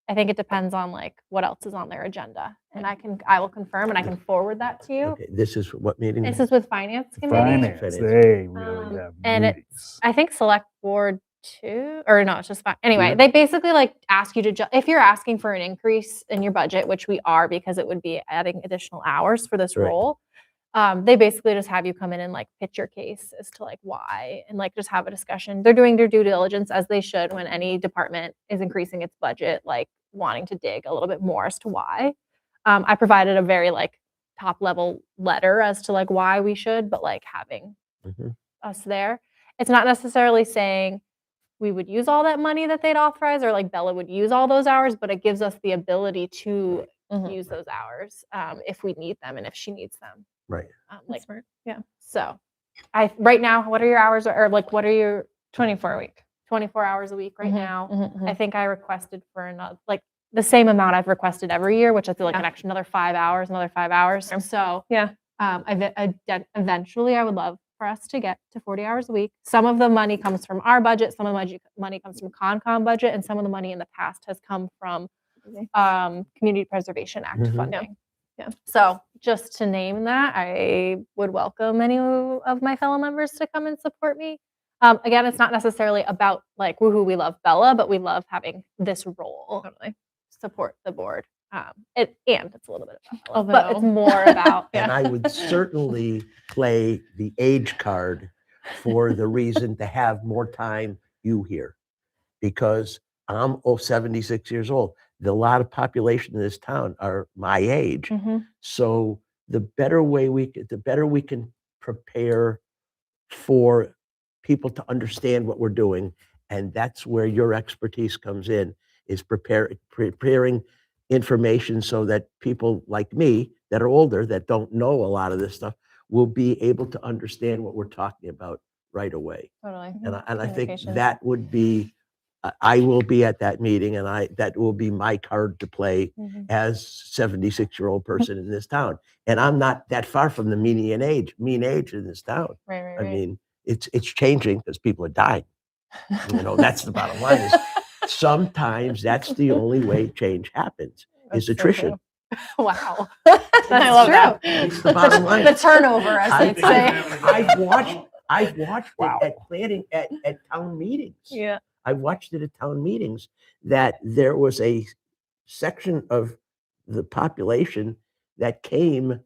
[SPEAKER 1] I think it depends on like what else is on their agenda. And I will confirm and I can forward that to you.
[SPEAKER 5] Okay, this is what meeting?
[SPEAKER 1] This is with finance committee.
[SPEAKER 2] Finance,
[SPEAKER 5] Finance.
[SPEAKER 2] they really
[SPEAKER 1] Um,
[SPEAKER 2] have
[SPEAKER 1] and it's-
[SPEAKER 2] meetings.
[SPEAKER 1] I think select board too, or no, it's just fine. Anyway,
[SPEAKER 5] Yeah.
[SPEAKER 1] they basically like ask you to, if you're asking for an increase in your budget, which we are because it would be adding additional hours for this
[SPEAKER 5] Right.
[SPEAKER 1] role, they basically just have you come in and like pitch your case as to like why and like just have a discussion. They're doing their due diligence as they should when any department is increasing its budget, like wanting to dig a little bit more as to why. I provided a very like top level letter as to like why we should, but like having
[SPEAKER 5] Mhm.
[SPEAKER 1] us there. It's not necessarily saying we would use all that money that they'd authorize or like Bella would use all those hours, but it gives us the ability to
[SPEAKER 6] Mhm.
[SPEAKER 1] use those hours if we need them and if she needs them.
[SPEAKER 5] Right.
[SPEAKER 1] Like,
[SPEAKER 6] Smart. Yeah.
[SPEAKER 1] so right now, what are your hours or like what are your
[SPEAKER 6] 24 a week.
[SPEAKER 1] 24 hours a week right
[SPEAKER 6] Mhm,
[SPEAKER 1] now?
[SPEAKER 6] mhm, mhm.
[SPEAKER 1] I think I requested for another, like the same amount I've requested every year, which I feel like
[SPEAKER 6] Yeah.
[SPEAKER 1] an extra another 5 hours, another 5 hours.
[SPEAKER 6] Okay.
[SPEAKER 1] So
[SPEAKER 6] Yeah.
[SPEAKER 1] eventually I would love for us to get to 40 hours a week. Some of the money comes from our budget, some of the money comes from Concom budget, and some of the money in the past has come from Community Preservation Act
[SPEAKER 5] Mhm.
[SPEAKER 1] funding.
[SPEAKER 6] Yeah.
[SPEAKER 1] So just to name that, I would welcome any of my fellow members to come and support me. Again, it's not necessarily about like, woohoo, we love Bella, but we love having this role
[SPEAKER 6] Totally.
[SPEAKER 1] support the board. And it's a little bit about Bella, but it's
[SPEAKER 6] Although-
[SPEAKER 1] more about
[SPEAKER 5] And I would certainly play the age card for the reason to have more time you here. Because I'm 76 years old. A lot of population in this town are my age.
[SPEAKER 6] Mhm.
[SPEAKER 5] So the better we can prepare for people to understand what we're doing, and that's where your expertise comes in, is preparing information so that people like me that are older, that don't know a lot of this stuff, will be able to understand what we're talking about right away.
[SPEAKER 6] Totally.
[SPEAKER 5] And I think
[SPEAKER 6] Communication.
[SPEAKER 5] that would be, I will be at that meeting, and that will be my card to play
[SPEAKER 6] Mhm.
[SPEAKER 5] as 76-year-old person in this town. And I'm not that far from the mean age in this town.
[SPEAKER 6] Right, right,
[SPEAKER 5] I
[SPEAKER 6] right.
[SPEAKER 5] mean, it's changing because people are dying. That's the bottom line. Is sometimes that's the only way change happens, is
[SPEAKER 6] That's so
[SPEAKER 5] attrition.
[SPEAKER 6] true.
[SPEAKER 1] wow.
[SPEAKER 6] I love that.
[SPEAKER 5] It's the bottom line.
[SPEAKER 1] The turnover, as
[SPEAKER 5] I-
[SPEAKER 1] they say.
[SPEAKER 5] I've watched
[SPEAKER 2] Wow.
[SPEAKER 5] it at planning at town meetings.
[SPEAKER 6] Yeah.
[SPEAKER 5] I watched it at town meetings that there was a section of the population that came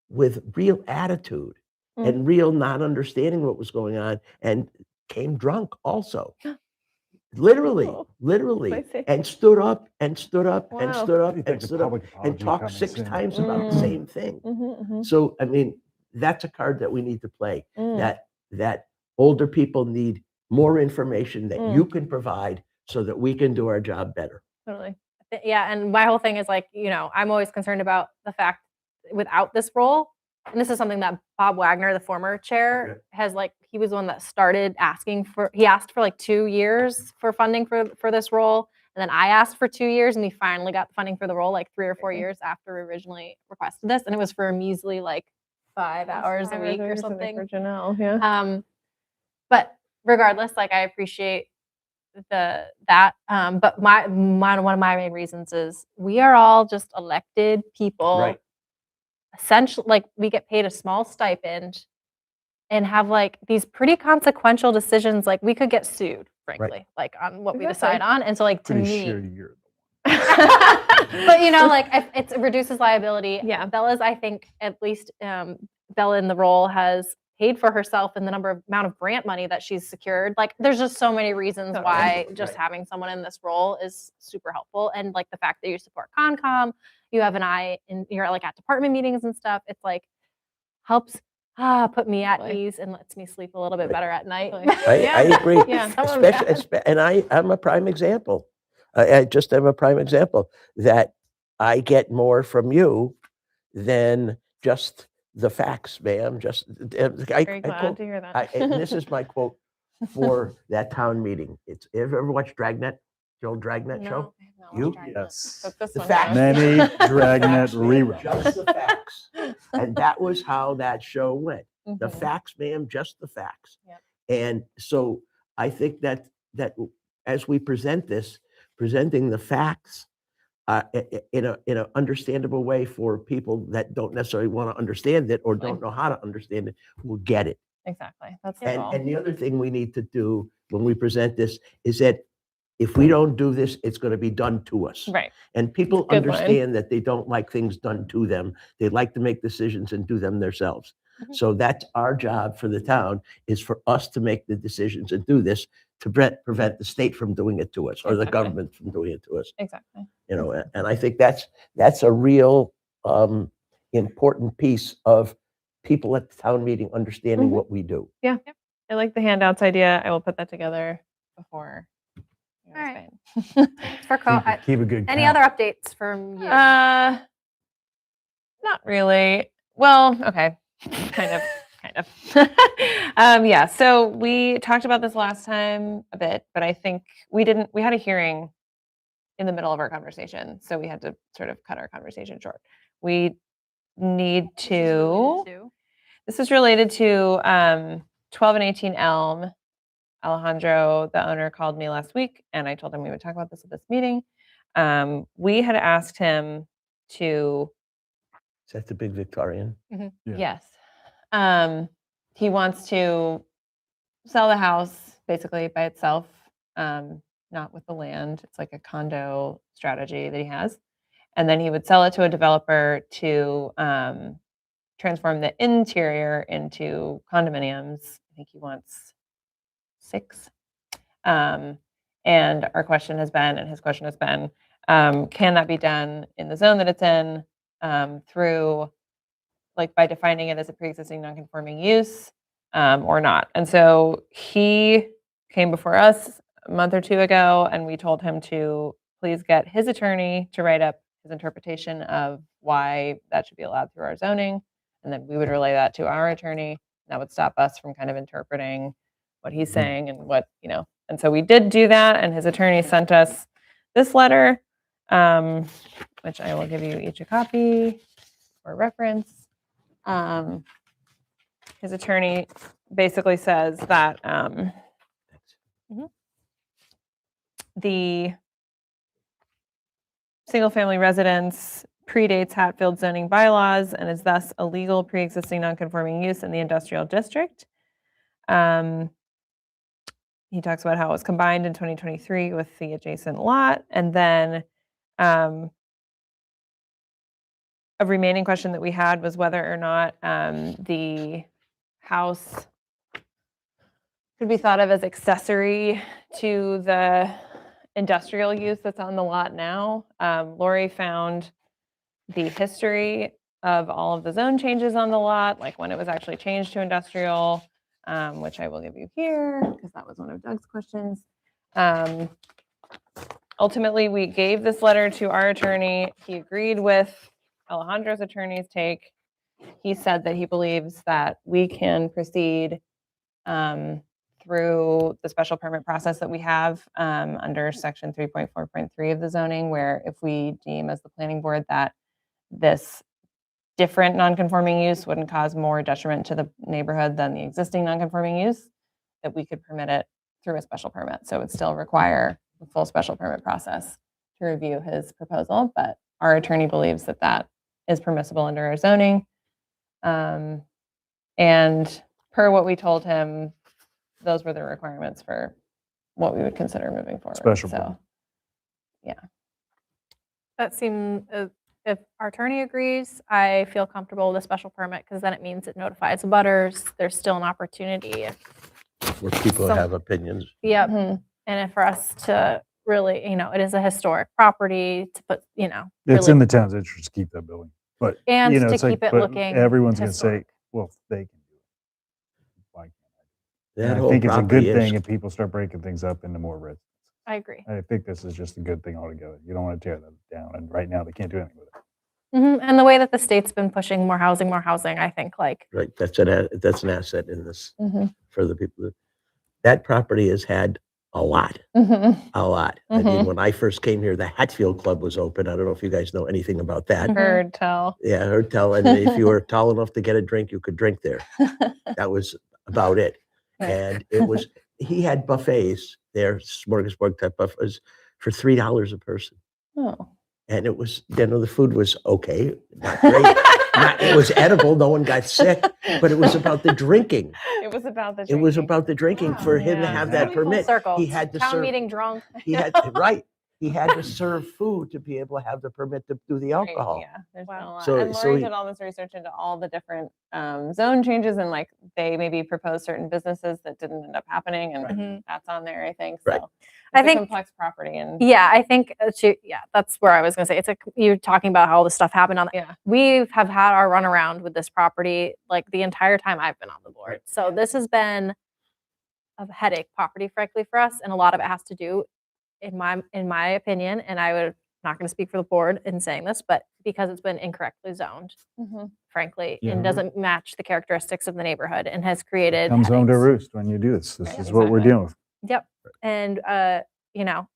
[SPEAKER 5] with real attitude
[SPEAKER 6] Mm.
[SPEAKER 5] and real not understanding what was going on, and came drunk also. Literally,
[SPEAKER 6] Oh,
[SPEAKER 5] literally,
[SPEAKER 6] spicy.
[SPEAKER 5] and stood up and stood up and
[SPEAKER 6] Wow.
[SPEAKER 5] stood
[SPEAKER 2] I
[SPEAKER 5] up
[SPEAKER 2] think
[SPEAKER 5] and
[SPEAKER 2] that's a
[SPEAKER 5] stood up
[SPEAKER 2] public
[SPEAKER 5] and
[SPEAKER 2] apology
[SPEAKER 5] talked
[SPEAKER 2] coming
[SPEAKER 5] 6
[SPEAKER 2] soon.
[SPEAKER 5] times about the
[SPEAKER 6] Mm.
[SPEAKER 5] same thing.
[SPEAKER 6] Mhm, mhm.
[SPEAKER 5] So, I mean, that's a card that we need to play,
[SPEAKER 6] Mm.
[SPEAKER 5] that older people need more information that
[SPEAKER 6] Mm.
[SPEAKER 5] you can provide so that we can do our job better.
[SPEAKER 6] Totally.
[SPEAKER 1] Yeah, and my whole thing is like, I'm always concerned about the fact without this role, and this is something that Bob Wagner, the former chair, has like, he was the one that started he asked for like 2 years for funding for this role. And then I asked for 2 years and we finally got funding for the role like 3 or 4 years after we originally requested this. And it was for a measly like 5 hours a week or something.
[SPEAKER 6] For Janelle, yeah.
[SPEAKER 1] But regardless, like I appreciate that. But one of my main reasons is we are all just elected people.
[SPEAKER 5] Right.
[SPEAKER 1] Essentially, like we get paid a small stipend and have like these pretty consequential decisions. Like we could get sued, frankly, like on what we decide
[SPEAKER 6] Exactly.
[SPEAKER 1] on. And so like to
[SPEAKER 2] Pretty
[SPEAKER 1] me,
[SPEAKER 2] sure you're
[SPEAKER 1] but like it reduces liability.
[SPEAKER 6] Yeah.
[SPEAKER 1] Bella's, I think at least Bella in the role has paid for herself and the amount of grant money that she's secured. Like there's just so many reasons
[SPEAKER 6] Totally.
[SPEAKER 1] why just
[SPEAKER 5] Right.
[SPEAKER 1] having someone in this role is super helpful. And like the fact that you support Concom, you have an eye and you're like at department meetings and stuff. It's like helps put me at
[SPEAKER 6] Totally.
[SPEAKER 1] ease and lets me sleep a little bit
[SPEAKER 5] Right.
[SPEAKER 1] better at night.
[SPEAKER 6] Totally.
[SPEAKER 5] I
[SPEAKER 6] Yeah.
[SPEAKER 5] agree.
[SPEAKER 6] Yeah.
[SPEAKER 1] Some of that.
[SPEAKER 5] And I'm a prime example. I just am a prime example that I get more from you than just the facts, ma'am.
[SPEAKER 6] Very glad to hear that.
[SPEAKER 5] And this is my quote for that town meeting. Have you ever watched Dragnet? the old Dragnet show?
[SPEAKER 6] No, I have not
[SPEAKER 5] You?
[SPEAKER 6] watched Dragnet,
[SPEAKER 2] Yes.
[SPEAKER 6] but this
[SPEAKER 5] The
[SPEAKER 6] one
[SPEAKER 5] facts.
[SPEAKER 6] has.
[SPEAKER 2] Many Dragnet
[SPEAKER 5] Facts, ma'am,
[SPEAKER 2] reruns.
[SPEAKER 5] just the facts. And that was how that show went. The
[SPEAKER 6] Mhm.
[SPEAKER 5] facts, ma'am, just the facts.
[SPEAKER 6] Yep.
[SPEAKER 5] And so I think that as we present this, presenting the facts in an understandable way for people that don't necessarily want to understand it or don't know how to understand it will get it.
[SPEAKER 6] Exactly. That's the goal.
[SPEAKER 5] And the other thing we need to do when we present this is that if we don't do this, it's going to be done to us.
[SPEAKER 6] Right.
[SPEAKER 5] And people
[SPEAKER 6] Good line.
[SPEAKER 5] understand that they don't like things done to them. They like to make decisions and do them themselves.
[SPEAKER 6] Mhm.
[SPEAKER 5] So that's our job for the town, is for us to make the decisions and do this to prevent the state from doing it to us or the
[SPEAKER 6] Exactly.
[SPEAKER 5] government from doing it to us.
[SPEAKER 6] Exactly.
[SPEAKER 5] You know, and I think that's a real important piece of people at the town meeting understanding
[SPEAKER 6] Mhm.
[SPEAKER 5] what we do.
[SPEAKER 6] I like the handouts idea. I will put that together before.
[SPEAKER 1] All right.
[SPEAKER 6] Spain.
[SPEAKER 1] Thanks for
[SPEAKER 2] Keep a good
[SPEAKER 1] any
[SPEAKER 2] count.
[SPEAKER 1] other updates from you?
[SPEAKER 6] Not really. Well, okay. Kind of. Yeah. So we talked about this last time a bit, but I think we had a hearing in the middle of our conversation. So we had to sort of cut our conversation short. We need to, this is related to 12 and 18 Elm. Alejandro, the owner, called me last week and I told him we would talk about this at this meeting. We had asked him to,
[SPEAKER 5] Is that the big Victorian?
[SPEAKER 2] Yeah.
[SPEAKER 6] yes, he wants to sell the house basically by itself, not with the land. It's like a condo strategy that he has. And then he would sell it to a developer to transform the interior into condominiums. I think he wants 6. And our question has been, and his question has been, can that be done in the zone that it's in through, like, by defining it as a pre-existing non-conforming use or not? And so he came before us a month or 2 ago, and we told him to please get his attorney to write up his interpretation of why that should be allowed through our zoning, and then we would relay that to our attorney. That would stop us from kind of interpreting what he's saying and what, you know. And so we did do that, and his attorney sent us this letter, which I will give you each a copy for reference. His attorney basically says that the single-family residence predates Hatfield zoning bylaws and is thus a legal pre-existing non-conforming use in the industrial district. He talks about how it was combined in 2023 with the adjacent lot. And then a remaining question that we had was whether or not the house could be thought of as accessory to the industrial use that's on the lot now. Lori found the history of all of the zone changes on the lot, like when it was actually changed to industrial, which I will give you here because that was one of Doug's questions. Ultimately, we gave this letter to our attorney. He agreed with Alejandro's attorney's take. He said that he believes that we can proceed through the special permit process that we have under section 3.4.3 of the zoning, where if we deem as the planning board that this different non-conforming use wouldn't cause more detriment to the neighborhood than the existing non-conforming use, that we could permit it through a special permit. So it would still require a full special permit process to review his proposal, but our attorney believes that that is permissible under our zoning. And per what we told him, those were the requirements for what we would consider moving forward.
[SPEAKER 2] Special
[SPEAKER 6] So,
[SPEAKER 2] permit.
[SPEAKER 1] That seems, if our attorney agrees, I feel comfortable with a special permit because then it means it notifies butters. There's still an opportunity.
[SPEAKER 5] Where people
[SPEAKER 1] Some-
[SPEAKER 5] have opinions.
[SPEAKER 1] Yep.
[SPEAKER 6] mhm.
[SPEAKER 1] And for us to really, it is a historic property to put,
[SPEAKER 2] It's
[SPEAKER 1] really-
[SPEAKER 2] in the town's interest to keep that building. But,
[SPEAKER 1] and
[SPEAKER 2] you know,
[SPEAKER 1] to
[SPEAKER 2] it's like,
[SPEAKER 1] keep it
[SPEAKER 2] but
[SPEAKER 1] looking
[SPEAKER 2] everyone's going to say,
[SPEAKER 1] historic.
[SPEAKER 2] well, if they can do it. Why can't I?
[SPEAKER 5] That
[SPEAKER 2] And I
[SPEAKER 5] whole
[SPEAKER 2] think it's a good
[SPEAKER 5] property is-
[SPEAKER 2] thing if people start breaking things up into more residences.
[SPEAKER 1] I agree.
[SPEAKER 2] I think this is just a good thing altogether. You don't want to tear that down. And right now they can't do anything with it.
[SPEAKER 1] And the way that the state's been pushing more housing, I think like,
[SPEAKER 5] Right, that's an asset in this
[SPEAKER 6] Mhm.
[SPEAKER 5] for the people. That property has had a lot,
[SPEAKER 6] Mhm.
[SPEAKER 5] a lot. I mean,
[SPEAKER 6] Mhm.
[SPEAKER 5] when I first came here, the Hatfield Club was open. I don't know if you guys know anything about that.
[SPEAKER 1] Mhm.
[SPEAKER 6] Heard tell.
[SPEAKER 5] Yeah, I heard tell, and if you were tall enough to get a drink, you could drink there. That was about it.
[SPEAKER 6] Right.
[SPEAKER 5] And it was, he had buffets there, smorgasbord type buffets for $3 a person.
[SPEAKER 6] Oh.
[SPEAKER 5] And it was, the food was okay, not great. It was edible, no one got sick, but it was about the drinking.
[SPEAKER 6] It was about the
[SPEAKER 5] It was
[SPEAKER 6] drinking.
[SPEAKER 5] about the drinking.
[SPEAKER 1] Wow.
[SPEAKER 5] For him to
[SPEAKER 6] Yeah.
[SPEAKER 5] have
[SPEAKER 2] Yeah.
[SPEAKER 5] that
[SPEAKER 1] Full
[SPEAKER 5] permit,
[SPEAKER 1] circle.
[SPEAKER 5] he had to
[SPEAKER 1] Town
[SPEAKER 5] serve,
[SPEAKER 1] meeting drunk.
[SPEAKER 5] he had, right, he had to serve food to be able to have the permit to do the
[SPEAKER 6] Right,
[SPEAKER 5] alcohol.
[SPEAKER 6] Yeah, there's been
[SPEAKER 1] Wow.
[SPEAKER 6] a lot.
[SPEAKER 5] So-
[SPEAKER 6] And
[SPEAKER 5] so
[SPEAKER 6] Lori
[SPEAKER 5] he-
[SPEAKER 6] did all this research into all the different zone changes, and like they maybe proposed certain businesses that didn't end up happening, and
[SPEAKER 1] Mhm.
[SPEAKER 6] that's on there, I think.
[SPEAKER 5] Right.
[SPEAKER 6] So
[SPEAKER 1] I
[SPEAKER 6] it's a
[SPEAKER 1] think-
[SPEAKER 6] complex property, and
[SPEAKER 1] Yeah, I think yeah, that's where I was gonna say. You're talking about how all this stuff happened on.
[SPEAKER 6] yeah,
[SPEAKER 1] We have had our runaround with this property like the entire time I've been on the board.
[SPEAKER 5] Right.
[SPEAKER 1] So this has been a headache property, frankly, for us, and a lot of it has to do, in my opinion, and I would not going to speak for the board in saying this, but because it's been incorrectly zoned,
[SPEAKER 6] Mhm.
[SPEAKER 1] frankly,
[SPEAKER 2] Yeah.
[SPEAKER 1] and doesn't match the characteristics of the neighborhood, and has created
[SPEAKER 2] Comes home to
[SPEAKER 1] headaches.
[SPEAKER 2] roost when you do this. This
[SPEAKER 6] Right,
[SPEAKER 2] is what we're
[SPEAKER 6] exactly.
[SPEAKER 2] dealing with.
[SPEAKER 1] Yep. And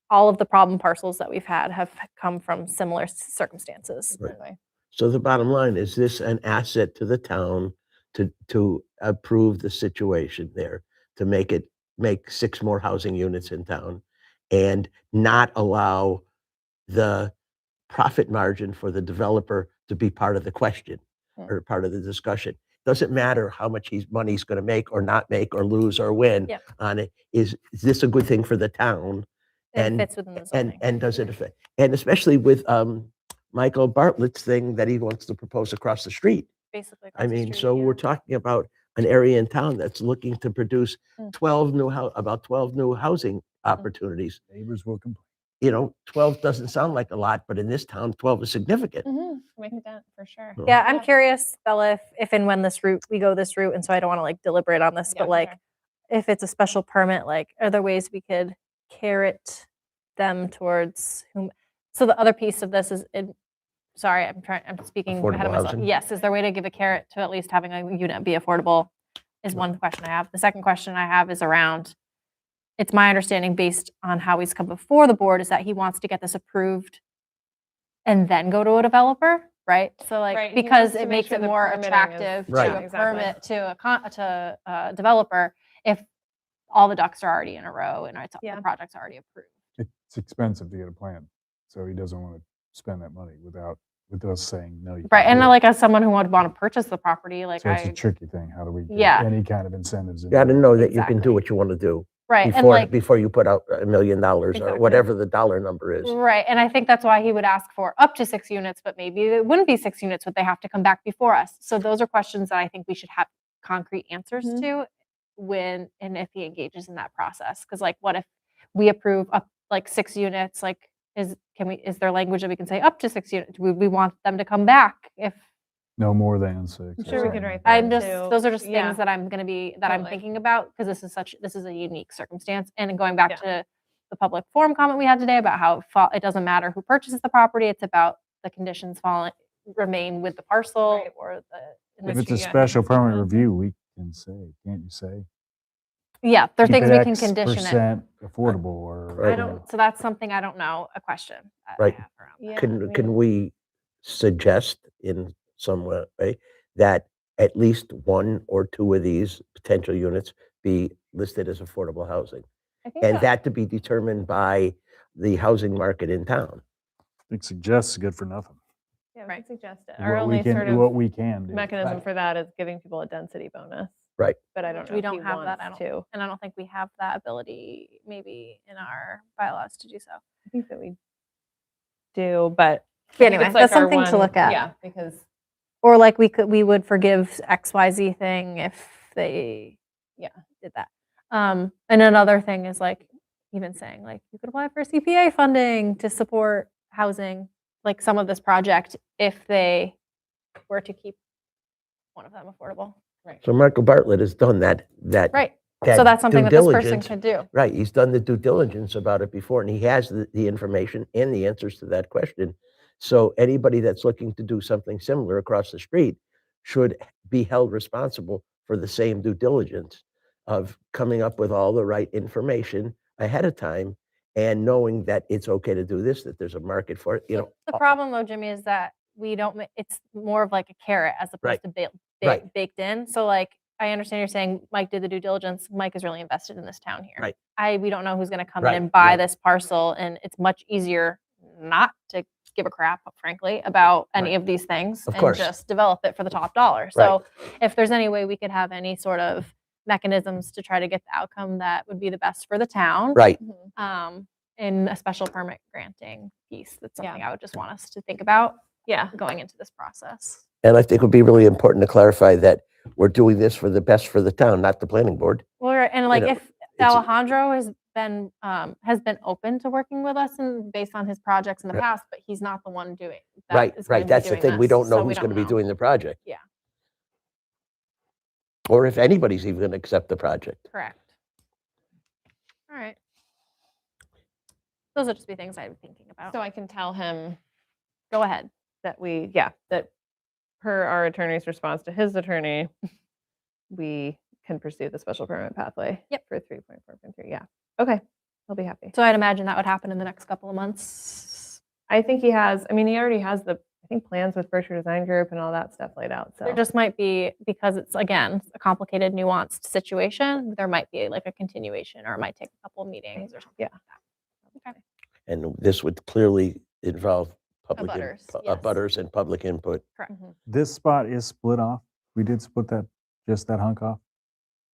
[SPEAKER 1] all of the problem parcels that we've had have come from similar circumstances.
[SPEAKER 5] Right.
[SPEAKER 6] Totally.
[SPEAKER 5] So the bottom line, is this an asset to the town to approve the situation there, to make 6 more housing units in town and not allow the profit margin for the developer to be part of the question
[SPEAKER 6] Hmm.
[SPEAKER 5] or part of the discussion? Doesn't matter how much money's gonna make or not make or lose or win
[SPEAKER 1] Yep.
[SPEAKER 5] on it. Is this a good thing for the town?
[SPEAKER 1] And it fits within the zoning.
[SPEAKER 5] And does it affect, and especially with Michael Bartlett's thing that he wants to propose across the street.
[SPEAKER 1] Basically,
[SPEAKER 5] I
[SPEAKER 1] across the
[SPEAKER 5] mean,
[SPEAKER 1] street,
[SPEAKER 5] so
[SPEAKER 1] yeah.
[SPEAKER 5] we're talking about an area in town that's looking to produce
[SPEAKER 6] Mm.
[SPEAKER 5] 12 about 12 new housing opportunities.
[SPEAKER 2] Neighbors will complain.
[SPEAKER 5] 12 doesn't sound like a lot, but in this town, 12 is significant.
[SPEAKER 6] Mhm. Make a dent for sure.
[SPEAKER 5] Yeah.
[SPEAKER 1] Yeah, I'm curious, Bella, if and when we go this route, and so I don't want to like deliberate on this,
[SPEAKER 6] Yeah,
[SPEAKER 1] but
[SPEAKER 6] for
[SPEAKER 1] like
[SPEAKER 6] sure.
[SPEAKER 1] if it's a special permit, like are there ways we could carrot them towards whom? So the other piece of this is, sorry, I'm speaking ahead
[SPEAKER 5] Affordable
[SPEAKER 1] of myself.
[SPEAKER 5] housing?
[SPEAKER 1] Yes, is there a way to give a carrot to at least having a unit be affordable? Is one question I have. The second question I have is around. It's my understanding, based on how he's come before the board, is that he wants to get this approved and then go to a developer, right? So like,
[SPEAKER 6] Right, he
[SPEAKER 1] because
[SPEAKER 6] wants to
[SPEAKER 1] it
[SPEAKER 6] make
[SPEAKER 1] makes
[SPEAKER 6] sure
[SPEAKER 1] it
[SPEAKER 6] the
[SPEAKER 1] more
[SPEAKER 6] permitting is-
[SPEAKER 1] attractive
[SPEAKER 5] Right.
[SPEAKER 1] to a
[SPEAKER 6] Exactly.
[SPEAKER 1] permit to a developer if all the ducks are already in a row and
[SPEAKER 6] Yeah.
[SPEAKER 1] the project's already approved.
[SPEAKER 2] It's expensive to get a plan, so he doesn't want to spend that money with us saying no. You
[SPEAKER 1] Right,
[SPEAKER 2] can't
[SPEAKER 1] and
[SPEAKER 2] do it.
[SPEAKER 1] like as someone who would want to purchase the property, like
[SPEAKER 2] So it's a
[SPEAKER 1] I,
[SPEAKER 2] tricky thing. How do we get
[SPEAKER 1] Yeah.
[SPEAKER 2] any kind of incentives?
[SPEAKER 5] You gotta know that you can
[SPEAKER 1] Exactly.
[SPEAKER 5] do what you want to do
[SPEAKER 1] right, and like,
[SPEAKER 5] before you put out $1 million or
[SPEAKER 1] Exactly.
[SPEAKER 5] whatever the dollar number is.
[SPEAKER 1] right, and I think that's why he would ask for up to 6 units, but maybe it wouldn't be 6 units, but they have to come back before us. So those are questions that I think we should have concrete answers
[SPEAKER 6] Mhm.
[SPEAKER 1] to when and if he engages in that process. Because like, what if we approve up like 6 units? Like, is there language that we can say up to 6 units? We want them to come back if
[SPEAKER 2] No more than 6.
[SPEAKER 6] I'm
[SPEAKER 2] or
[SPEAKER 6] sure we
[SPEAKER 2] something
[SPEAKER 6] could
[SPEAKER 2] like
[SPEAKER 6] write
[SPEAKER 2] that.
[SPEAKER 1] I'm
[SPEAKER 6] that
[SPEAKER 1] just
[SPEAKER 6] too.
[SPEAKER 1] those are just
[SPEAKER 6] Yeah.
[SPEAKER 1] things that I'm
[SPEAKER 6] Totally.
[SPEAKER 1] thinking about because this is a unique circumstance. And going back
[SPEAKER 6] Yeah.
[SPEAKER 1] to the public forum comment we had today about how it doesn't matter who purchases the property, it's about the conditions remain with the parcel
[SPEAKER 6] Right.
[SPEAKER 1] or the. in
[SPEAKER 2] If
[SPEAKER 1] this
[SPEAKER 2] it's a
[SPEAKER 1] case-
[SPEAKER 2] special permit
[SPEAKER 6] Mhm.
[SPEAKER 2] review, we can say, can't you say?
[SPEAKER 1] Yeah, there are
[SPEAKER 2] keep
[SPEAKER 1] things
[SPEAKER 2] it
[SPEAKER 1] we can
[SPEAKER 2] X
[SPEAKER 1] condition it.
[SPEAKER 2] percent affordable or.
[SPEAKER 5] Right.
[SPEAKER 1] I don't. So that's something I don't know. A question that
[SPEAKER 5] Right.
[SPEAKER 1] I have around that.
[SPEAKER 6] Yeah, I
[SPEAKER 5] Can
[SPEAKER 6] mean,
[SPEAKER 5] we suggest in some way that at least 1 or 2 of these potential units be listed as affordable housing?
[SPEAKER 6] I think
[SPEAKER 5] And
[SPEAKER 6] that-
[SPEAKER 5] that to be determined by the housing market in town.
[SPEAKER 2] I think suggests good for nothing.
[SPEAKER 6] Yeah,
[SPEAKER 1] Right.
[SPEAKER 6] we suggest it.
[SPEAKER 2] What
[SPEAKER 6] Our only
[SPEAKER 2] we
[SPEAKER 6] sort
[SPEAKER 2] can, what
[SPEAKER 6] of
[SPEAKER 2] we can do.
[SPEAKER 6] mechanism
[SPEAKER 5] Right.
[SPEAKER 6] for that is giving people a density bonus.
[SPEAKER 5] Right.
[SPEAKER 6] But I don't
[SPEAKER 1] Which
[SPEAKER 6] know
[SPEAKER 1] we
[SPEAKER 6] if
[SPEAKER 1] don't
[SPEAKER 6] he
[SPEAKER 1] have that,
[SPEAKER 6] wants to.
[SPEAKER 1] And I don't think we have that ability maybe in our bylaws to do so.
[SPEAKER 6] I think that we do, but I
[SPEAKER 1] But
[SPEAKER 6] think
[SPEAKER 1] anyway,
[SPEAKER 6] it's like
[SPEAKER 1] that's
[SPEAKER 6] our
[SPEAKER 1] something to
[SPEAKER 6] one-
[SPEAKER 1] look at.
[SPEAKER 6] Yeah, because
[SPEAKER 1] Or like we would forgive XYZ thing if they
[SPEAKER 6] Yeah.
[SPEAKER 1] did that. And another thing is like even saying like you could apply for CPA funding to support housing, like some of this project if they were to keep one of them affordable.
[SPEAKER 5] So Michael Bartlett has done that.
[SPEAKER 1] Right.
[SPEAKER 5] that
[SPEAKER 1] So that's something
[SPEAKER 5] due
[SPEAKER 1] that this person
[SPEAKER 5] diligence.
[SPEAKER 1] could do.
[SPEAKER 5] Right, he's done the due diligence about it before, and he has the information and the answers to that question. So anybody that's looking to do something similar across the street should be held responsible for the same due diligence of coming up with all the right information ahead of time and knowing that it's okay to do this, that there's a market for it,
[SPEAKER 1] The problem though, Jimmy, is that we don't, it's more of like a carrot as
[SPEAKER 5] Right.
[SPEAKER 1] opposed to
[SPEAKER 5] Right.
[SPEAKER 1] baked in. So like, I understand you're saying Mike did the due diligence. Mike is really invested in this town here.
[SPEAKER 5] Right.
[SPEAKER 1] We don't know who's going to come
[SPEAKER 5] Right,
[SPEAKER 1] in and buy
[SPEAKER 5] right.
[SPEAKER 1] this parcel, and it's much easier not to give a crap, frankly, about any
[SPEAKER 5] Right.
[SPEAKER 1] of these things
[SPEAKER 5] Of
[SPEAKER 1] and
[SPEAKER 5] course.
[SPEAKER 1] just develop it for the top dollar. So if there's any way we could have any sort of mechanisms to try to get the outcome that would be the best for the town,
[SPEAKER 5] Right.
[SPEAKER 1] in a special permit granting piece, that's something I would just want us to think about going into this process.
[SPEAKER 5] And I think it would be really important to clarify that we're doing this for the best for the town, not the planning board.
[SPEAKER 1] Well, and like
[SPEAKER 5] know,
[SPEAKER 1] if
[SPEAKER 5] a-
[SPEAKER 1] Alejandro has been open to working with us and based on his projects in the
[SPEAKER 5] Right.
[SPEAKER 1] past, but he's not the one doing that.
[SPEAKER 5] Right,
[SPEAKER 1] is gonna
[SPEAKER 5] right.
[SPEAKER 1] be
[SPEAKER 5] That's the
[SPEAKER 1] doing
[SPEAKER 5] thing. We
[SPEAKER 1] this,
[SPEAKER 5] don't know
[SPEAKER 1] so we
[SPEAKER 5] who's
[SPEAKER 1] don't
[SPEAKER 5] going to be
[SPEAKER 1] know.
[SPEAKER 5] doing the project.
[SPEAKER 1] Yeah.
[SPEAKER 5] Or if anybody's even going to accept the project.
[SPEAKER 1] Correct. All right. Those would just be things I'd be thinking about.
[SPEAKER 6] So I can tell him
[SPEAKER 1] Go ahead.
[SPEAKER 6] that that per our attorney's response to his attorney, we can pursue the special permit pathway.
[SPEAKER 1] Yep.
[SPEAKER 6] For 3.4.3. Yeah. Okay. I'll be happy.
[SPEAKER 1] So I'd imagine that would happen in the next couple of months.
[SPEAKER 6] I think he has, I mean, he already has I think plans with Berkshire Design Group and all that stuff laid out. So
[SPEAKER 1] There just might be, because it's again a complicated, nuanced situation, there might be like a continuation, or it might take a couple of meetings or something.
[SPEAKER 6] Yeah.
[SPEAKER 1] Like that. Okay.
[SPEAKER 5] And this would clearly involve public
[SPEAKER 1] Abutters, yes.
[SPEAKER 5] butters and public input.
[SPEAKER 1] Correct.
[SPEAKER 2] This spot is split off. We did split that, just that hunk off,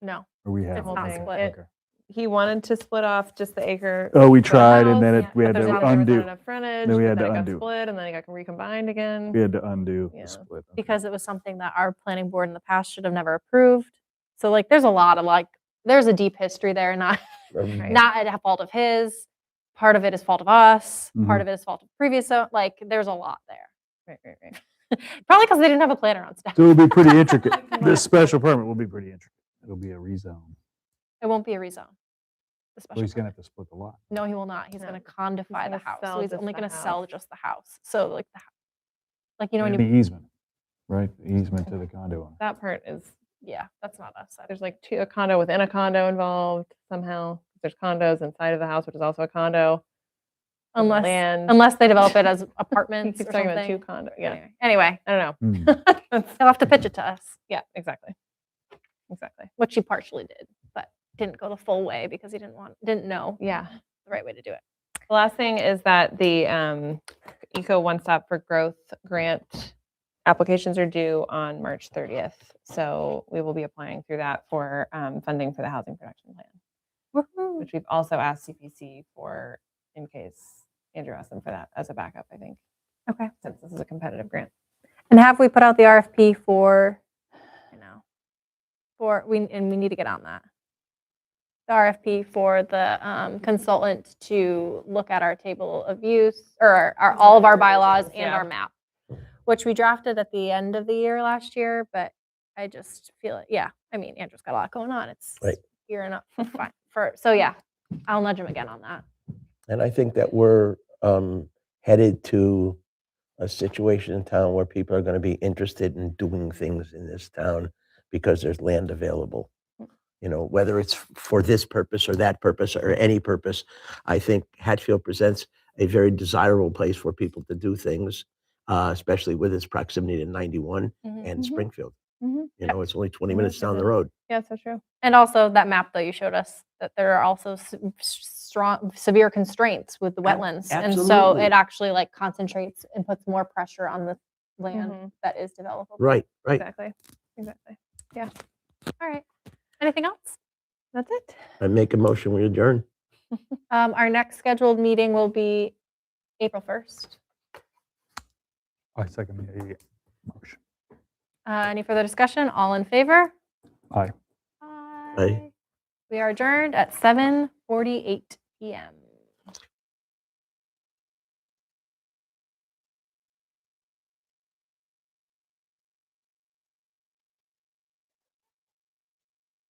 [SPEAKER 1] No.
[SPEAKER 2] or we have.
[SPEAKER 1] It's not
[SPEAKER 2] okay,
[SPEAKER 1] split.
[SPEAKER 2] okay.
[SPEAKER 6] he wanted to split off just the acre.
[SPEAKER 2] Oh, we
[SPEAKER 6] for the
[SPEAKER 2] tried, and then
[SPEAKER 6] house,
[SPEAKER 2] we
[SPEAKER 6] but
[SPEAKER 2] had
[SPEAKER 6] there's
[SPEAKER 2] to
[SPEAKER 6] not- there was not
[SPEAKER 2] undo.
[SPEAKER 6] enough frontage,
[SPEAKER 2] Then we
[SPEAKER 6] but
[SPEAKER 2] had to
[SPEAKER 6] it got
[SPEAKER 2] undo.
[SPEAKER 6] split, and then it got recombined again.
[SPEAKER 2] We had to undo
[SPEAKER 6] Yeah.
[SPEAKER 2] the split. Okay.
[SPEAKER 1] Because it was something that our planning board in the past should have never approved. So like there's a lot of there's a deep history there, not
[SPEAKER 6] Right.
[SPEAKER 1] not at fault of his. Part of it is fault of us. Part
[SPEAKER 2] Mhm.
[SPEAKER 1] of it is fault of previous. Like there's a lot there.
[SPEAKER 6] Right.
[SPEAKER 1] Probably because they didn't have a planner on staff.
[SPEAKER 2] So it'll be pretty intricate. This special permit will be pretty intricate. It'll be a rezone.
[SPEAKER 1] It won't be a rezone. The
[SPEAKER 2] So
[SPEAKER 1] special
[SPEAKER 2] he's gonna
[SPEAKER 1] permit.
[SPEAKER 2] have to split the lot.
[SPEAKER 1] No, he will not. He's
[SPEAKER 6] No.
[SPEAKER 1] going to condify the
[SPEAKER 6] gonna
[SPEAKER 1] house.
[SPEAKER 6] sell
[SPEAKER 1] So he's
[SPEAKER 6] just
[SPEAKER 1] only
[SPEAKER 6] the
[SPEAKER 1] going to sell
[SPEAKER 6] house.
[SPEAKER 1] just the house. So like like you know when
[SPEAKER 2] Maybe
[SPEAKER 1] you
[SPEAKER 2] easement, right? Easement to the condo owner.
[SPEAKER 6] That part is,
[SPEAKER 1] that's not us.
[SPEAKER 6] there's like a condo within a condo involved somehow. There's condos inside of the house, which is also a condo.
[SPEAKER 1] Unless
[SPEAKER 6] land.
[SPEAKER 1] unless they develop it as
[SPEAKER 6] He
[SPEAKER 1] apartments
[SPEAKER 6] keeps
[SPEAKER 1] or
[SPEAKER 6] talking
[SPEAKER 1] something.
[SPEAKER 6] about 2 condos. Yeah.
[SPEAKER 1] Anyway,
[SPEAKER 6] I don't
[SPEAKER 2] Hmm.
[SPEAKER 6] know.
[SPEAKER 1] they'll have to pitch it to us,
[SPEAKER 6] Yeah, exactly. Exactly.
[SPEAKER 1] which he partially did, but didn't go the full way because he didn't know
[SPEAKER 6] Yeah.
[SPEAKER 1] the right way to do it.
[SPEAKER 6] The last thing is that the Eco One Stop for Growth grant applications are due on March 30th. So we will be applying through that for funding for the housing production plan,
[SPEAKER 1] Woohoo.
[SPEAKER 6] which we've also asked CPC for in case Andrew asked them for that as a backup, I think.
[SPEAKER 1] Okay.
[SPEAKER 6] Since this is a competitive grant.
[SPEAKER 1] And have we put out the RFP for? I know. We need to get on that. The RFP for the consultant to look at our table of use or all of our bylaws and
[SPEAKER 6] Yeah.
[SPEAKER 1] our map, which we drafted at the end of the year last year. But I just feel it. Yeah, I mean, Andrew's got a lot going on. It's
[SPEAKER 5] Right.
[SPEAKER 1] gearing up so yeah, I'll nudge him again on that.
[SPEAKER 5] And I think that we're headed to a situation in town where people are going to be interested in doing things in this town because there's land available. You know, whether it's for this purpose or that purpose or any purpose, I think Hatfield presents a very desirable place for people to do things, especially with its proximity to 91 and
[SPEAKER 6] Mhm.
[SPEAKER 5] Springfield.
[SPEAKER 6] Mhm.
[SPEAKER 5] You know, it's only 20
[SPEAKER 6] Yeah,
[SPEAKER 5] minutes
[SPEAKER 6] it
[SPEAKER 5] down the
[SPEAKER 6] is.
[SPEAKER 5] road.
[SPEAKER 6] Yeah, so true.
[SPEAKER 1] And also that map that you showed us, that there are also strong, severe constraints with the wetlands. And so
[SPEAKER 5] absolutely.
[SPEAKER 1] it actually like concentrates and puts more pressure on the land
[SPEAKER 6] Mhm.
[SPEAKER 1] that is developable.
[SPEAKER 5] Right, right.
[SPEAKER 6] Exactly.
[SPEAKER 1] All right. Anything else?
[SPEAKER 6] That's it.
[SPEAKER 5] I make a motion, we adjourn.
[SPEAKER 1] Our next scheduled meeting will be April 1st.
[SPEAKER 2] I second the motion.
[SPEAKER 1] Any further discussion? All in favor?
[SPEAKER 2] Aye.
[SPEAKER 1] Aye. We are adjourned at 7:48 p.m.